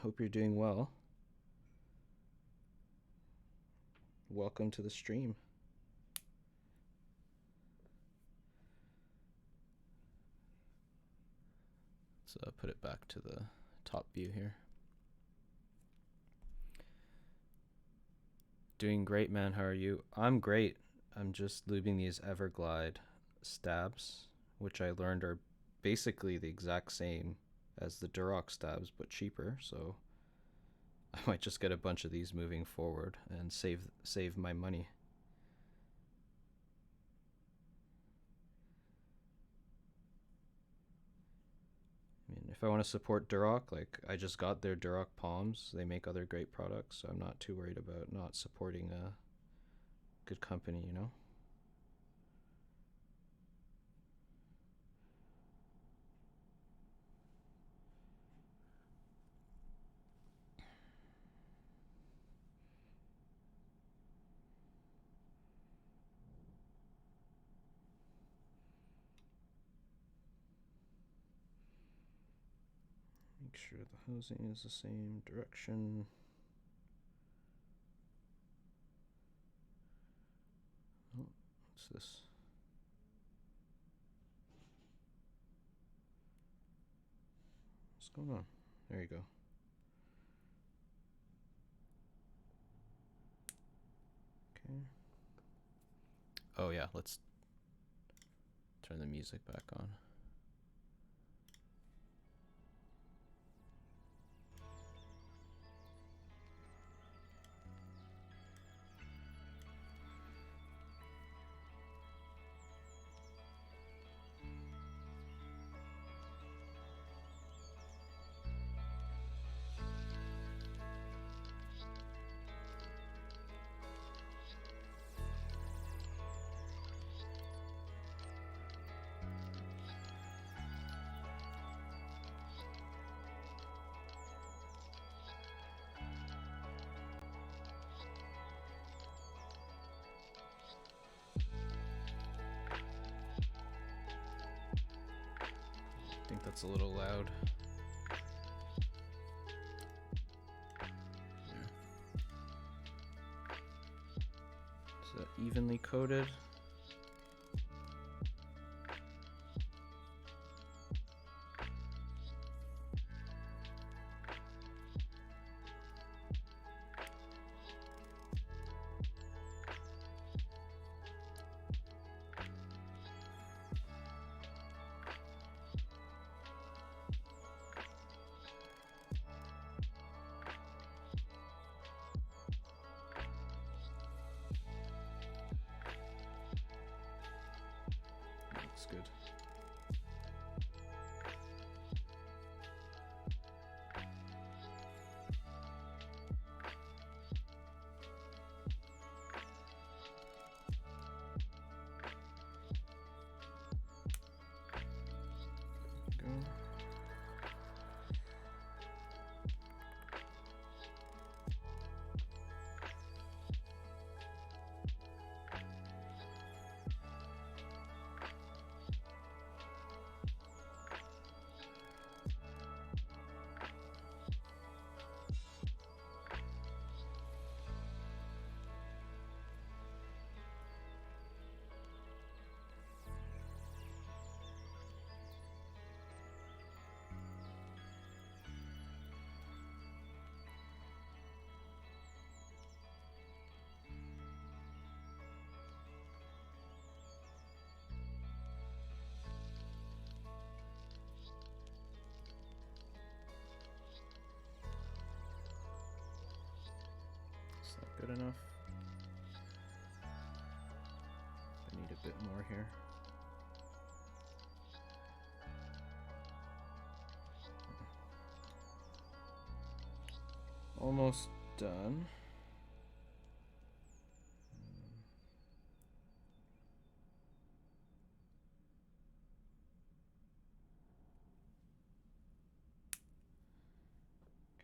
Hope you're doing well. Welcome to the stream. Let's put it back to the top view here. Doing great, man. How are you? I'm great. I'm just lubing these Everglide Stabs, which I learned are basically the exact same as the Durock Stabs, but cheaper. So I might just get a bunch of these moving forward and save my money. I mean, if I want to support Durock, like, I just got their Durock Palms. They make other great products, so I'm not too worried about not supporting a good company, you know? Make sure the hosing is the same direction. Oh, what's this? What's going on? There you go. Okay. Oh yeah, let's turn the music back on. I think that's a little loud. Is that evenly coated? Looks good. Go. good enough? I need a bit more here. Almost done.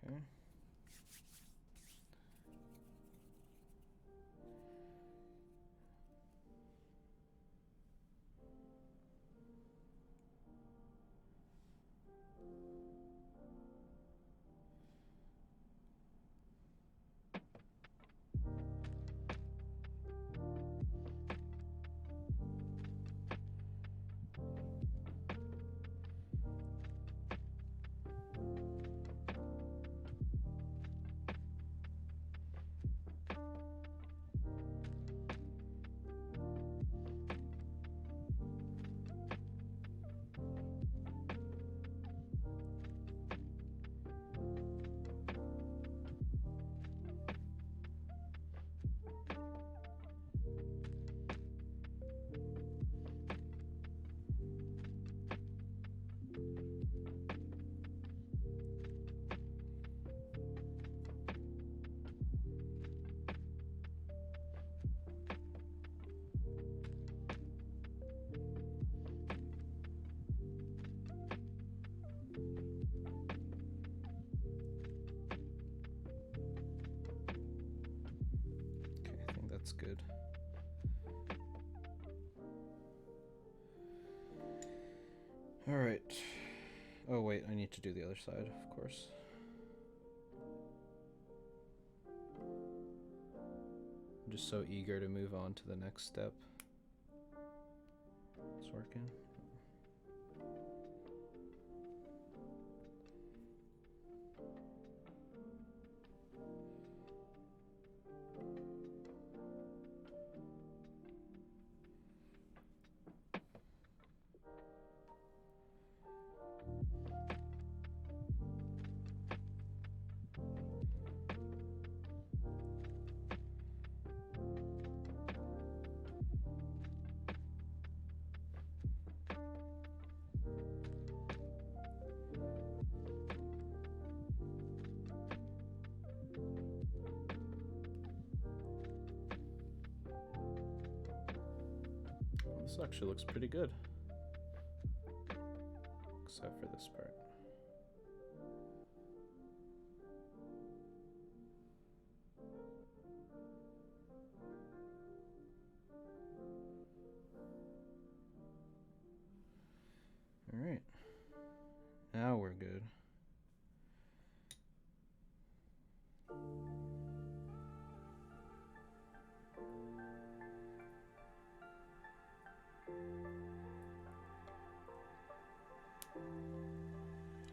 Okay. That's good. All right. Oh wait, I need to do the other side, of course. I'm just so eager to move on to the next step. It's working. This actually looks pretty good, except for this part. All right, now we're good.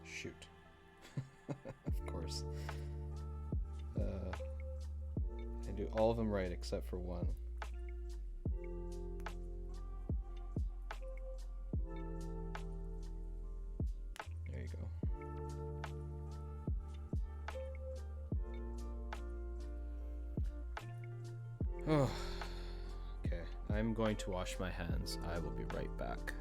Shoot. Of course. I do all of them right except for one. There you go. Oh. Okay, I'm going to wash my hands. I will be right back.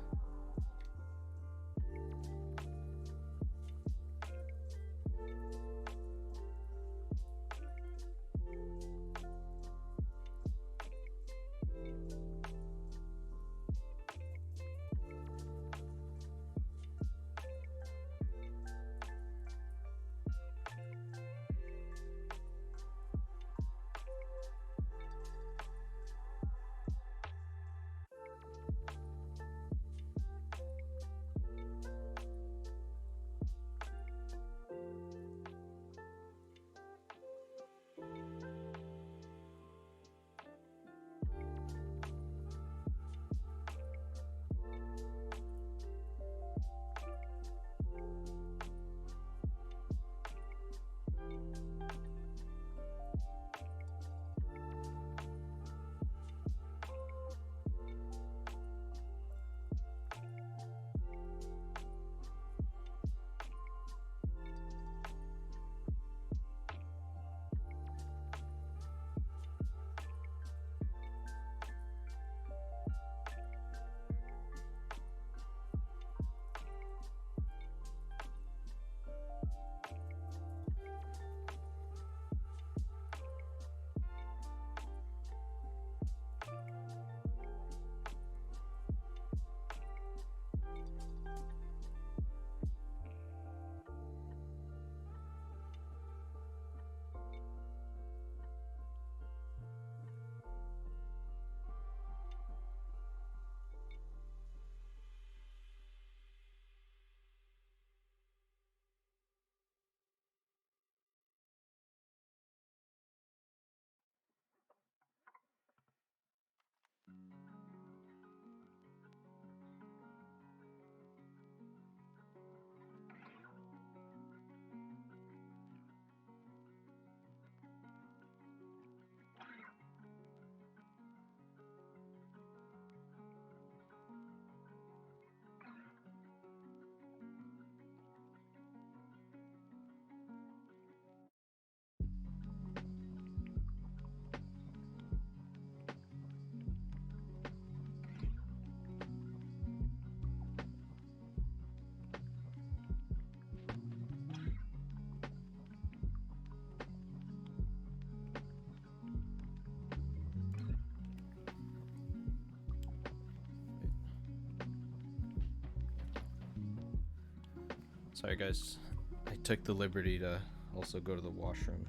Sorry guys, I took the liberty to also go to the washroom.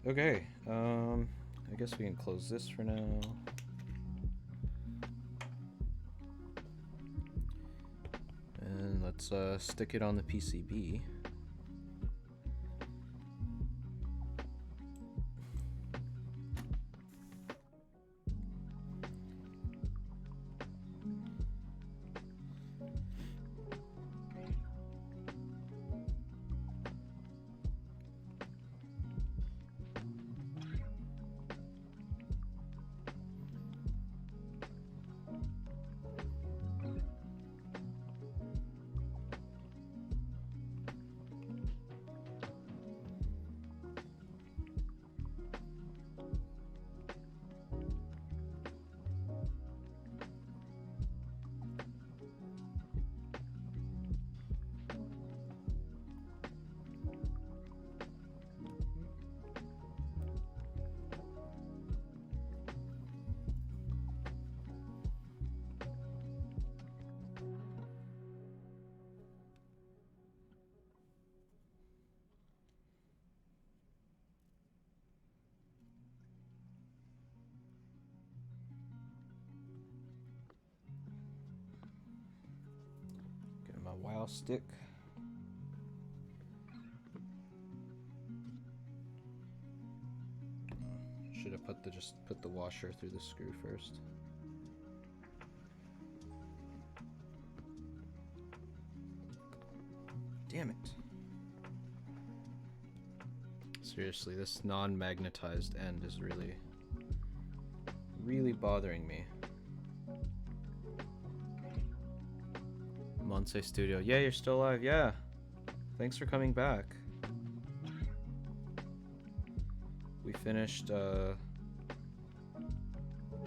Okay, I guess we can close this for now. And let's stick it on the PCB. Get my wow stick. Should have just put the washer through the screw first. Damn it. Seriously, this non-magnetized end is really bothering me. Monse Studio. Yeah, you're still alive. Yeah. Thanks for coming back. We finished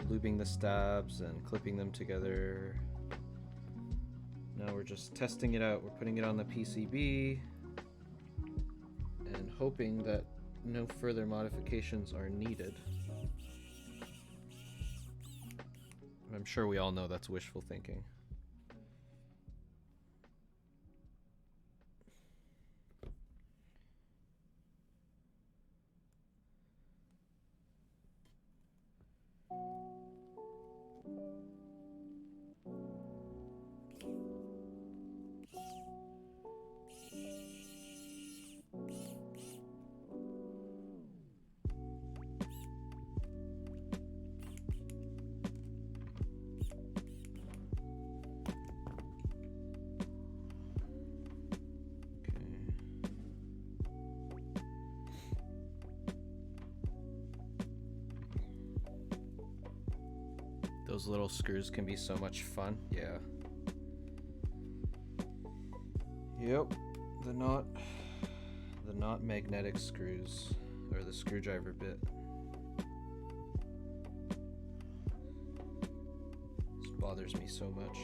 lubing the stabs and clipping them together. Now we're just testing it out. We're putting it on the PCB and hoping that no further modifications are needed. I'm sure we all know that's wishful thinking. Those little screws can be so much fun. Yeah. Yep. The not magnetic screws, or the screwdriver bit. This bothers me so much.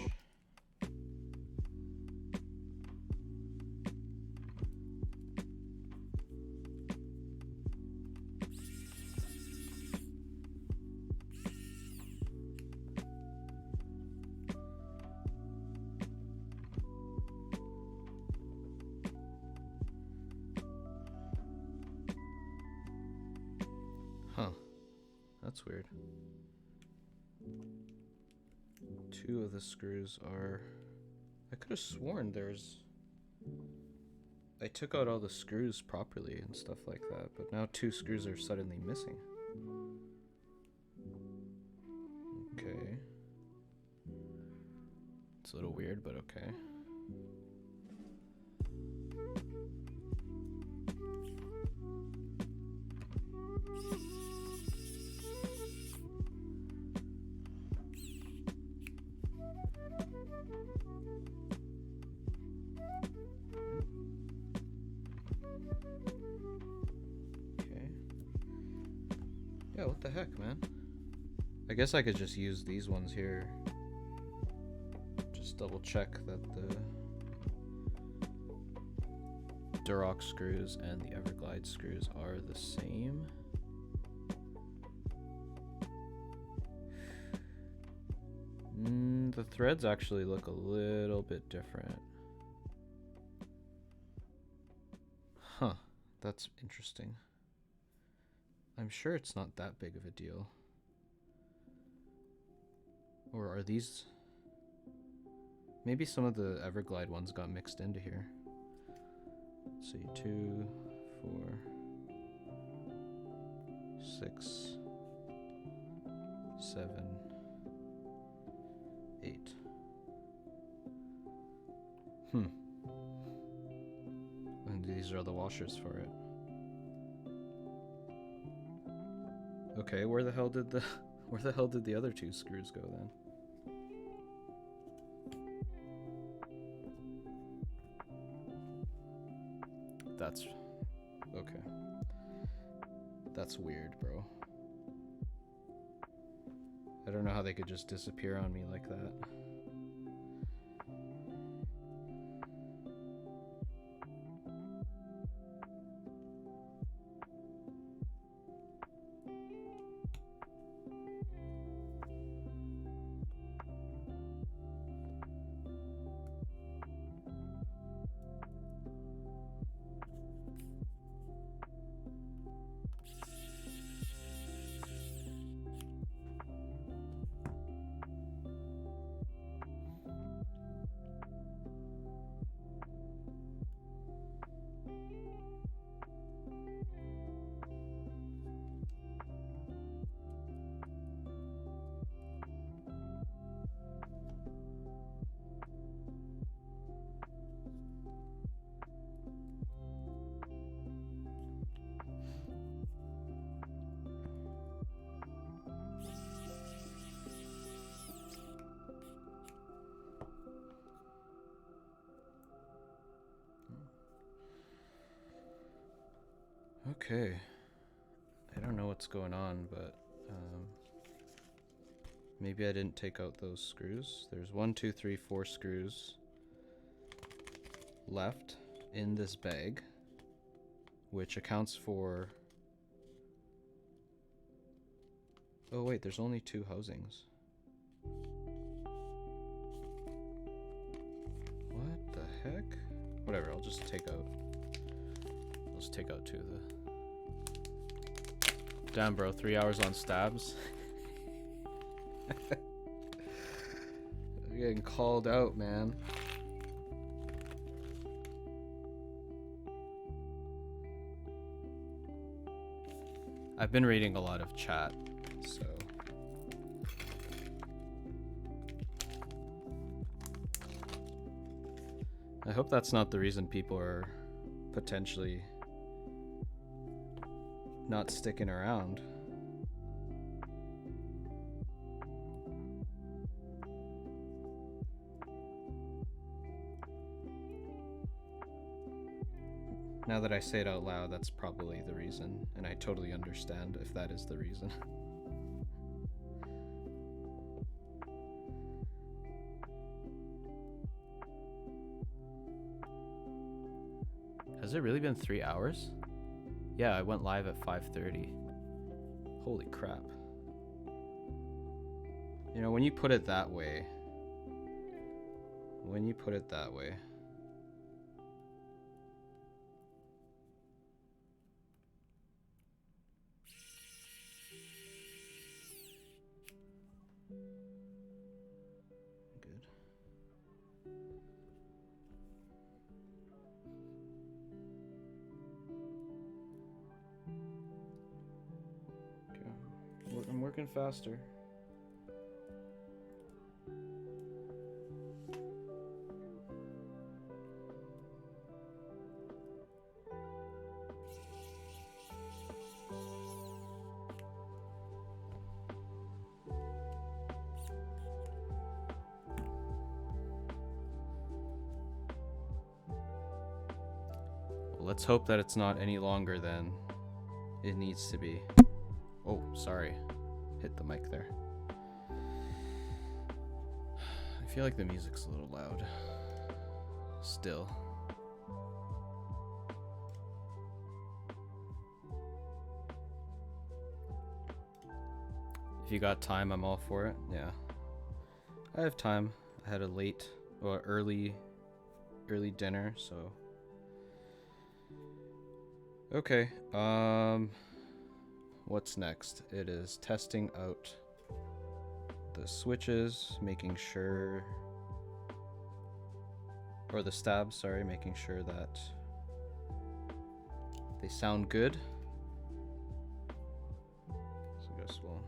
Huh. That's weird. Two of the screws are... I could have sworn there's... I took out all the screws properly and stuff like that, but now two screws are suddenly missing. Okay. It's a little weird, but okay. Yeah, what the heck, man? I guess I could just use these ones here. Just double check that the Durock screws and the Everglide screws are the same. The threads actually look a little bit different. Huh, that's interesting. I'm sure it's not that big of a deal. Or are these... Maybe some of the Everglide ones got mixed into here. Let's see, 2, 4, 6, 7, 8. And these are the washers for it. Okay, where the hell did the other 2 screws go then? That's okay. That's weird, bro. I don't know how they could just disappear on me like that. Okay. I don't know what's going on, but maybe I didn't take out those screws. There's 1, 2, 3, 4 screws left in this bag, which accounts for... Oh wait, there's only 2 housings. What the heck? Whatever, I'll just take out 2 of the... Damn, bro, 3 hours on stabs. I'm getting called out, man. I've been reading a lot of chat, so... I hope that's not the reason people are potentially not sticking around. Now that I say it out loud, that's probably the reason, and I totally understand if that is the reason. Has it really been 3 hours? Yeah, I went live at 5:30. Holy crap. You know, when you put it that way... Good. Okay, I'm working faster. Let's hope that it's not any longer than it needs to be. Oh, sorry. Hit the mic there. I feel like the music's a little loud. Still. If you got time, I'm all for it. Yeah. I have time. I had a late or early dinner, so Okay, what's next? It is testing out the switches, making sure, or the stabs, sorry, making sure that they sound good. So I guess we'll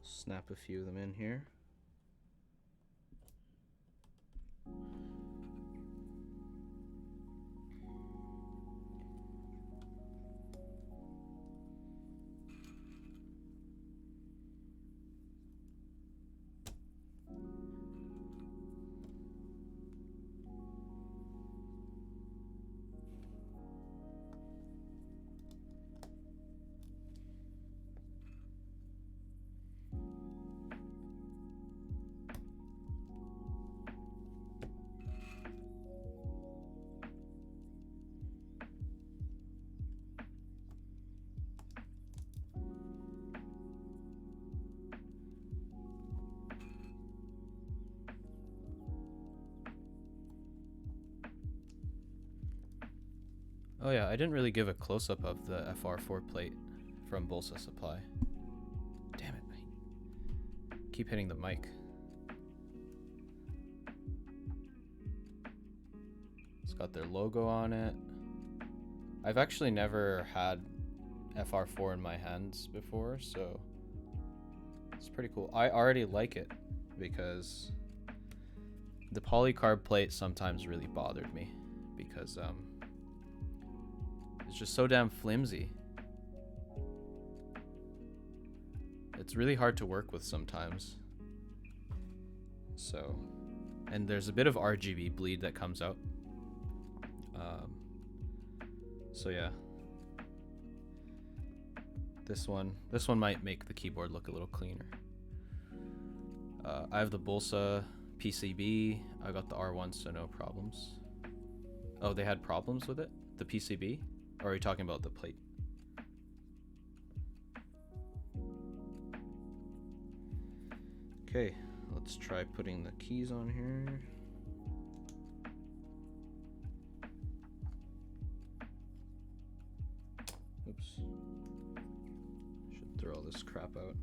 snap a few of them in here. Oh yeah, I didn't really give a close-up of the FR4 plate from Bolsa Supply. Damn it, I keep hitting the mic. It's got their logo on it. I've actually never had FR4 in my hands before, so it's pretty cool. I already like it because the polycarb plate sometimes really bothered me because it's just so damn flimsy. It's really hard to work with sometimes. So, and there's a bit of RGB bleed that comes out. So yeah. This one might make the keyboard look a little cleaner. I have the Bolsa PCB. I got the R1, so no problems. Oh, they had problems with it? The PCB? Or are you talking about the plate? Okay, let's try putting the keys on here. Oops. Should throw all this crap out.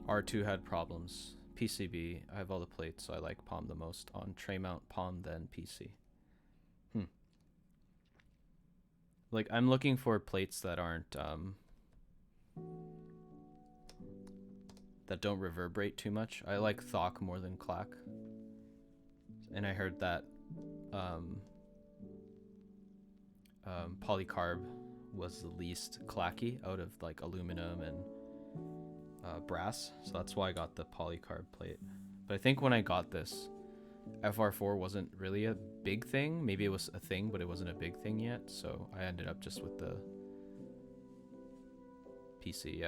R2 had problems. PCB, I have all the plates, so I like Palm the most. On tray mount, Palm, then PC. Like, I'm looking for plates that aren't, that don't reverberate too much. I like Thok more than Clack. And I heard that, polycarb was the least clacky out of, like, aluminum and brass, so that's why I got the polycarb plate. But I think when I got this, FR4 wasn't really a big thing. Maybe it was a thing, but it wasn't a big thing yet, so I ended up just with the PC.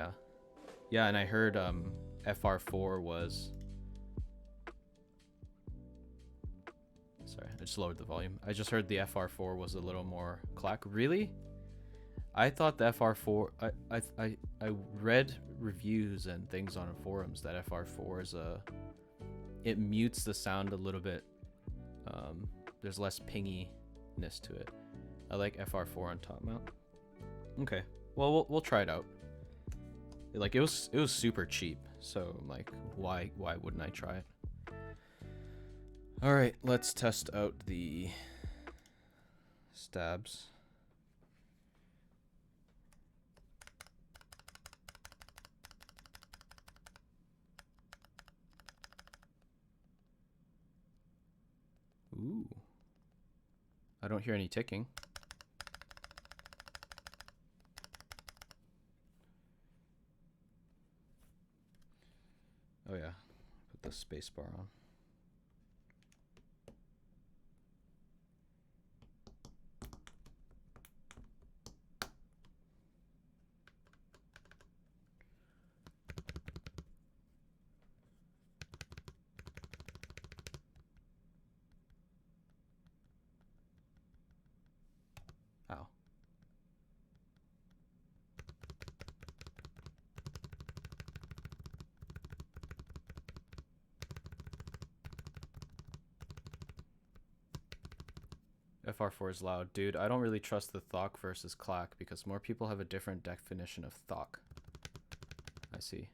Yeah, and I heard FR4 was, sorry, I just lowered the volume. I just heard the FR4 was a little more clack. Really? I thought the FR4, I read reviews and things on forums that FR4 is it mutes the sound a little bit. There's less pinginess to it. I like FR4 on top mount. Okay, well we'll try it out. Like, it was super cheap, so like why wouldn't I try it? All right, let's test out the stabs. Ooh. I don't hear any ticking. Oh yeah, put the space bar on. FR4 is loud. Dude, I don't really trust the thock versus clack because more people have a different definition of thock. I see.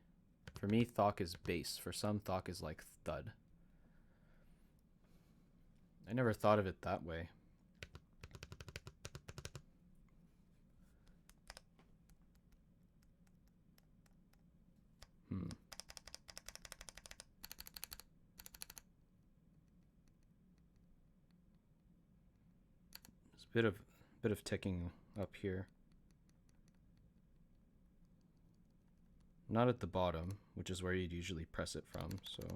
For me, thock is bass. For some, thock is like thud. I never thought of it that way. There's a bit of ticking up here. Not at the bottom, which is where you'd usually press it from, so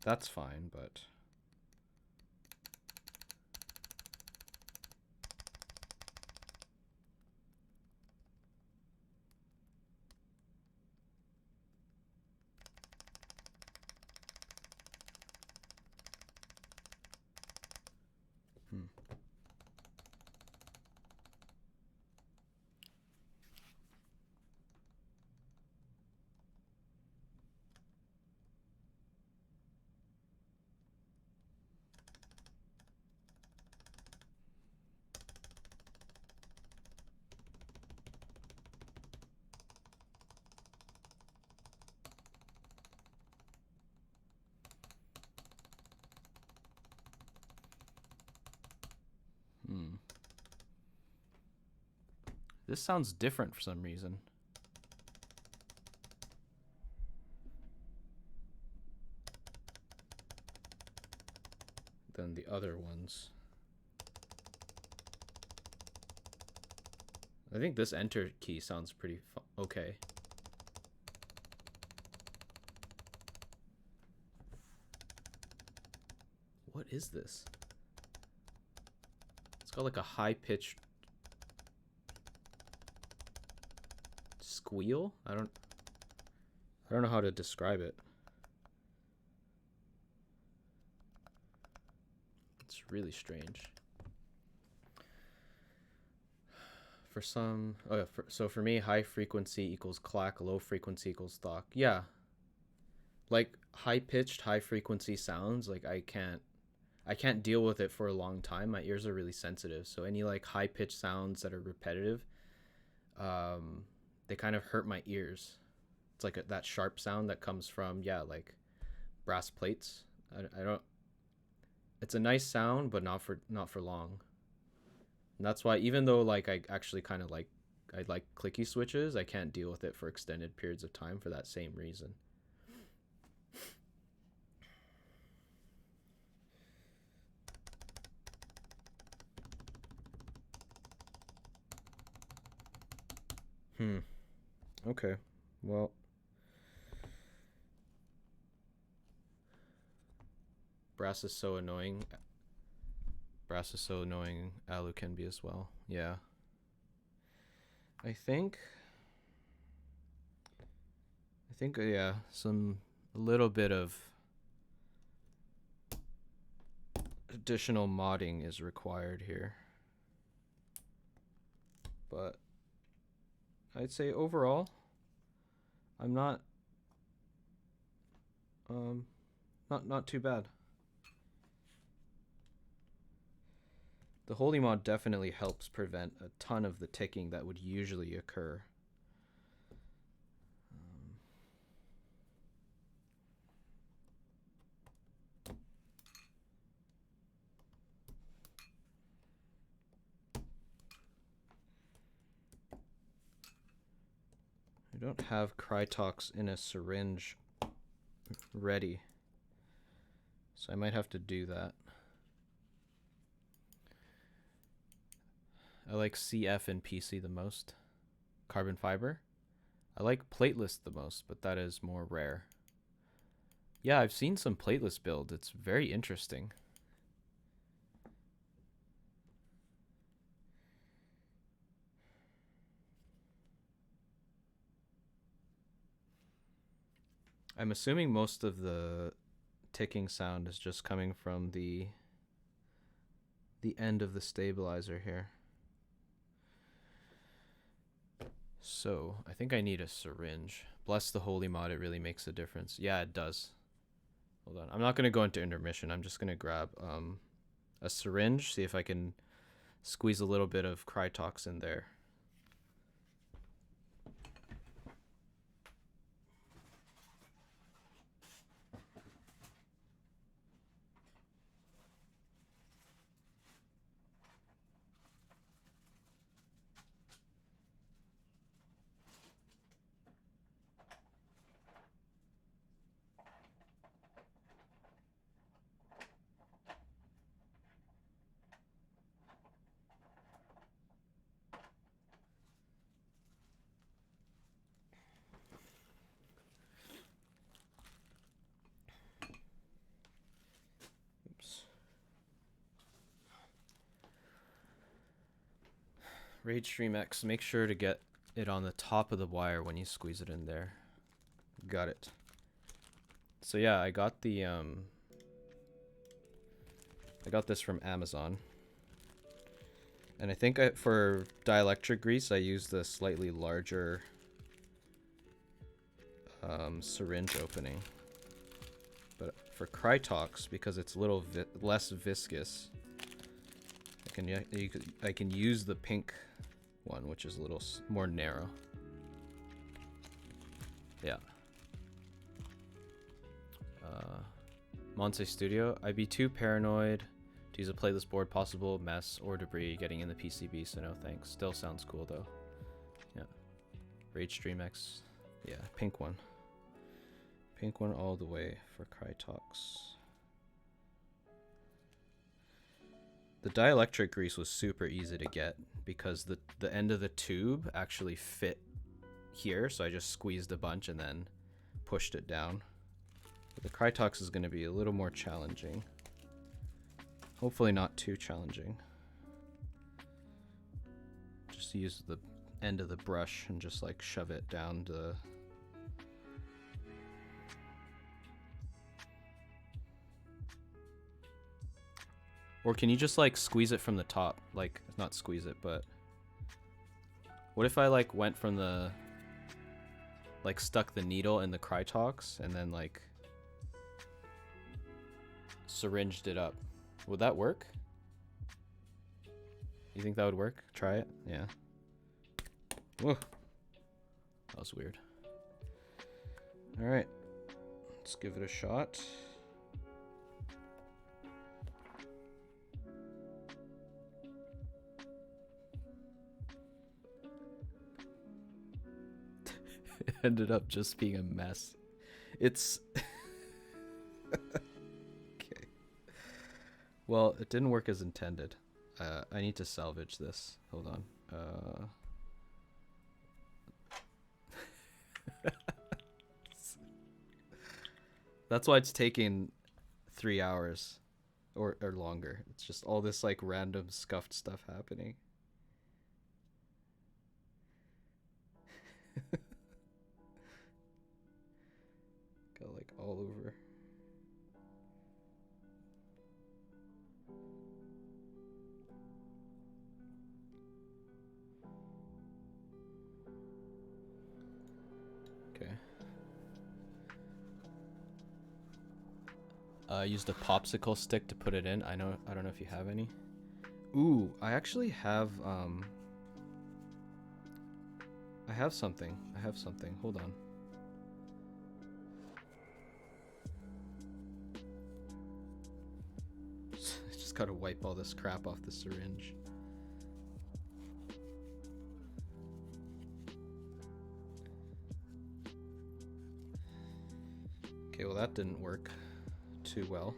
that's fine, but this sounds different for some reason. Than the other ones. I think this enter key sounds pretty okay. What is this? It's got like a high-pitched squeal? I don't know how to describe it. It's really strange. For some, oh yeah, so for me, high frequency equals clack, low frequency equals thock. Yeah, like high pitched, high frequency sounds, like I can't deal with it for a long time. My ears are really sensitive, so any like high pitched sounds that are repetitive, they kind of hurt my ears. It's like that sharp sound that comes from, yeah, like brass plates. I don't. It's a nice sound, but not for long. And that's why, even though like I actually kind of like clicky switches, I can't deal with it for extended periods of time for that same reason. Okay. Well, brass is so annoying. Brass is so annoying. Alu can be as well. Yeah. I think yeah, a little bit of additional modding is required here. But I'd say overall, I'm not too bad. The holy mod definitely helps prevent a ton of the ticking that would usually occur. I don't have Crytox in a syringe ready, so I might have to do that. I like CF and PC the most. Carbon fiber. I like plateless the most, but that is more rare. Yeah, I've seen some plateless builds. It's very interesting. I'm assuming most of the ticking sound is just coming from the end of the stabilizer here. So I think I need a syringe. Bless the holy mod, it really makes a difference. Yeah, it does. Hold on. I'm not going to go into intermission. I'm just going to grab a syringe, see if I can squeeze a little bit of Krytox in there. Rage Stream X, make sure to get it on the top of the wire when you squeeze it in there. Got it. So yeah, I got this from Amazon. And I think for dielectric grease, I used the slightly larger syringe opening. But for Krytox, because it's a little less viscous, I can use the pink one, which is a little more narrow. Yeah. Monse Studio, I'd be too paranoid to use a playlist board, possible mess or debris getting in the PCB, so no thanks. Still sounds cool though. Yeah. Rage Stream X. Yeah, pink one. Pink one all the way for Krytox. The dielectric grease was super easy to get because the end of the tube actually fit here, so I just squeezed a bunch and then pushed it down. But the Krytox is going to be a little more challenging. Hopefully not too challenging. Just use the end of the brush and just like shove it down to... Or can you just like squeeze it from the top? Like, not squeeze it, but... What if I like went from the... Like stuck the needle in the Krytox and then like... syringed it up? Would that work? You think that would work? Try it? Yeah. Whoa. That was weird. Alright. Let's give it a shot. It ended up just being a mess. It's... Okay. Well, it didn't work as intended. I need to salvage this. Hold on. That's why it's taking 3 hours or longer. It's just all this like random scuffed stuff happening. Got like all over. Okay. Used a popsicle stick to put it in. I don't know if you have any. Ooh, I actually have I have something. Hold on. Just gotta wipe all this crap off the syringe. Okay, well that didn't work too well.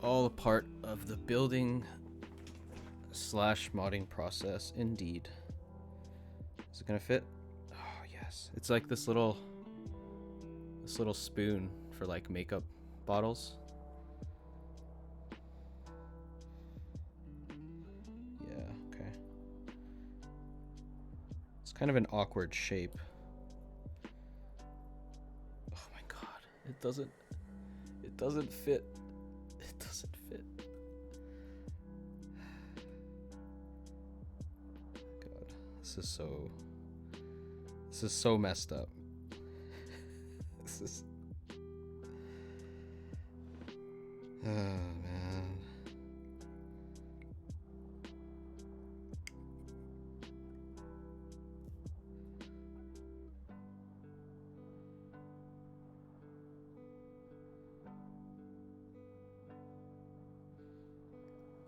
All a part of the building / modding process, indeed. Is it gonna fit? Oh yes. It's like this little spoon for like makeup bottles. Yeah, okay. It's kind of an awkward shape. Oh my god, it doesn't fit. It doesn't fit. God, this is so messed up. This is, oh man.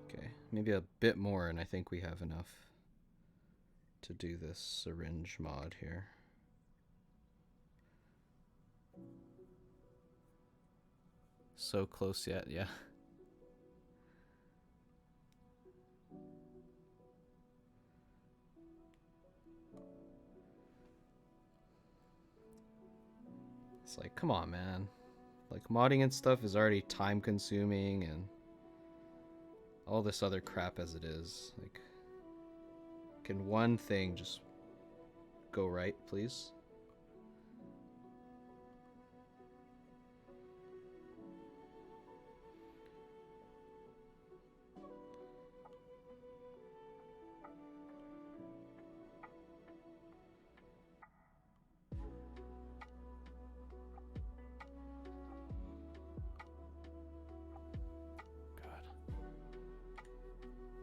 Okay, maybe a bit more, and I think we have enough to do this syringe mod here. So close yet, yeah. It's like, come on, man. Like, modding and stuff is already time consuming and all this other crap as it is. Like, can one thing just go right, please?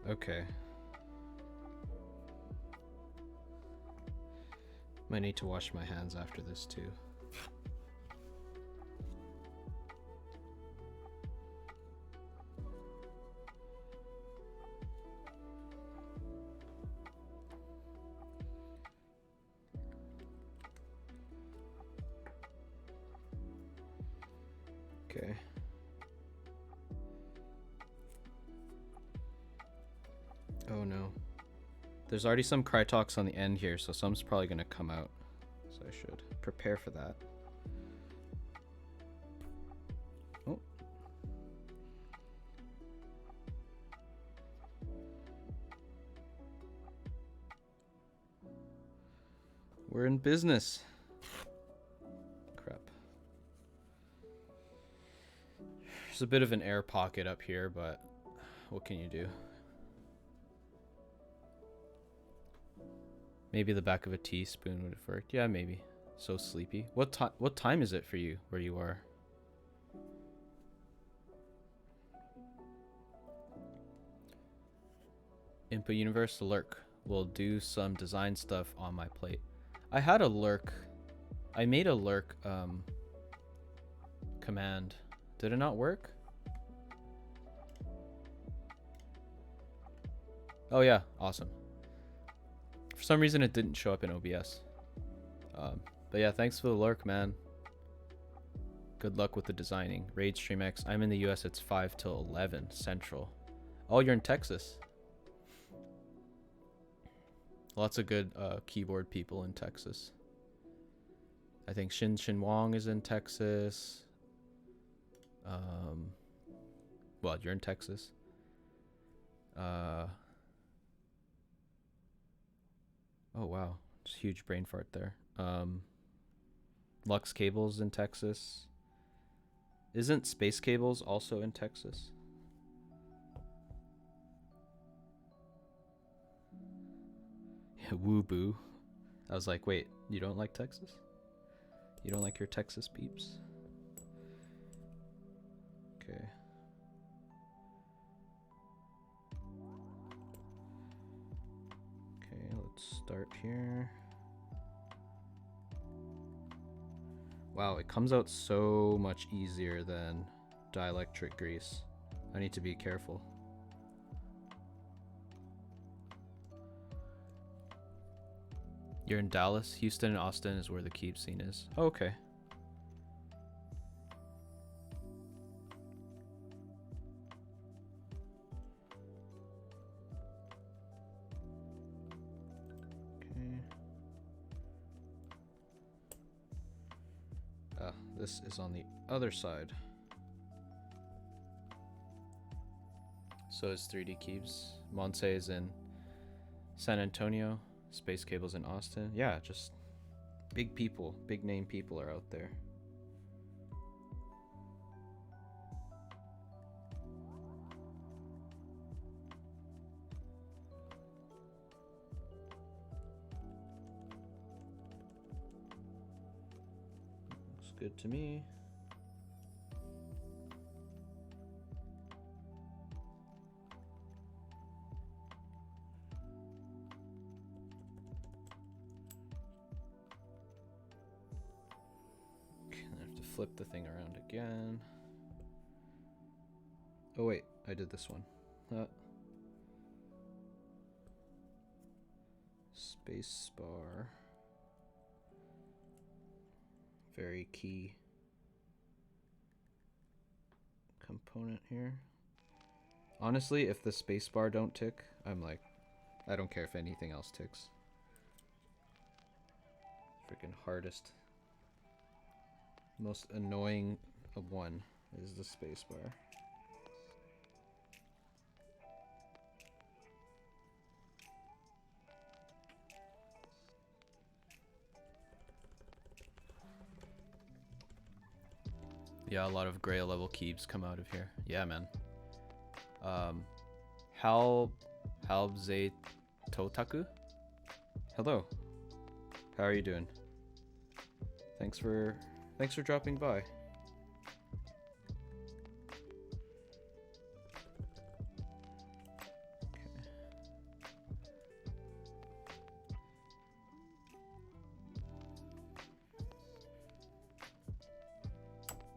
Okay. Might need to wash my hands after this too. Okay. Oh no. There's already some Krytox on the end here, so some's probably gonna come out. So I should prepare for that. Oh. We're in business. Crap. There's a bit of an air pocket up here, but what can you do? Maybe the back of a teaspoon would have worked. Yeah, maybe. So sleepy. What time is it for you where you are? Impa Universe Lurk will do some design stuff on my plate. I had a lurk. I made a lurk command. Did it not work? Oh yeah, awesome. For some reason it didn't show up in OBS. But yeah, thanks for the lurk, man. Good luck with the designing. Raid StreamX. I'm in the US. It's 5 till 11 Central. Oh, you're in Texas. Lots of good keyboard people in Texas. I think Shin Wong is in Texas. Well, you're in Texas. Oh wow, just huge brain fart there. Lux Cables in Texas. Isn't Space Cables also in Texas? Yeah, woo boo. I was like, wait, you don't like Texas? You don't like your Texas peeps? Okay. Okay, let's start here. Wow, it comes out so much easier than dielectric grease. I need to be careful. You're in Dallas? Houston and Austin is where the keep scene is. Oh, okay. This is on the other side. So is 3D Keeps. Monse is in San Antonio. Space cables in Austin. Yeah, just big people, big name people are out there. Looks good to me. Flip the thing around again. Oh wait, I did this one. Space bar. Very key component here. Honestly, if the space bar don't tick, I'm like, I don't care if anything else ticks. Freaking hardest. Most annoying of one is the spacebar. Yeah, a lot of gray level keeps come out of here. Yeah, man. Halbze Totaku? Hello. How are you doing? Thanks for dropping by.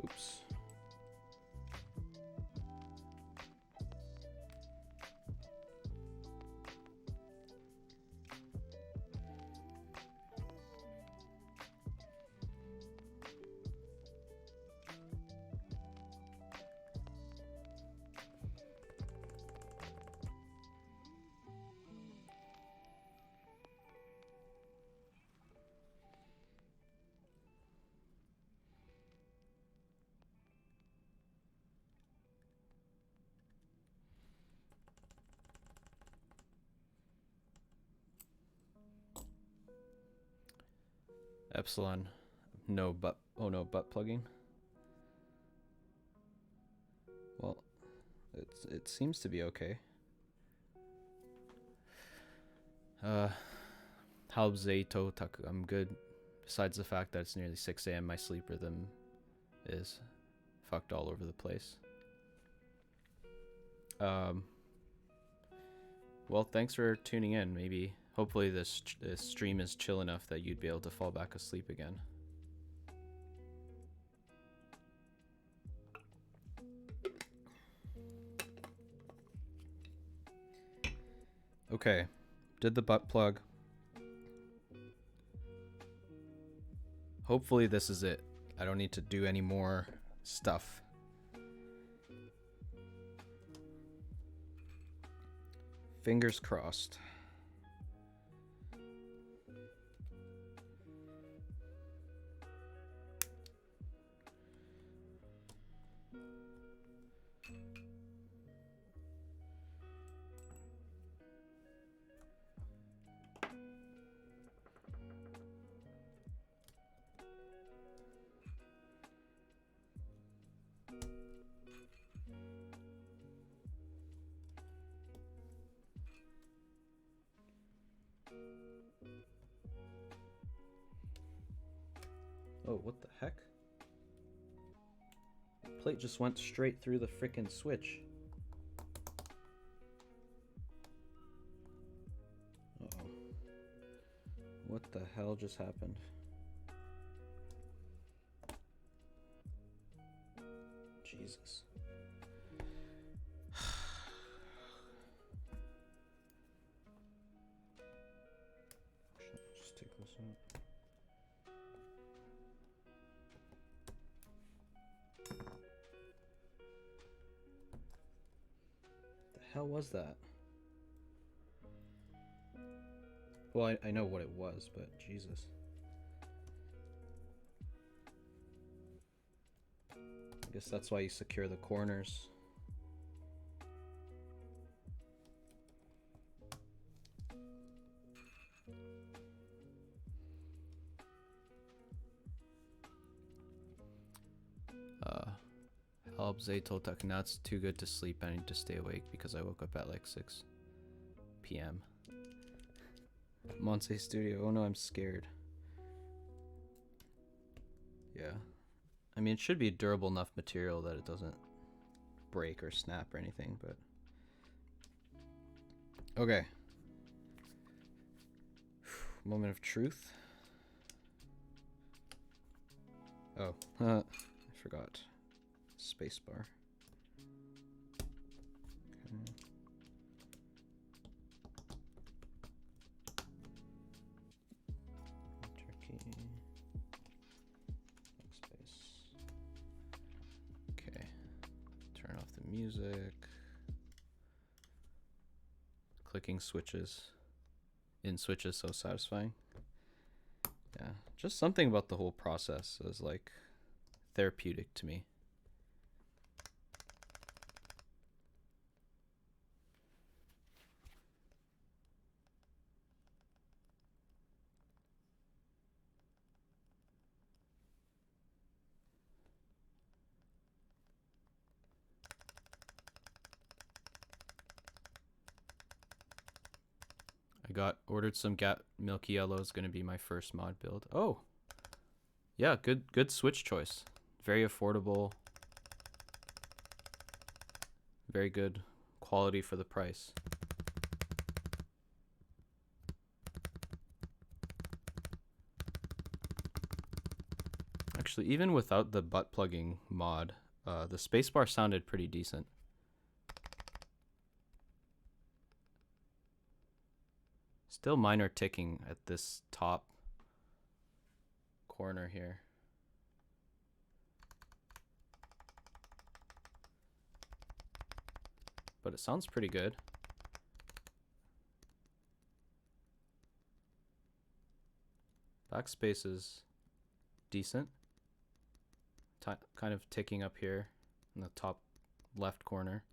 Oops. Epsilon, no butt. Oh no, butt plugging. Well, it seems to be okay. Halbzeito Taku. I'm good. Besides the fact that it's nearly 6 a.m., my sleep rhythm is fucked all over the place. Well, thanks for tuning in. Maybe, hopefully this stream is chill enough that you'd be able to fall back asleep again. Okay, did the butt plug. Hopefully this is it. I don't need to do any more stuff. Fingers crossed. Oh, what the heck? The plate just went straight through the frickin' switch. Uh-oh. What the hell just happened? Jesus. Just take this out. Hell was that? Well, I know what it was, but Jesus. I guess that's why you secure the corners. Helps Totak. Now it's too good to sleep. I need to stay awake because I woke up at like 6 p.m. Monse Studio. Oh no, I'm scared. Yeah. I mean, it should be durable enough material that it doesn't break or snap or anything, but... Okay. Moment of truth. Oh, I forgot. Spacebar. Okay. Enter key. Backspace. Okay. Turn off the music. Clicking switches. In switches so satisfying. Yeah, just something about the whole process is like therapeutic to me. Ordered some Milky Yellow is going to be my first mod build. Oh, yeah, good switch choice. Very affordable. Very good quality for the price. Actually, even without the butt plugging mod, the spacebar sounded pretty decent. Still minor ticking at this top corner here. But it sounds pretty good. Backspace is decent. Kind of ticking up here in the top left corner.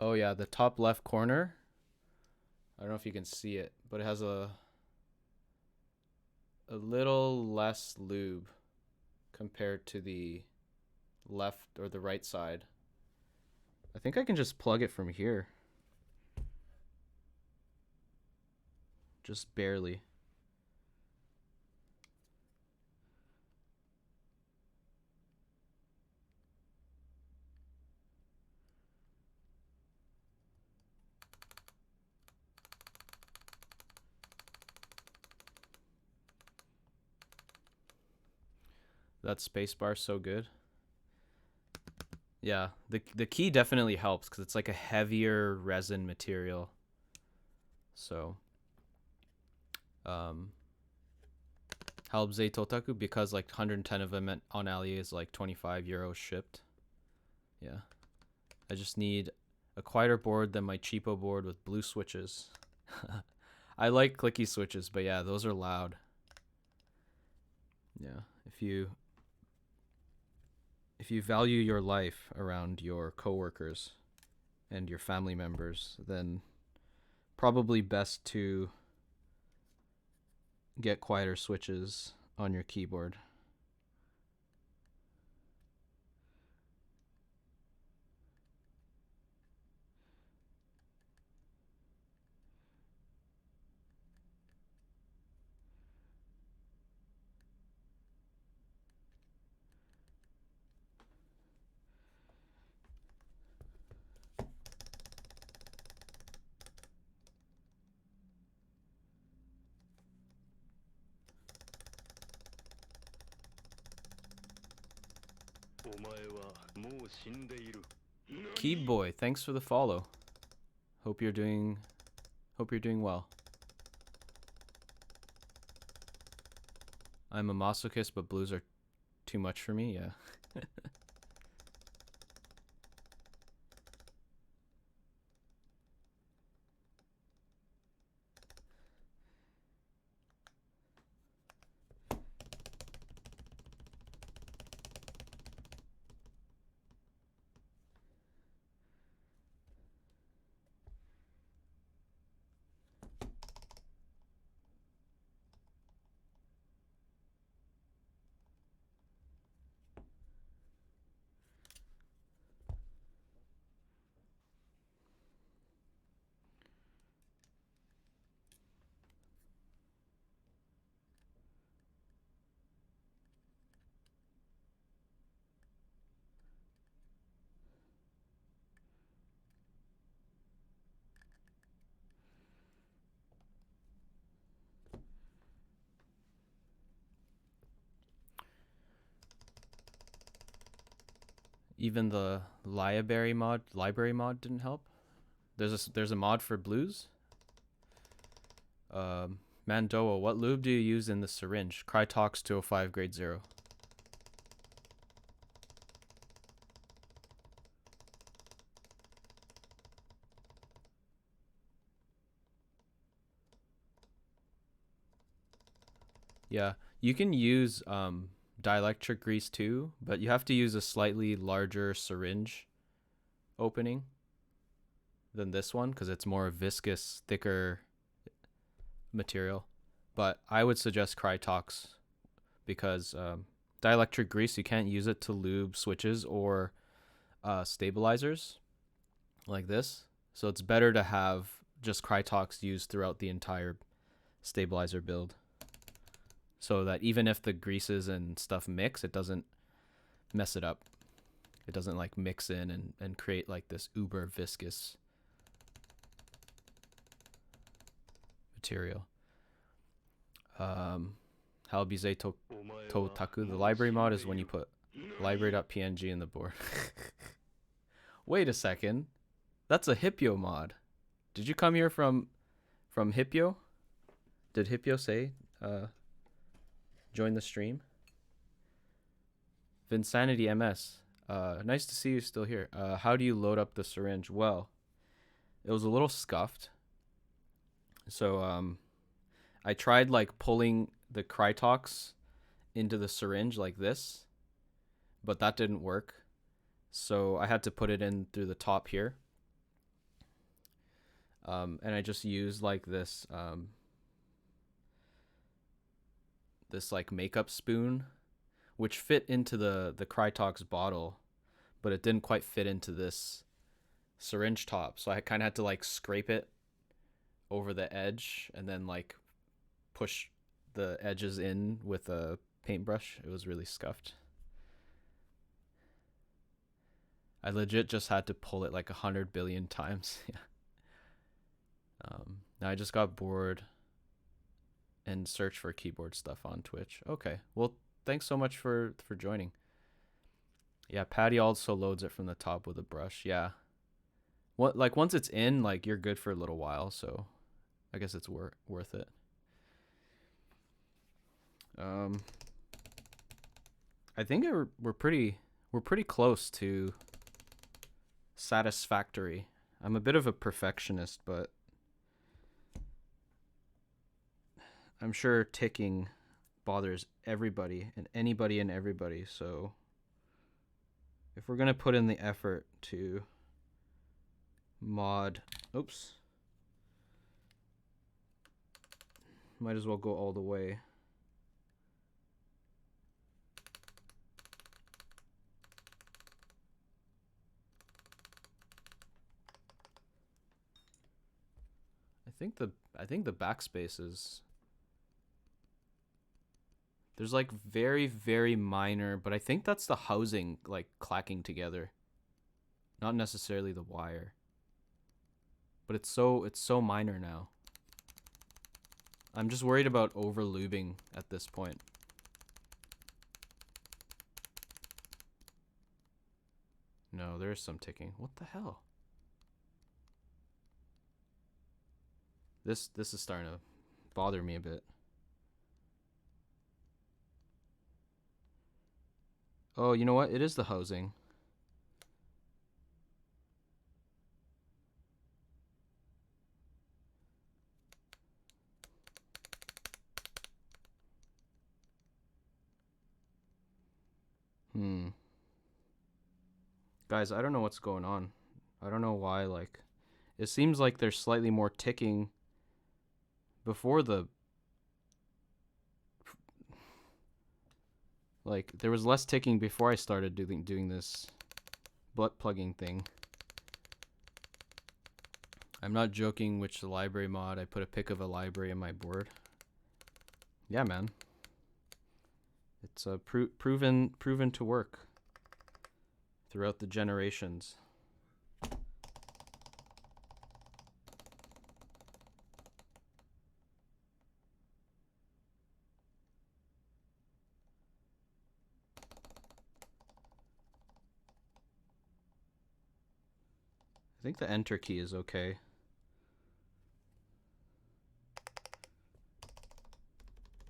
Oh yeah, the top left corner. I don't know if you can see it, but it has a little less lube compared to the left or the right side. I think I can just plug it from here. Just barely. That spacebar so good. Yeah, the key definitely helps because it's like a heavier resin material. So helps Totaku because like 110 of them on Ali is like 25 euros shipped. Yeah. I just need a quieter board than my cheapo board with blue switches. I like clicky switches, but yeah, those are loud. Yeah, if you value your life around your coworkers and your family members, then probably best to get quieter switches on your keyboard. Key Boy, thanks for the follow. Hope you're doing well. I'm a masochist, but blues are too much for me. Yeah. Even the library mod didn't help. There's a mod for blues. Mandoa, what lube do you use in the syringe? Krytox 205 grade 0. Yeah, you can use dielectric grease too, but you have to use a slightly larger syringe opening than this one because it's more viscous, thicker material. But I would suggest Krytox because dielectric grease, you can't use it to lube switches or stabilizers like this. So it's better to have just Krytox used throughout the entire stabilizer build, so that even if the greases and stuff mix, it doesn't mess it up. It doesn't like mix in and create like this uber viscous material. Halbize Totaku. The library mod is when you put library.png in the board. Wait a second. That's a Hippio mod. Did you come here from Hippio? Did Hippio say join the stream? Vinsanity MS. Nice to see you still here. How do you load up the syringe? Well, it was a little scuffed. So I tried like pulling the Krytox into the syringe like this, but that didn't work. So I had to put it in through the top here. And I just used like this this like makeup spoon, which fit into the Krytox bottle, but it didn't quite fit into this syringe top. So I kind of had to like scrape it over the edge and then like push the edges in with a paintbrush. It was really scuffed. I legit just had to pull it like 100 billion times. Yeah. Now I just got bored and searched for keyboard stuff on Twitch. Okay, well, thanks so much for joining. Yeah, Patty also loads it from the top with a brush. Yeah. What, like once it's in, like you're good for a little while, so I guess it's worth it. I think we're pretty close to satisfactory. I'm a bit of a perfectionist, but I'm sure ticking bothers everybody and anybody and everybody. So if we're gonna put in the effort to mod, oops, might as well go all the way. I think the backspace is, there's like very, very minor, but I think that's the housing like clacking together, not necessarily the wire. But it's so minor now. I'm just worried about over lubing at this point. No, there's some ticking. What the hell? This is starting to bother me a bit. Oh, you know what? It is the housing. Guys, I don't know what's going on. I don't know why, like, it seems like there's slightly more ticking before the, like, there was less ticking before I started doing this butt plugging thing. I'm not joking which library mod. I put a pic of a library in my board. Yeah, man. It's proven to work throughout the generations. I think the enter key is okay.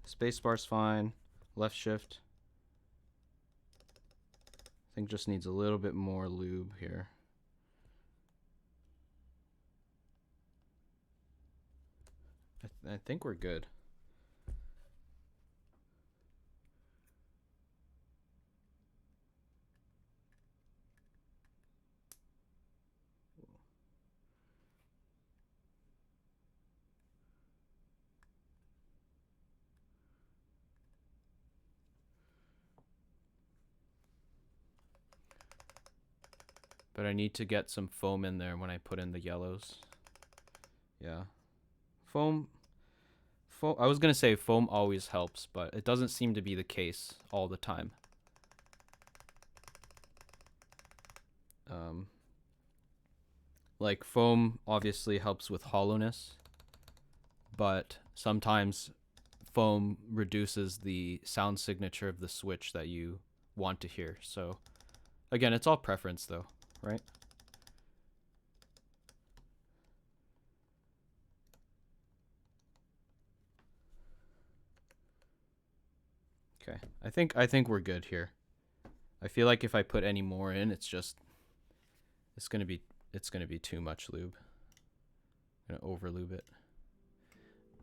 Spacebar's fine. Left shift. I think just needs a little bit more lube here. I think we're good. But I need to get some foam in there when I put in the yellows. Yeah. Foam, I was going to say foam always helps, but it doesn't seem to be the case all the time. Like foam obviously helps with hollowness, but sometimes foam reduces the sound signature of the switch that you want to hear. So again, it's all preference though, right? Okay, I think we're good here. I feel like if I put any more in, it's gonna be too much lube. I'm gonna over lube it.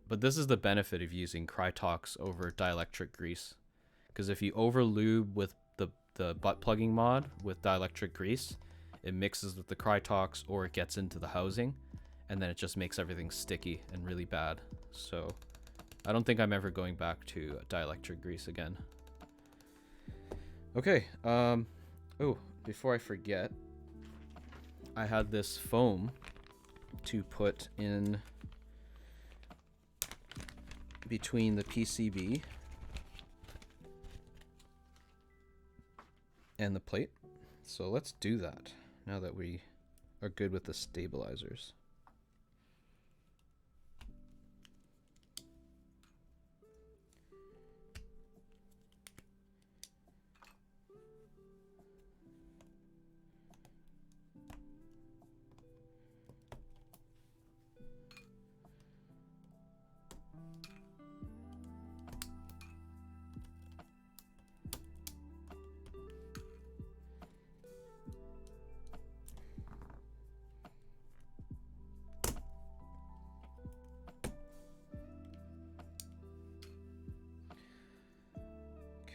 But this is the benefit of using Krytox over dielectric grease, because if you over lube with the butt plugging mod with dielectric grease, it mixes with the Krytox or it gets into the housing, and then it just makes everything sticky and really bad. So I don't think I'm ever going back to dielectric grease again. Okay, oh, before I forget, I had this foam to put in between the PCB and the plate. So let's do that now that we are good with the stabilizers.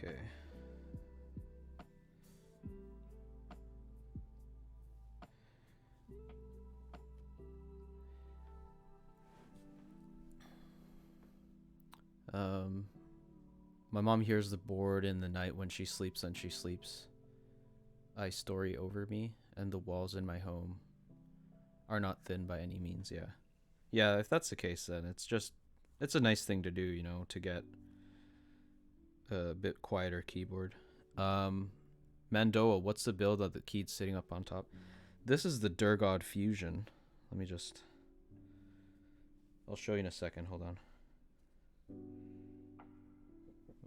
Okay. My mom hears the board in the night when she sleeps, and she sleeps. I story over me, and the walls in my home are not thin by any means. Yeah. Yeah, if that's the case, then it's a nice thing to do, you know, to get a bit quieter keyboard. Mandoa, what's the build of the keyed sitting up on top? This is the Durock Fusion. I'll show you in a second. Hold on.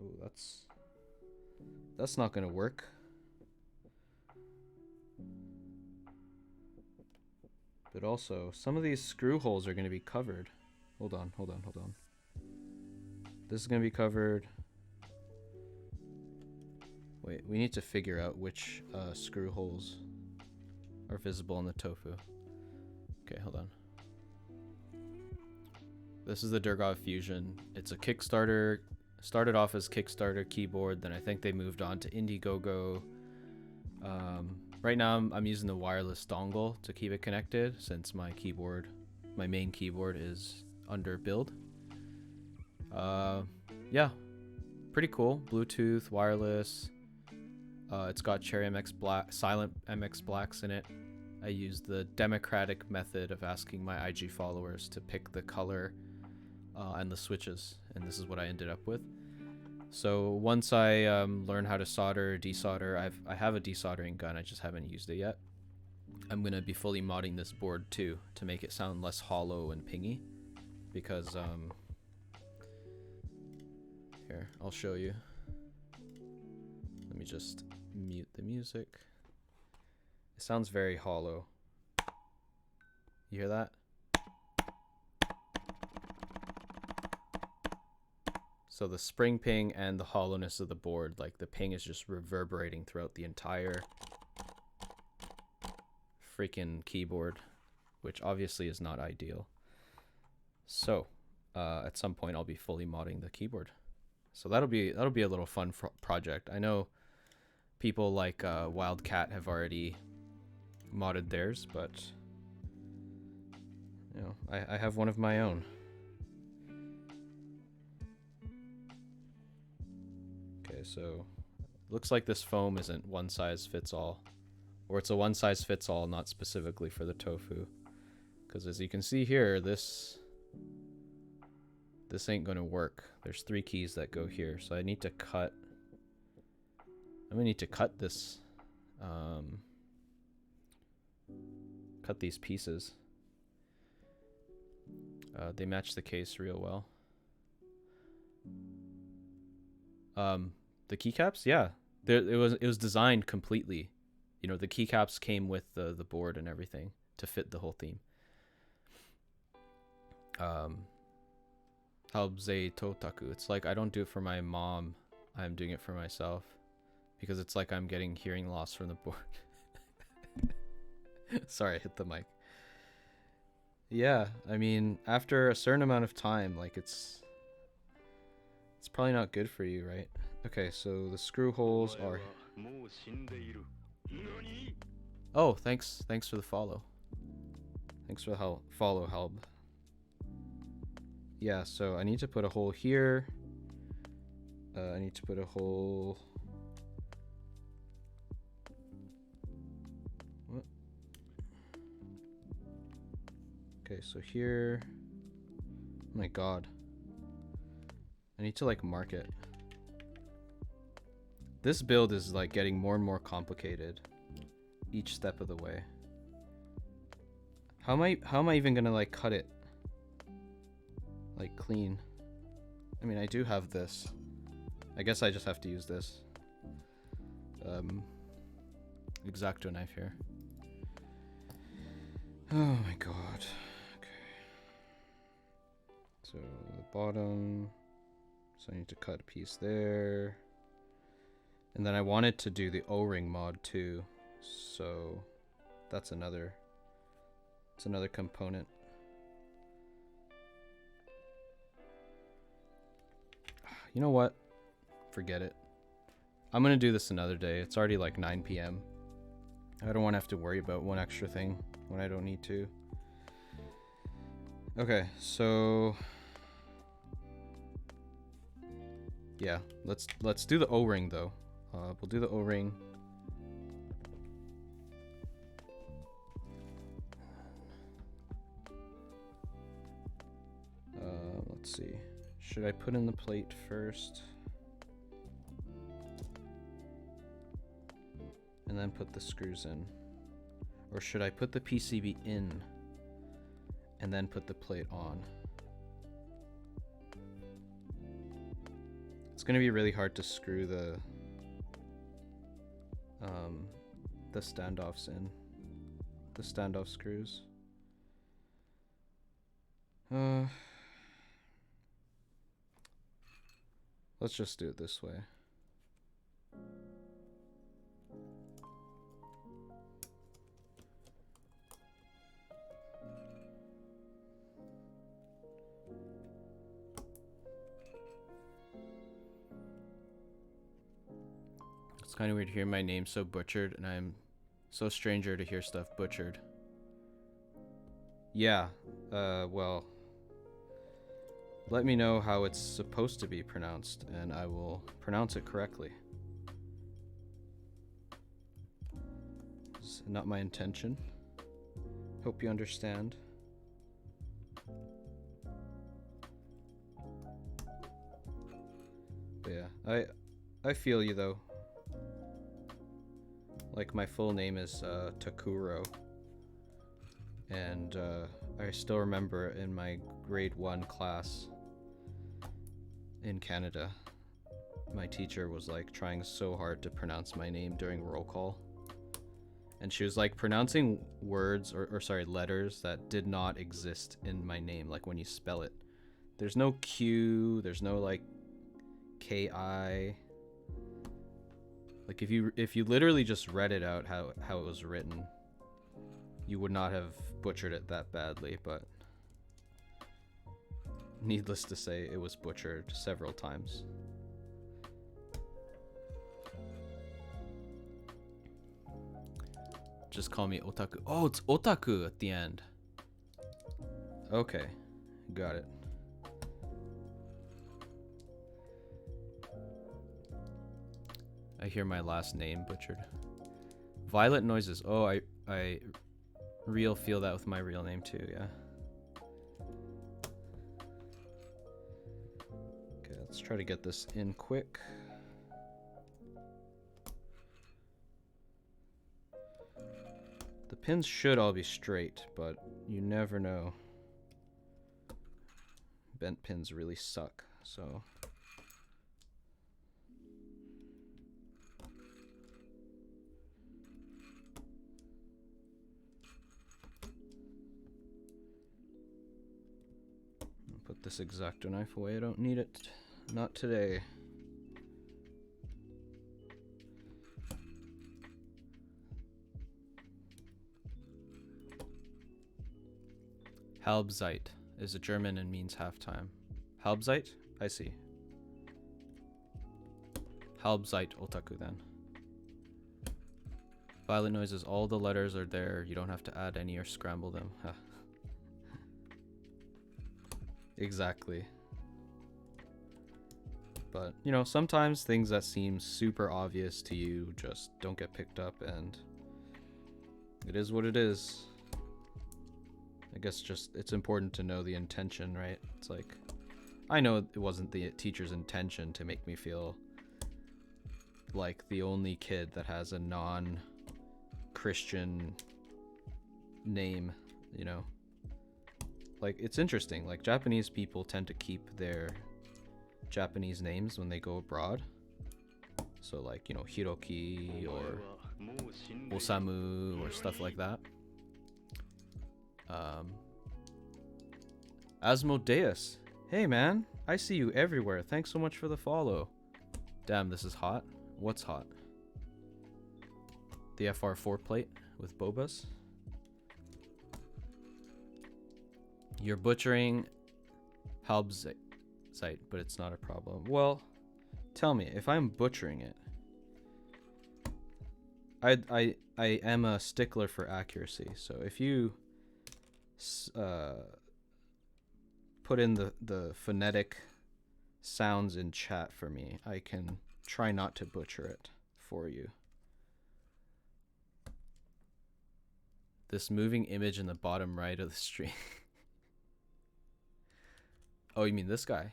Oh, that's not gonna work. But also, some of these screw holes are gonna be covered. Hold on. This is gonna be covered. Wait, we need to figure out which screw holes are visible in the Tofu. Okay, hold on. This is the Durock Fusion. It's a Kickstarter. Started off as Kickstarter keyboard, then I think they moved on to Indiegogo. Right now I'm using the wireless dongle to keep it connected since my main keyboard is under build. Yeah, pretty cool. Bluetooth, wireless. It's got Cherry MX Black, silent MX Blacks in it. I used the democratic method of asking my IG followers to pick the color and the switches, and this is what I ended up with. So once I learn how to solder, desolder, I have a desoldering gun, I just haven't used it yet. I'm gonna be fully modding this board too to make it sound less hollow and pingy, because here, I'll show you. Let me just mute the music. It sounds very hollow. You hear that? So the spring ping and the hollowness of the board, like the ping is just reverberating throughout the entire freaking keyboard, which obviously is not ideal. So at some point I'll be fully modding the keyboard. So that'll be a little fun project. I know people like Wildcat have already modded theirs, but you know, I have one of my own. Okay, so looks like this foam isn't one size fits all, or it's a one size fits all, not specifically for the Tofu, because as you can see here, this ain't gonna work. There's 3 keys that go here, so I need to cut. I'm gonna need to cut this, cut these pieces. They match the case real well. The keycaps, yeah, it was designed completely. You know, the keycaps came with the board and everything to fit the whole theme. Halbze Totaku. It's like I don't do it for my mom. I'm doing it for myself because it's like I'm getting hearing loss from the board. Sorry, I hit the mic. Yeah, I mean, after a certain amount of time, like it's probably not good for you, right? Okay, so the screw holes are... Oh, thanks for the follow. Thanks for the follow, Halb. Yeah, so I need to put a hole here. I need to put a hole... What? Okay, so here... Oh my god. I need to like mark it. This build is like getting more and more complicated each step of the way. How am I even gonna like cut it like clean? I mean, I do have this. I guess I just have to use this X-Acto knife here. Oh my god. Okay. So the bottom. So I need to cut a piece there. And then I wanted to do the O-ring mod too. So that's another component. You know what? Forget it. I'm gonna do this another day. It's already like 9 p.m. I don't want to have to worry about one extra thing when I don't need to. Okay, so yeah, let's do the O-ring though. We'll do the O-ring. Let's see. Should I put in the plate first? And then put the screws in? Or should I put the PCB in and then put the plate on? It's gonna be really hard to screw the standoffs in. The standoff screws. Let's just do it this way. It's kind of weird to hear my name so butchered, and I'm so stranger to hear stuff butchered. Yeah, well, let me know how it's supposed to be pronounced, and I will pronounce it correctly. It's not my intention. Hope you understand. But yeah, I feel you though. Like, my full name is Takuro, and I still remember in my grade 1 class in Canada, my teacher was like trying so hard to pronounce my name during roll call, and she was like pronouncing words or sorry, letters that did not exist in my name, like when you spell it. There's no Q, there's no like KI. Like if you literally just read it out how it was written, you would not have butchered it that badly, but needless to say, it was butchered several times. Just call me Otaku. Oh, it's Otaku at the end. Okay, got it. I hear my last name butchered. Violent noises. Oh, I real feel that with my real name too, yeah. Okay, let's try to get this in quick. The pins should all be straight, but you never know. Bent pins really suck, so. Put this X-Acto knife away, I don't need it. Not today. Halbzeit is a German and means halftime. Halbzeit? I see. Halbzeit Otaku then. Violent noises, all the letters are there. You don't have to add any or scramble them. Exactly. But, you know, sometimes things that seem super obvious to you just don't get picked up, and it is what it is. I guess just it's important to know the intention, right? It's like, I know it wasn't the teacher's intention to make me feel like the only kid that has a non-Christian name, you know? Like, it's interesting, like Japanese people tend to keep their Japanese names when they go abroad. So like, you know, Hiroki or Osamu or stuff like that. Asmodeus. Hey man, I see you everywhere. Thanks so much for the follow. Damn, this is hot. What's hot? The FR4 plate with bobas. You're butchering Halbzeit, but it's not a problem. Well, tell me, if I'm butchering it, I am a stickler for accuracy. So if you put in the phonetic sounds in chat for me, I can try not to butcher it for you. This moving image in the bottom right of the stream. Oh, you mean this guy?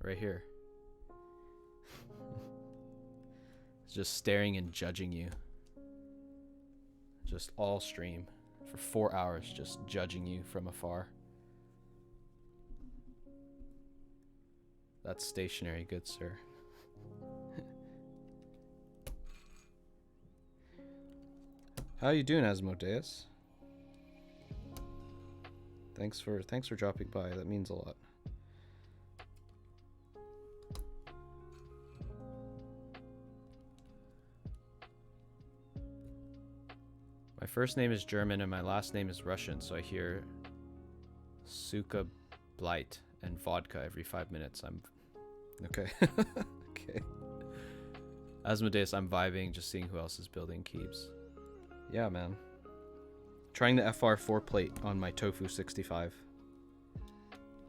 Right here. Just staring and judging you. Just all stream. For 4 hours, just judging you from afar. That's stationary, good sir. How you doing, Asmodeus? Thanks for dropping by. That means a lot. My first name is German and my last name is Russian, so I hear Suka Blight and vodka every 5 minutes. I'm okay. Okay. Asmodeus, I'm vibing, just seeing who else is building keeps. Yeah, man. Trying the FR4 plate on my Tofu65.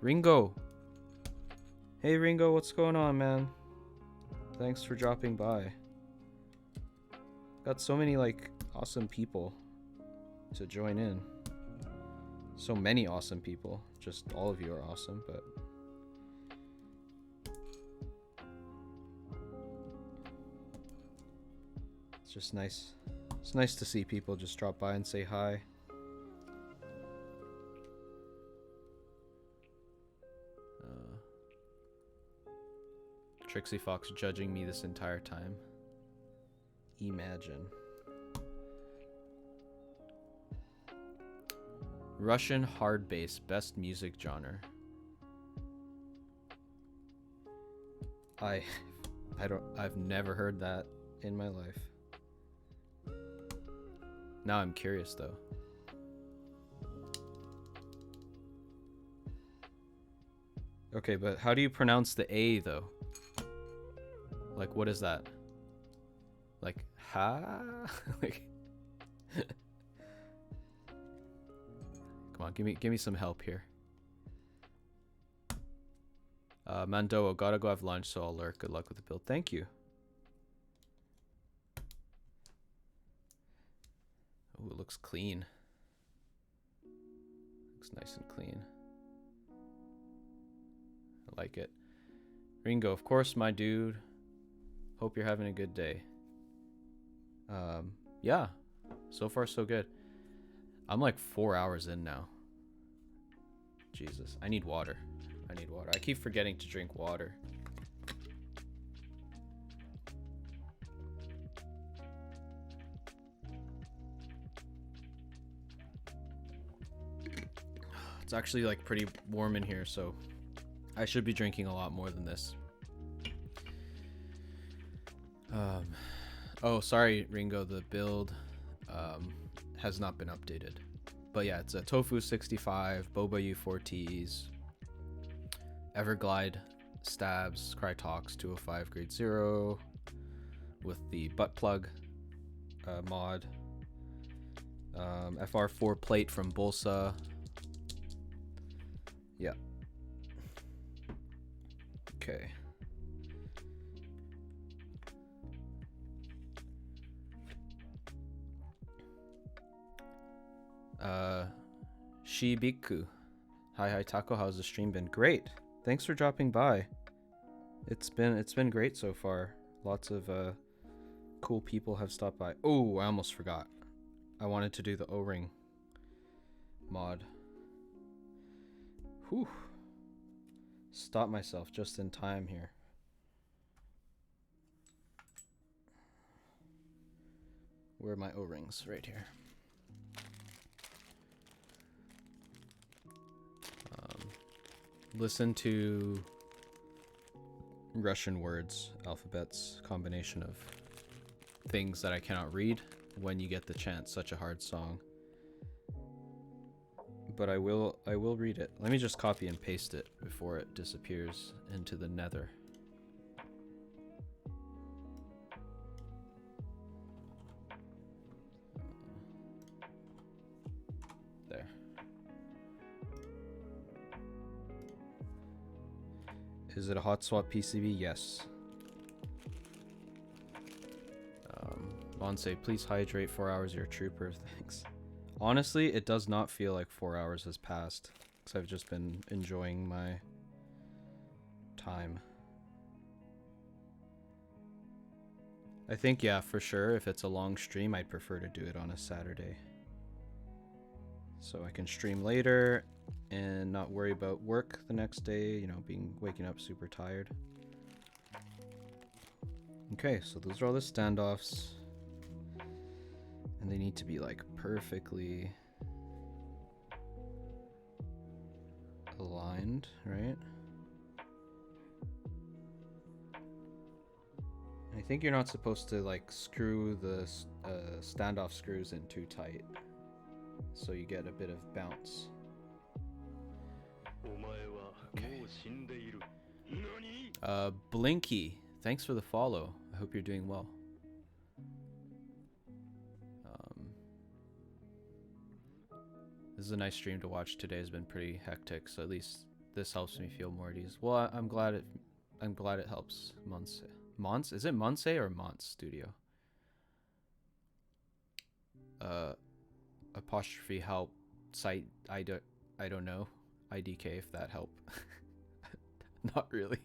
Ringo! Hey Ringo, what's going on, man? Thanks for dropping by. Got so many, like, awesome people to join in. So many awesome people. Just all of you are awesome, but... it's just nice. It's nice to see people just drop by and say hi. Trixie Fox judging me this entire time. Imagine. Russian hard bass, best music genre. I've never heard that in my life. Now I'm curious though. Okay, but how do you pronounce the A though? Like, what is that? Like, ha? Like, come on, give me some help here. Mandoa, gotta go have lunch, so I'll lurk. Good luck with the build. Thank you. Oh, it looks clean. Looks nice and clean. I like it. Ringo, of course, my dude. Hope you're having a good day. Yeah, so far so good. I'm like 4 hours in now. Jesus, I need water. I need water. I keep forgetting to drink water. It's actually like pretty warm in here, so I should be drinking a lot more than this. Oh, sorry, Ringo, the build has not been updated. But yeah, it's a Tofu65, Boba U4Ts, Everglide Stabs, Crytox 205 grade 0 with the butt plug mod, FR4 plate from Bolsa. Yeah. Okay. Shibiku. Hi Taco, how's the stream been? Great. Thanks for dropping by. It's been great so far. Lots of cool people have stopped by. Oh, I almost forgot. I wanted to do the O-ring mod. Whew. Stop myself just in time here. Where are my O-rings? Right here. Listen to Russian words, alphabets, combination of things that I cannot read when you get the chance. Such a hard song. But I will read it. Let me just copy and paste it before it disappears into the nether. There. Is it a hot swap PCB? Yes. Monse, please hydrate 4 hours. You're a trooper. Thanks. Honestly, it does not feel like 4 hours has passed because I've just been enjoying my time. I think, yeah, for sure, if it's a long stream, I'd prefer to do it on a Saturday. So I can stream later and not worry about work the next day, you know, waking up super tired. Okay, so those are all the standoffs. And they need to be like perfectly aligned, right? I think you're not supposed to like screw the standoff screws in too tight, so you get a bit of bounce. Okay. Blinky, thanks for the follow. I hope you're doing well. This is a nice stream to watch. Today has been pretty hectic, so at least this helps me feel more at ease. Well, I'm glad it helps. Monse? Is it Monse or Monts Studio? Apostrophe help site. I don't know. IDK if that help. Not really.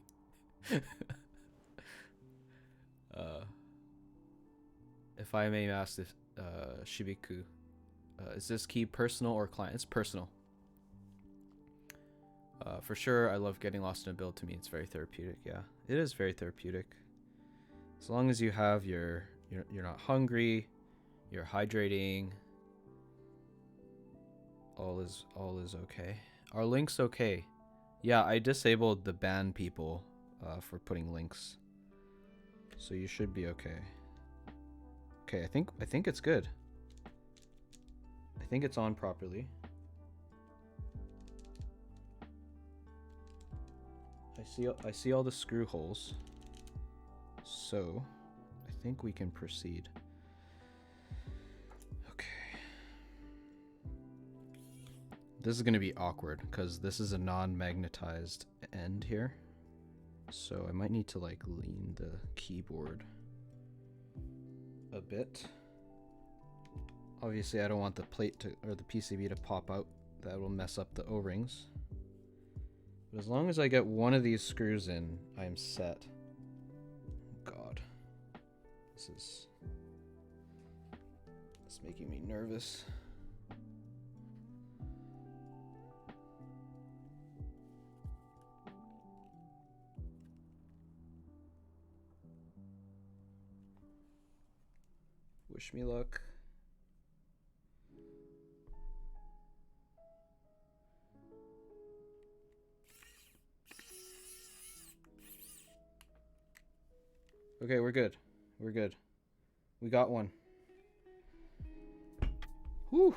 If I may ask this, Shibiku, is this key personal or client? It's personal. For sure, I love getting lost in a build. To me, it's very therapeutic. Yeah, it is very therapeutic. As long as you have you're not hungry, you're hydrating. All is okay. Are links okay? Yeah, I disabled the ban people for putting links. So you should be okay. Okay, I think it's good. I think it's on properly. I see all the screw holes. So, I think we can proceed. Okay. This is going to be awkward because this is a non-magnetized end here. So I might need to like lean the keyboard a bit. Obviously I don't want the plate to, or the PCB to pop out. That will mess up the O-rings. But as long as I get one of these screws in, I'm set. God. This is making me nervous. Wish me luck. Okay, we're good. We're good. We got one. Whew.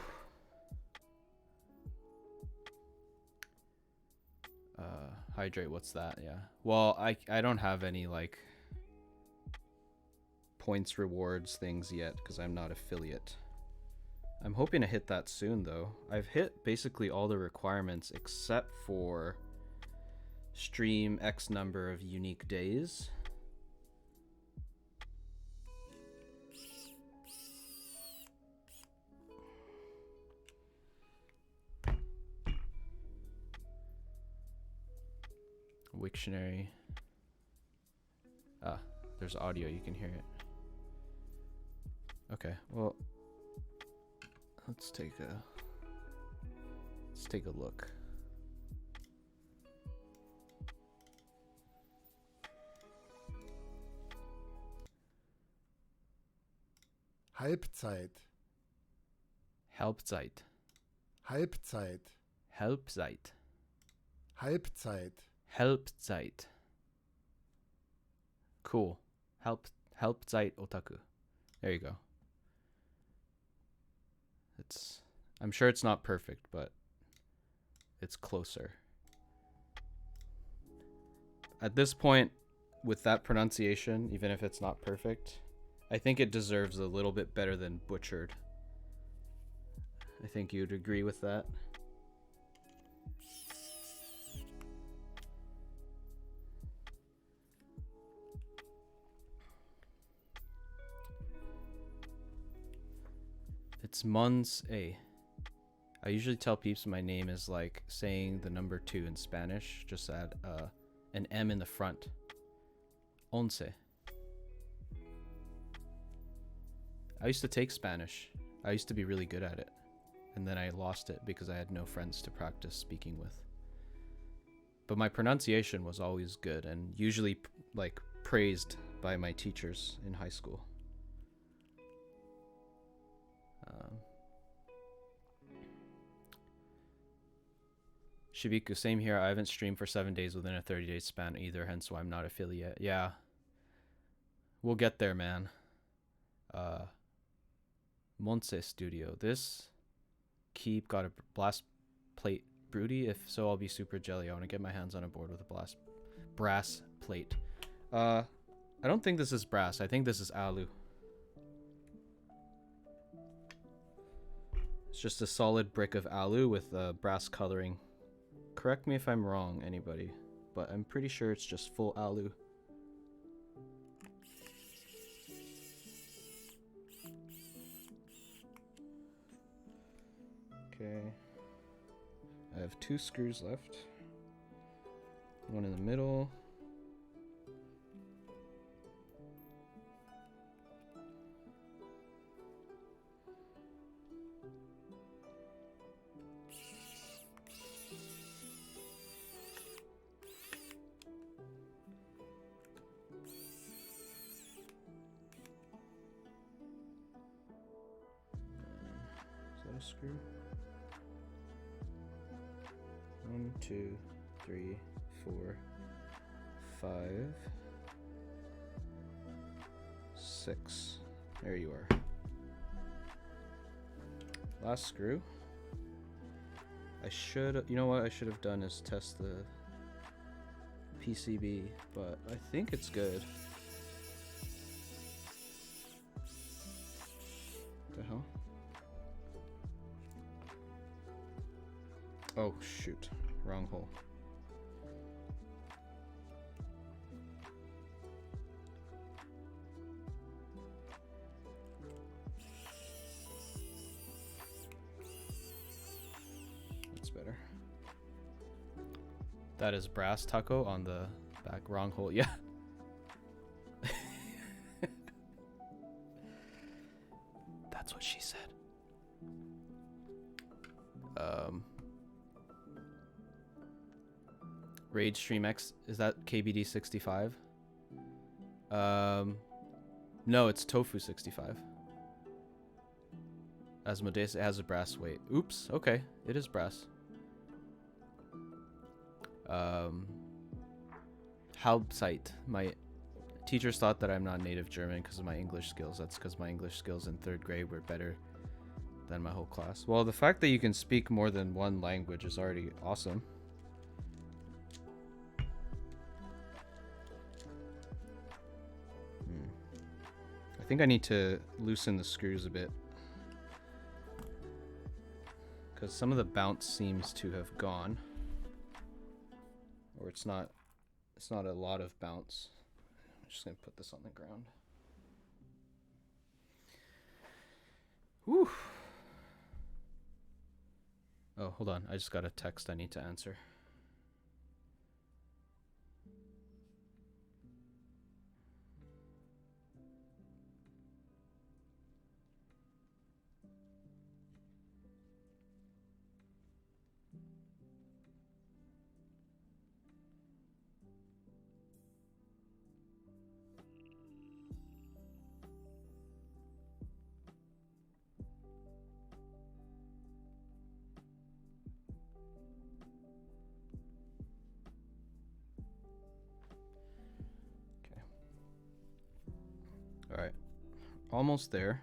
Hydrate, what's that? Yeah. Well, I don't have any like points, rewards, things yet because I'm not affiliate. I'm hoping to hit that soon though. I've hit basically all the requirements except for stream X number of unique days. Wiktionary. Ah, there's audio, you can hear it. Okay, well, let's take a look.
Halbzeit.
Halbzeit.
Halbzeit.
Halbzeit.
Halbzeit.
Halbzeit. Cool. Halbzeit otaku. There you go. I'm sure it's not perfect, but it's closer. At this point, with that pronunciation, even if it's not perfect, I think it deserves a little bit better than butchered. I think you'd agree with that. It's Mons A. I usually tell peeps my name is like saying the number 2 in Spanish. Just add an M in the front. Once. I used to take Spanish. I used to be really good at it. And then I lost it because I had no friends to practice speaking with. But my pronunciation was always good and usually like praised by my teachers in high school. Shibiku, same here. I haven't streamed for 7 days within a 30-day span either, hence why I'm not affiliate. Yeah. We'll get there, man. Monse Studio. This keep got a blast plate broody. If so, I'll be super jelly. I want to get my hands on a board with a brass plate. I don't think this is brass. I think this is alu. It's just a solid brick of alu with brass coloring. Correct me if I'm wrong, anybody, but I'm pretty sure it's just full alu. Okay. I have 2 screws left. One in the middle. Screw. 1, 2, 3, 4, 5, 6. There you are. Last screw. You know what I should have done is test the PCB, but I think it's good. What the hell? Oh shoot, wrong hole. That's better. That is brass, Taco, on the back. Wrong hole. Yeah. That's what she said. Raid Stream X, is that KBD65? No, it's Tofu65. Asmodeus, it has a brass weight. Oops, okay, it is brass. Hauptzeit. My teachers thought that I'm not native German because of my English skills. That's because my English skills in 3rd grade were better than my whole class. Well, the fact that you can speak more than one language is already awesome. I think I need to loosen the screws a bit, because some of the bounce seems to have gone, or it's not a lot of bounce. I'm just gonna put this on the ground. Whew. Oh, hold on, I just got a text I need to answer. Alright, almost there.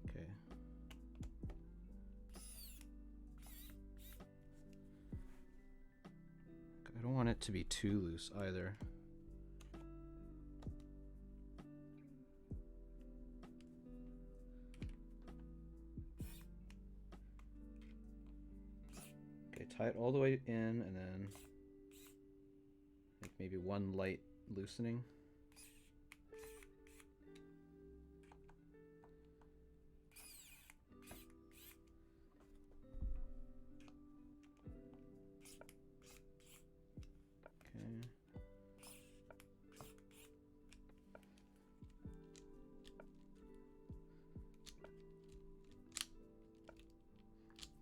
Okay. I don't want it to be too loose either. Tie it all the way in, and then like maybe one light loosening. Okay.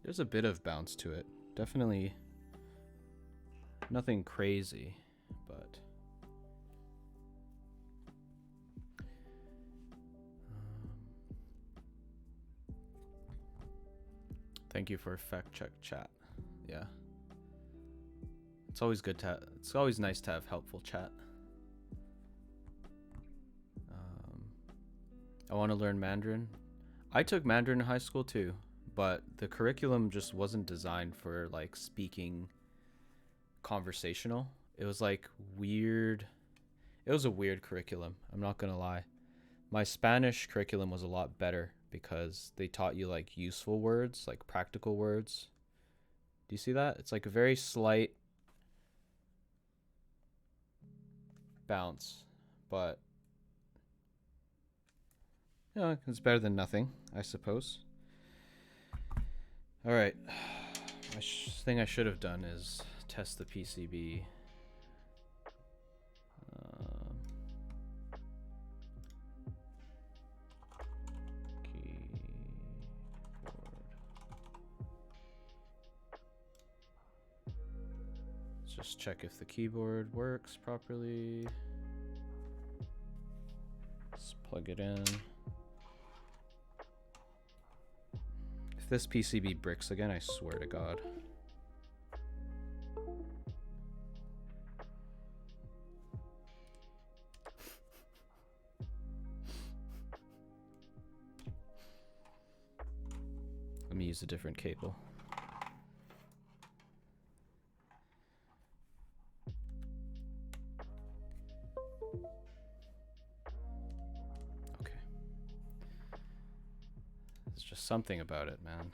There's a bit of bounce to it. Definitely nothing crazy, but thank you for fact check chat. Yeah, it's always good to it's always nice to have helpful chat. I want to learn Mandarin. I took Mandarin in high school too, but the curriculum just wasn't designed for like speaking conversational. It was like weird. It was a weird curriculum, I'm not gonna lie. My Spanish curriculum was a lot better because they taught you like useful words, like practical words. Do you see that? It's like a very slight bounce, but you know, it's better than nothing, I suppose. All right, thing I should have done is test the PCB. Keyboard. Let's just check if the keyboard works properly. Let's plug it in. If this PCB bricks again, I swear to God. Let me use a different cable. Okay. There's just something about it, man.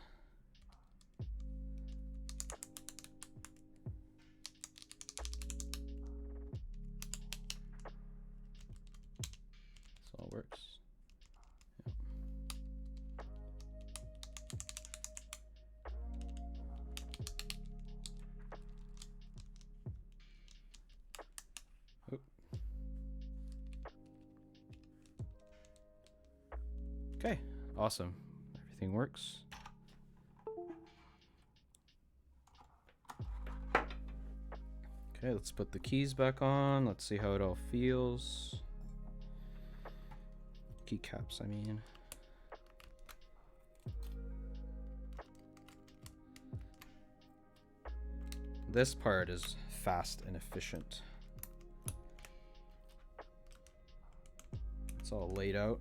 This all works. Yep. Oop. Okay, awesome. Everything works. Okay, let's put the keys back on. Let's see how it all feels. Keycaps, I mean. This part is fast and efficient. It's all laid out.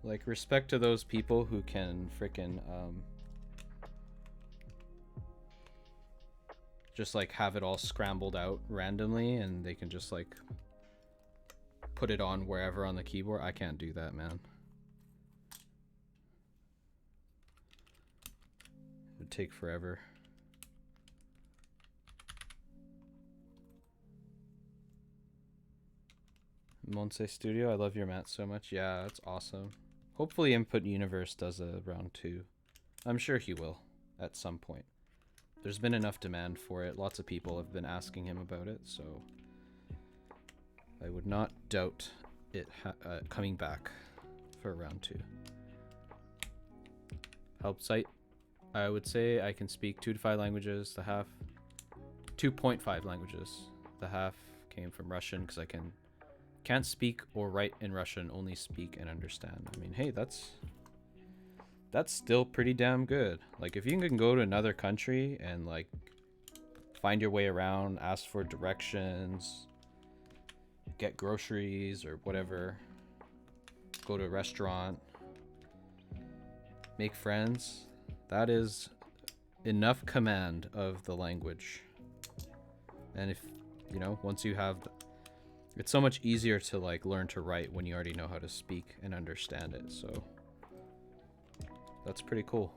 Like, respect to those people who can frickin' just like have it all scrambled out randomly and they can just like put it on wherever on the keyboard. I can't do that, man. It would take forever. Monse Studio, I love your mat so much. Yeah, that's awesome. Hopefully Input Universe does a round 2. I'm sure he will at some point. There's been enough demand for it. Lots of people have been asking him about it, so I would not doubt it coming back for round 2. Help site. I would say I can speak 2 to 5 languages. The half 2.5 languages. The half came from Russian because I can't speak or write in Russian, only speak and understand. I mean, hey, that's still pretty damn good. Like, if you can go to another country and like find your way around, ask for directions, get groceries or whatever, go to a restaurant, make friends, that is enough command of the language. And if, you know, once you have it's so much easier to like learn to write when you already know how to speak and understand it. So that's pretty cool.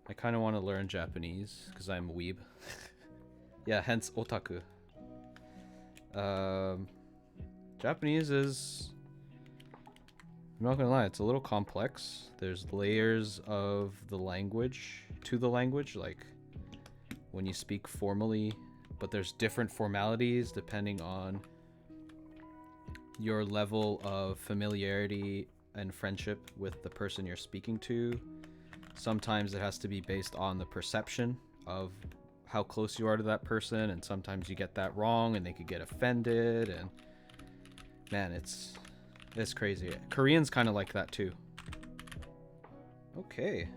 I kind of want to learn Japanese because I'm a weeb. Yeah, hence otaku. Japanese is, I'm not gonna lie, it's a little complex. There's layers of the language to the language, like when you speak formally, but there's different formalities depending on your level of familiarity and friendship with the person you're speaking to. Sometimes it has to be based on the perception of how close you are to that person, and sometimes you get that wrong and they could get offended, and man, it's crazy. Korean's kind of like that too. Okay.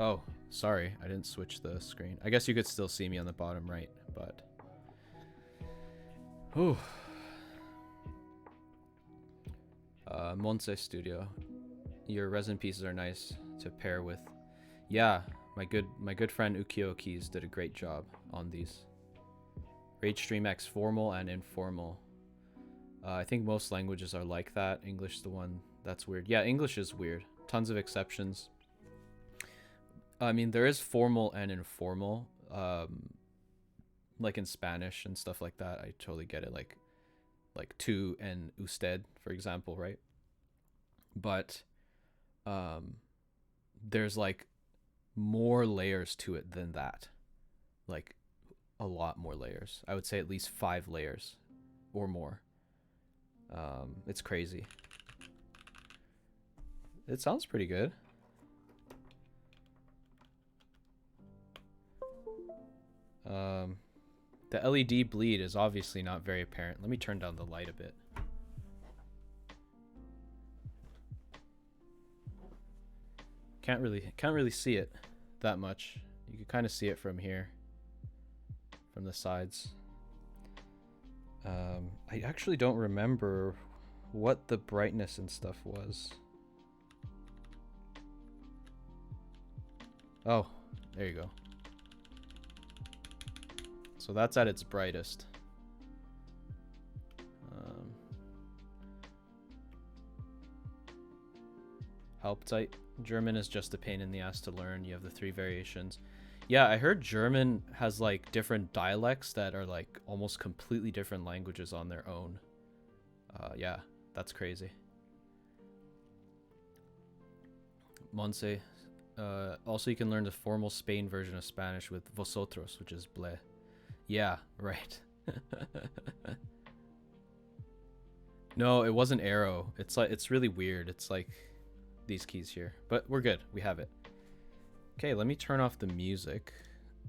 Oh, sorry, I didn't switch the screen. I guess you could still see me on the bottom right, but whew. Monse Studio, your resin pieces are nice to pair with. Yeah, my good friend Takoyakeys did a great job on these. RageStream X formal and informal. I think most languages are like that. English is the one that's weird. Yeah, English is weird. Tons of exceptions. I mean, there is formal and informal. Like in Spanish and stuff like that. I totally get it. Like tu and usted, for example, right? But there's like more layers to it than that. Like a lot more layers. I would say at least 5 layers or more. It's crazy. It sounds pretty good. The LED bleed is obviously not very apparent. Let me turn down the light a bit. Can't really see it that much. You can kind of see it from here, from the sides. I actually don't remember what the brightness and stuff was. Oh, there you go. So that's at its brightest. Hauptzeit. German is just a pain in the ass to learn. You have the 3 variations. Yeah, I heard German has like different dialects that are like almost completely different languages on their own. Yeah, that's crazy. Monse. Also, you can learn the formal Spain version of Spanish with vosotros, which is ble. Yeah, right. No, it wasn't arrow. It's like, it's really weird. It's like these keys here, but we're good. We have it. Okay, let me turn off the music.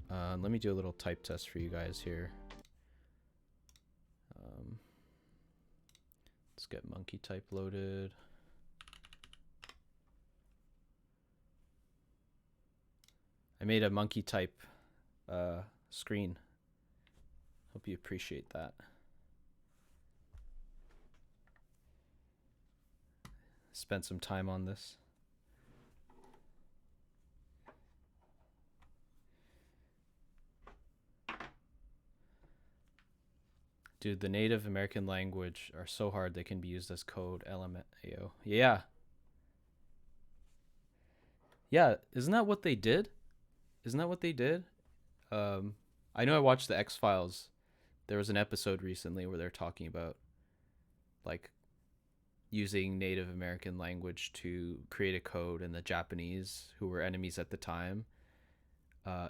Let me do a little type test for you guys here. Let's get monkey type loaded. I made a monkey type screen. Hope you appreciate that. Spent some time on this. Dude, the Native American language are so hard they can be used as code. LMAO. Yeah. Yeah, isn't that what they did? Isn't that what they did? I know I watched the X-Files. There was an episode recently where they're talking about like using Native American language to create a code, and the Japanese, who were enemies at the time,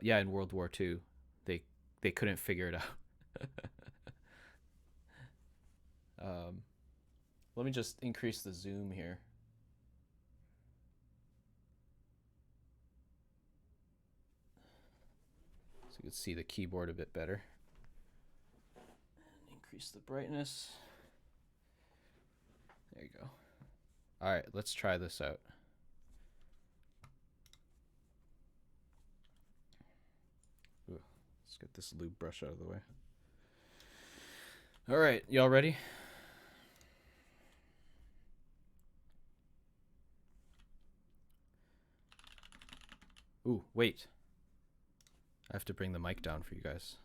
yeah, in World War II, they couldn't figure it out. Let me just increase the zoom here. So you can see the keyboard a bit better. And increase the brightness. There you go. All right, let's try this out. Ooh, let's get this lube brush out of the way. All right, y'all ready? Ooh, wait. I have to bring the mic down for you guys.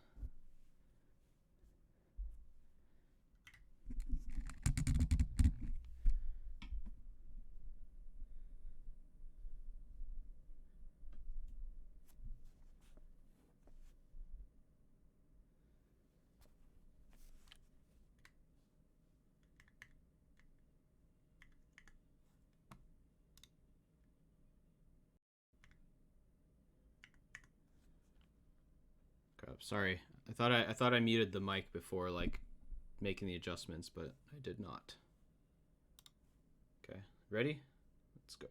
Sorry, I thought I muted the mic before like making the adjustments, but I did not. Okay, ready? Let's go.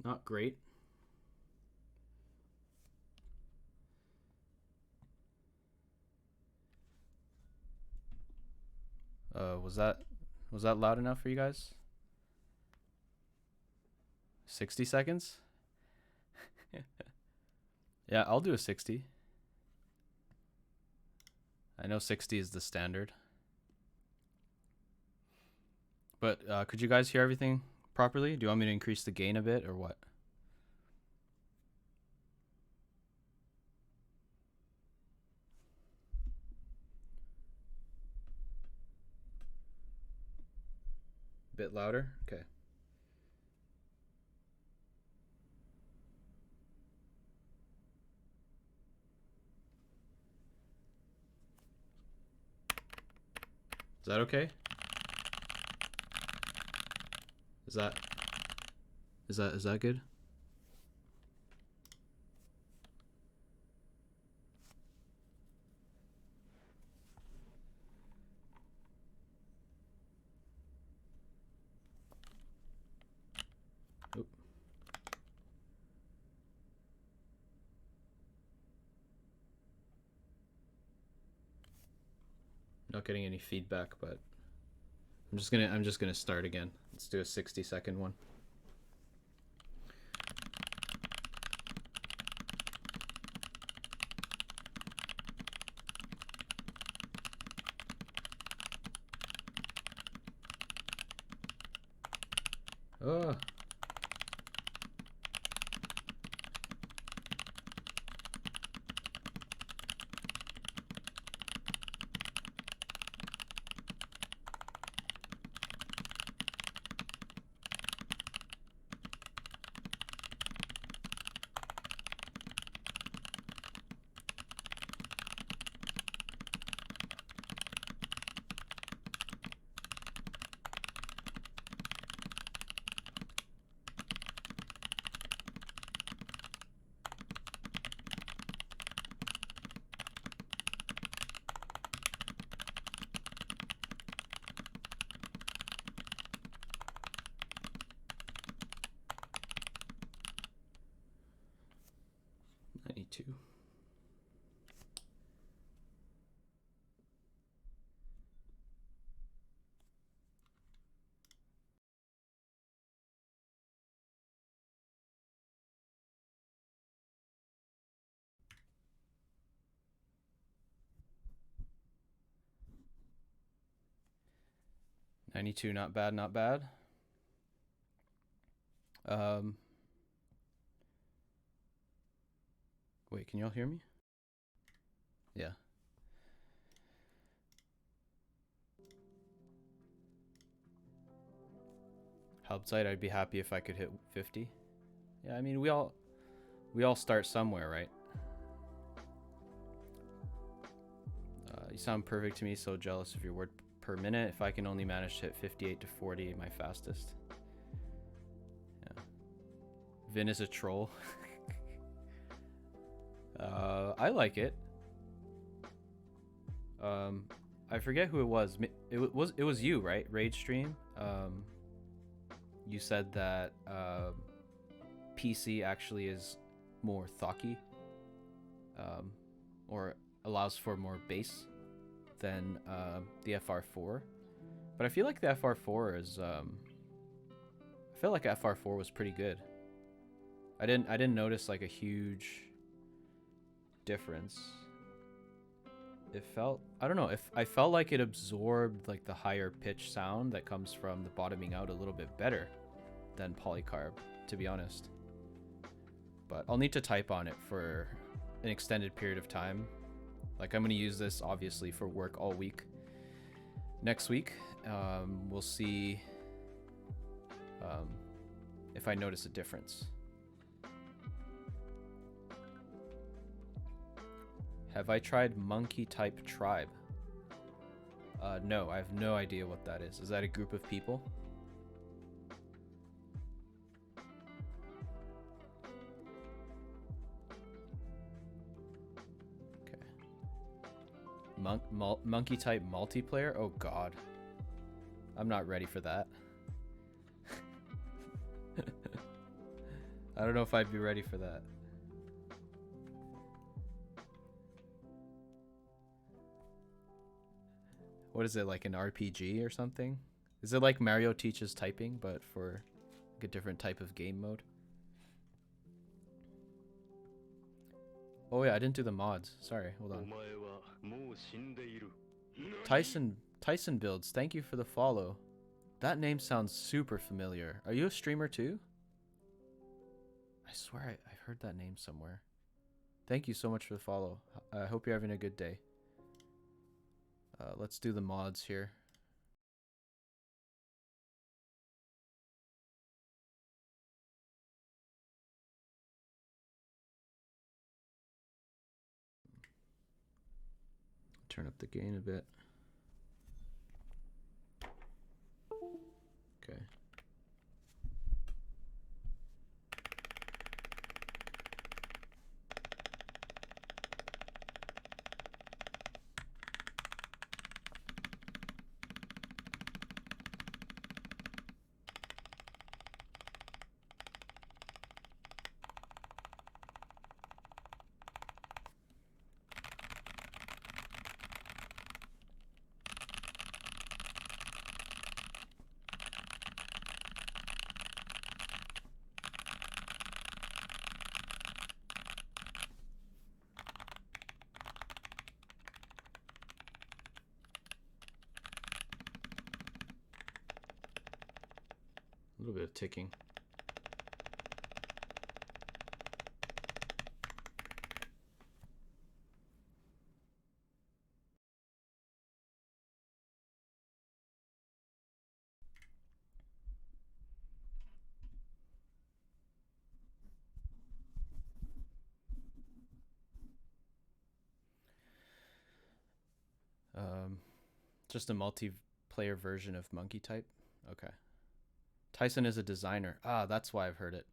Not great. Was that loud enough for you guys? 60 seconds? Yeah, I'll do a 60. I know 60 is the standard. But could you guys hear everything properly? Do you want me to increase the gain a bit or what? A bit louder? Okay. Is that okay? Is that good? Oop. Not getting any feedback, but I'm just gonna start again. Let's do a 60-second one. Oh. Two. $92, not bad, not bad. Wait, can y'all hear me? Yeah. Help site, I'd be happy if I could hit 50. Yeah, I mean, we all start somewhere, right? You sound perfect to me, so jealous of your word per minute. If I can only manage to hit 58 to 40, my fastest. Yeah. Vin is a troll. I like it. I forget who it was. It was you, right? Raid stream. You said that PC actually is more thocky, or allows for more bass than the FR4. But I feel like the FR4 is. I feel like FR4 was pretty good. I didn't notice like a huge difference. It felt, I don't know, if I felt like it absorbed like the higher pitch sound that comes from the bottoming out a little bit better than polycarb, to be honest. But I'll need to type on it for an extended period of time. Like, I'm going to use this obviously for work all week. Next week, we'll see if I notice a difference. Have I tried monkey type tribe? No, I have no idea what that is. Is that a group of people? Okay. Monkey type multiplayer? Oh god. I'm not ready for that. I don't know if I'd be ready for that. What is it, like an RPG or something? Is it like Mario teaches typing, but for like a different type of game mode? Oh yeah, I didn't do the mods. Sorry, hold on. Tyson Builds, thank you for the follow. That name sounds super familiar. Are you a streamer too? I swear I've heard that name somewhere. Thank you so much for the follow. I hope you're having a good day. Let's do the mods here. Turn up the gain a bit. Okay. A little bit of ticking. Just a multiplayer version of Monkey Type. Okay. Tyson is a designer. Ah, that's why I've heard it.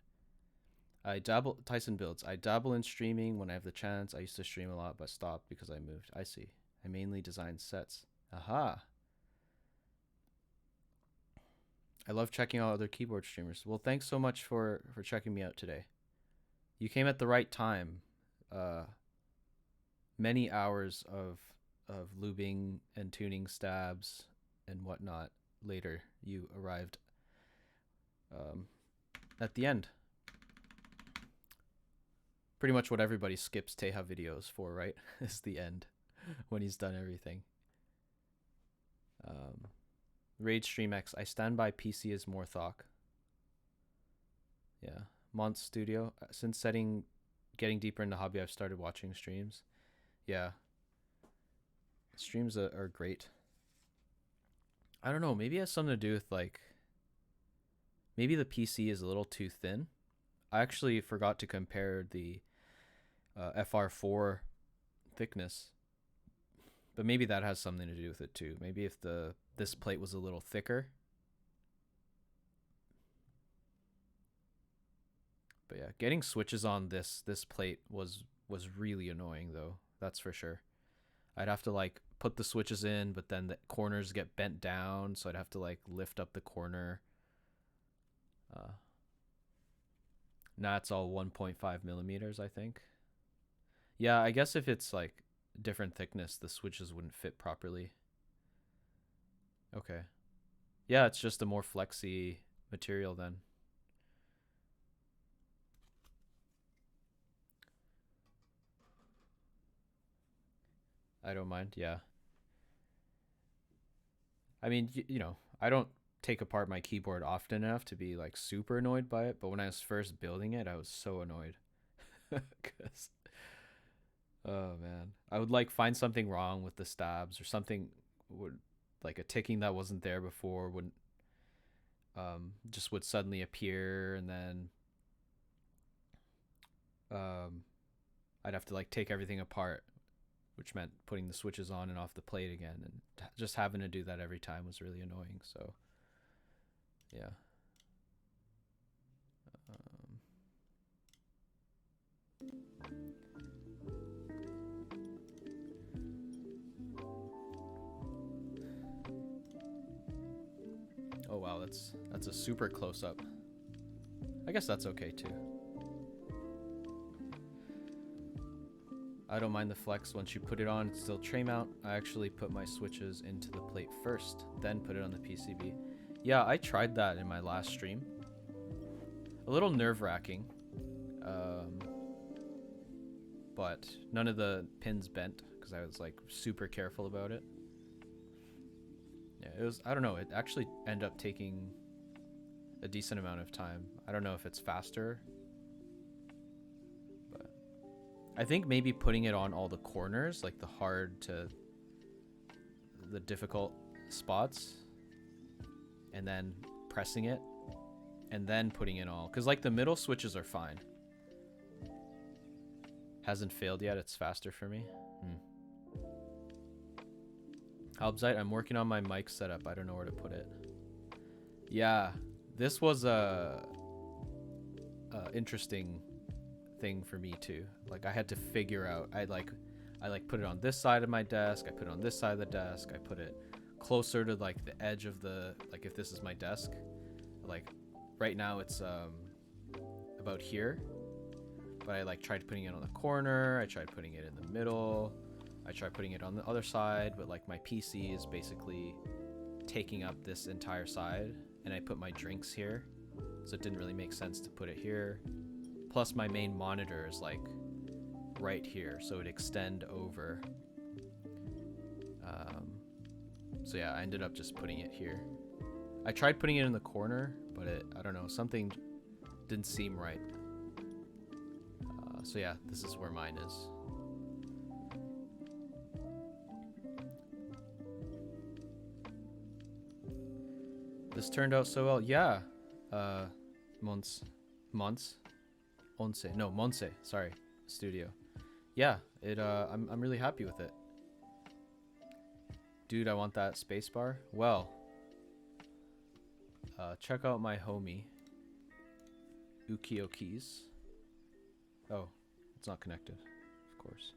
Tyson builds. I dabble in streaming when I have the chance. I used to stream a lot, but stopped because I moved. I see. I mainly design sets. Aha. I love checking out other keyboard streamers. Well, thanks so much for checking me out today. You came at the right time. Many hours of lubing and tuning stabs and whatnot later. You arrived at the end. Pretty much what everybody skips Teja videos for, right? Is the end when he's done everything. Raid Stream X. I stand by PC is more thok. Yeah. Mont Studio. Since getting deeper into hobby, I've started watching streams. Yeah. Streams are great. I don't know. Maybe it has something to do with like, maybe the PC is a little too thin. I actually forgot to compare the FR4 thickness, but maybe that has something to do with it too. Maybe if this plate was a little thicker. But yeah, getting switches on this plate was really annoying though. That's for sure. I'd have to like put the switches in, but then the corners get bent down, so I'd have to like lift up the corner. Now it's all 1.5 millimeters, I think. Yeah, I guess if it's like different thickness, the switches wouldn't fit properly. Okay. Yeah, it's just a more flexy material then. I don't mind, yeah. I mean, you know, I don't take apart my keyboard often enough to be like super annoyed by it, but when I was first building it, I was so annoyed. Cause, oh man, I would like find something wrong with the stabs or something would like a ticking that wasn't there before wouldn't just would suddenly appear, and then I'd have to like take everything apart, which meant putting the switches on and off the plate again, and just having to do that every time was really annoying. So yeah. Oh wow, that's a super close up. I guess that's okay too. I don't mind the flex. Once you put it on, it's still tray mount. I actually put my switches into the plate first, then put it on the PCB. Yeah, I tried that in my last stream. A little nerve-wracking, but none of the pins bent because I was like super careful about it. Yeah, it was, I don't know, it actually ended up taking a decent amount of time. I don't know if it's faster, but I think maybe putting it on all the corners, like the difficult spots, and then pressing it, and then putting it all, because like the middle switches are fine. Hasn't failed yet, it's faster for me. Albzite, I'm working on my mic setup. I don't know where to put it. Yeah, this was a interesting thing for me too. Like I had to figure out, I put it on this side of my desk, I put it on this side of the desk, I put it closer to like the edge of the, like if this is my desk, like right now it's about here, but I like tried putting it on the corner, I tried putting it in the middle, I tried putting it on the other side, but like my PC is basically taking up this entire side, and I put my drinks here, so it didn't really make sense to put it here. Plus my main monitor is like right here, so it extend over. So yeah, I ended up just putting it here. I tried putting it in the corner, but I don't know, something didn't seem right. So yeah, this is where mine is. This turned out so well. Yeah. Monse, sorry, studio. Yeah, I'm really happy with it. Dude, I want that spacebar. Well, check out my homie, Takoyakeys. Oh, it's not connected, of course.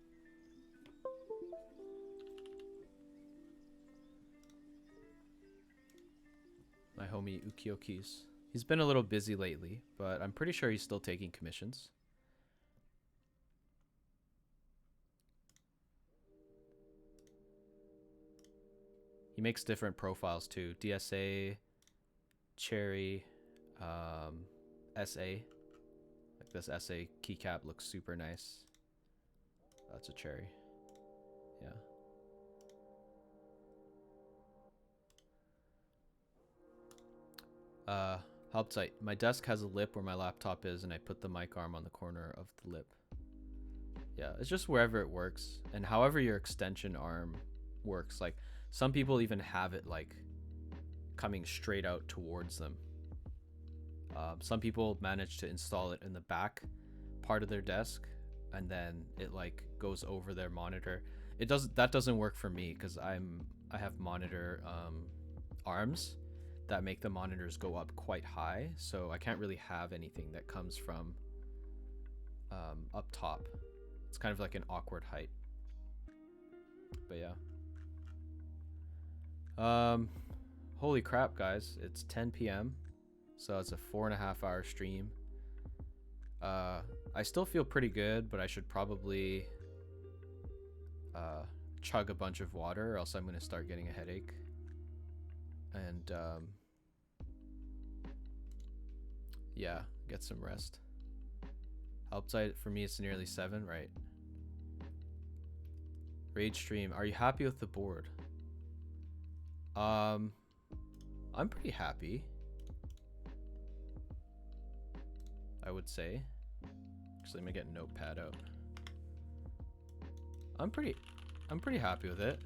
My homie Takoyakeys. He's been a little busy lately, but I'm pretty sure he's still taking commissions. He makes different profiles too. DSA, Cherry, SA. Like this SA keycap looks super nice. That's a Cherry. Yeah. Help site. My desk has a lip where my laptop is, and I put the mic arm on the corner of the lip. Yeah, it's just wherever it works, and however your extension arm works. Like, some people even have it like coming straight out towards them. Some people manage to install it in the back part of their desk, and then it like goes over their monitor. That doesn't work for me because I have monitor arms that make the monitors go up quite high, so I can't really have anything that comes from up top. It's kind of like an awkward height. But yeah. Holy crap, guys. It's 10 p.m. So it's a 4.5-hour stream. I still feel pretty good, but I should probably chug a bunch of water, or else I'm going to start getting a headache. And yeah, get some rest. Outside for me, it's nearly 7, right? Raid stream. Are you happy with the board? I'm pretty happy, I would say. Actually, let me get a notepad out. I'm pretty happy with it.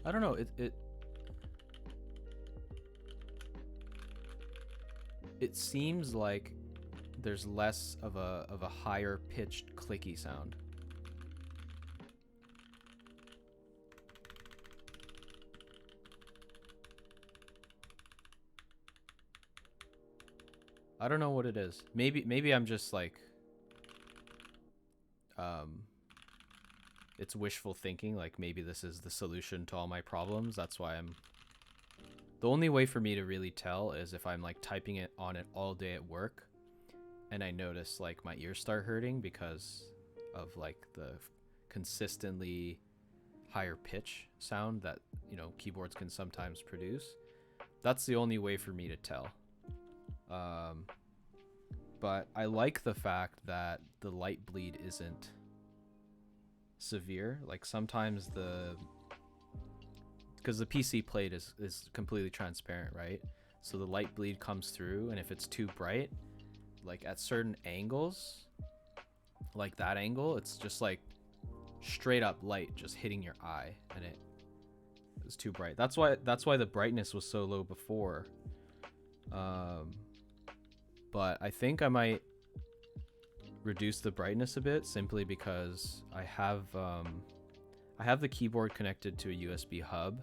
I don't know, it seems like there's less of a higher pitched clicky sound. I don't know what it is. Maybe I'm just like it's wishful thinking, like maybe this is the solution to all my problems. That's why the only way for me to really tell is if I'm like typing it on it all day at work and I notice like my ears start hurting because of like the consistently higher pitch sound that, you know, keyboards can sometimes produce. That's the only way for me to tell. But I like the fact that the light bleed isn't severe. Like sometimes because the PC plate is completely transparent, right? So the light bleed comes through, and if it's too bright, like at certain angles, like that angle, it's just like straight up light just hitting your eye, and it's too bright. That's why the brightness was so low before. But I think I might reduce the brightness a bit, simply because I have the keyboard connected to a USB hub,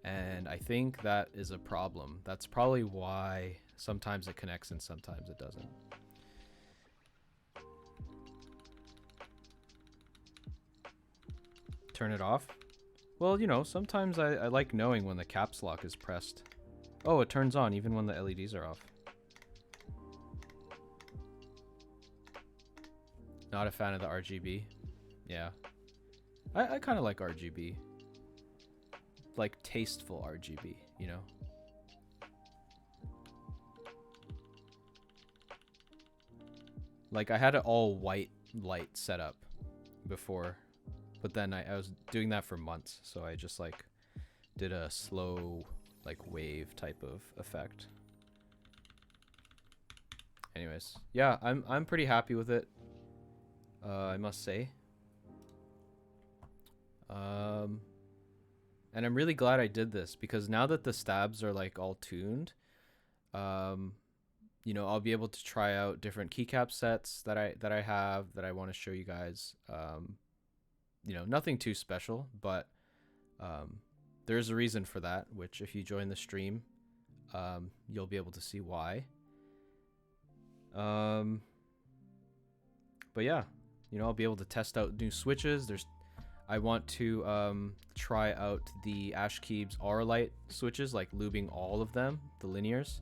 and I think that is a problem. That's probably why sometimes it connects and sometimes it doesn't. Turn it off? Well, you know, sometimes I like knowing when the caps lock is pressed. Oh, it turns on even when the LEDs are off. Not a fan of the RGB. Yeah. I kind of like RGB. Like tasteful RGB, you know? Like I had it all white light set up before, but then I was doing that for months, so I just like did a slow like wave type of effect. Anyways, yeah, I'm pretty happy with it. I must say. And I'm really glad I did this because now that the stabs are like all tuned, you know, I'll be able to try out different keycap sets that I have that I want to show you guys. You know, nothing too special, but there's a reason for that, which if you join the stream, you'll be able to see why. But yeah, you know, I'll be able to test out new switches. I want to try out the Ashkeeb's Auralite switches, like lubing all of them, the linears,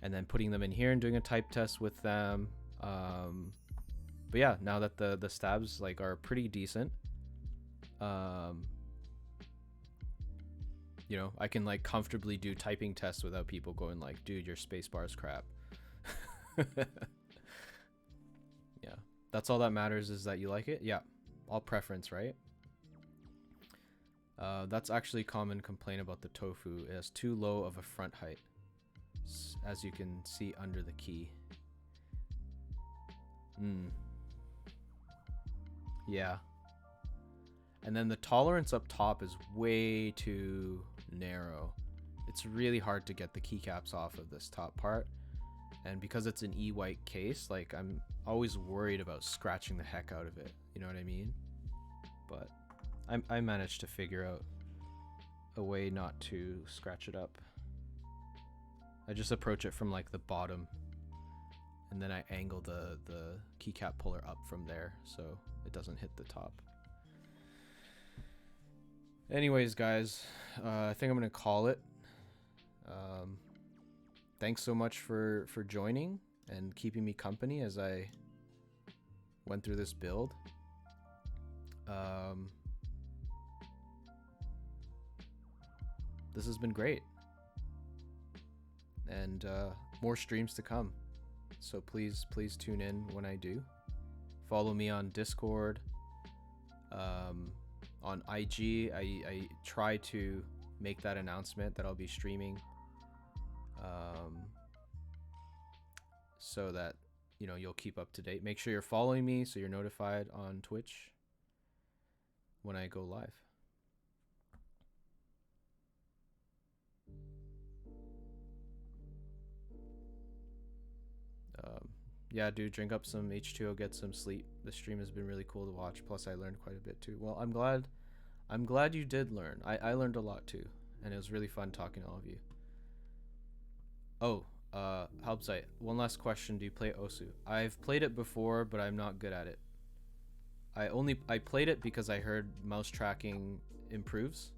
and then putting them in here and doing a type test with them. But yeah, now that the stabs like are pretty decent, you know, I can like comfortably do typing tests without people going like, dude, your spacebar's crap. Yeah, that's all that matters, is that you like it. Yeah, all preference, right? That's actually a common complaint about the Tofu. It has too low of a front height, as you can see under the key. Yeah. And then the tolerance up top is way too narrow. It's really hard to get the keycaps off of this top part. And because it's an E-white case, like I'm always worried about scratching the heck out of it. You know what I mean? But I managed to figure out a way not to scratch it up. I just approach it from like the bottom, and then I angle the keycap puller up from there so it doesn't hit the top. Anyways, guys, I think I'm gonna call it. Thanks so much for joining and keeping me company as I went through this build. This has been great, and more streams to come, so please tune in when I do. Follow me on Discord, on IG. I try to make that announcement that I'll be streaming, so that, you know, you'll keep up to date. Make sure you're following me so you're notified on Twitch when I go live. Yeah, dude, drink up some H2O, get some sleep. The stream has been really cool to watch. Plus, I learned quite a bit too. Well, I'm glad you did learn. I learned a lot too, and it was really fun talking to all of you. Oh, Helpsite, one last question. Do you play Osu? I've played it before, but I'm not good at it. I played it because I heard mouse tracking improves,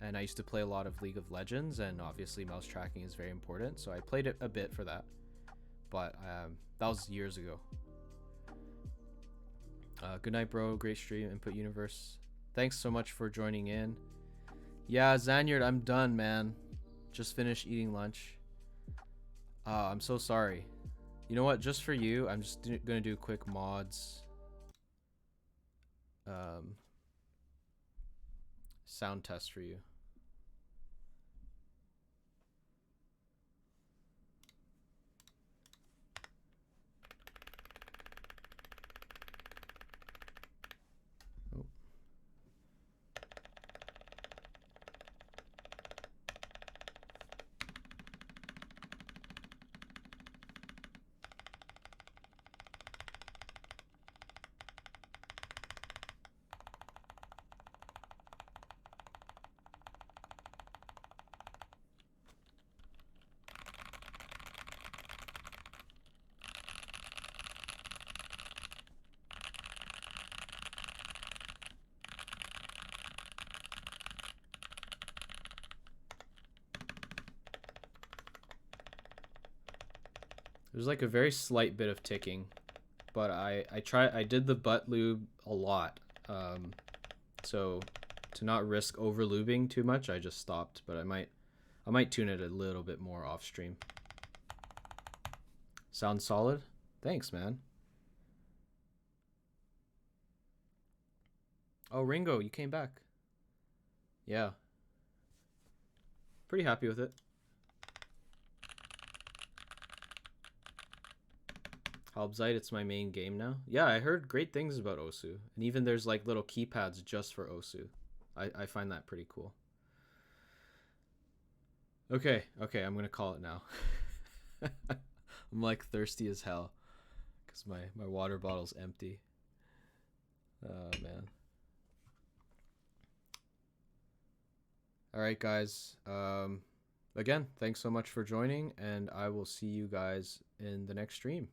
and I used to play a lot of League of Legends, and obviously mouse tracking is very important, so I played it a bit for that. But that was years ago. Good night, bro. Great stream. Input Universe. Thanks so much for joining in. Yeah, Zanyard, I'm done, man. Just finished eating lunch. I'm so sorry. You know what? Just for you, I'm just gonna do quick mods. Sound test for you. There's like a very slight bit of ticking, but I did the butt lube a lot, so to not risk over lubing too much, I just stopped. But I might tune it a little bit more off stream. Sounds solid. Thanks, man. Oh, Ringo, you came back. Yeah. Pretty happy with it. Halbzeit, it's my main game now. Yeah, I heard great things about Osu. And even there's like little keypads just for Osu. I find that pretty cool. Okay, I'm gonna call it now. I'm like thirsty as hell. Because my water bottle's empty. Oh, man. Alright, guys. Again, thanks so much for joining. And I will see you guys in the next stream.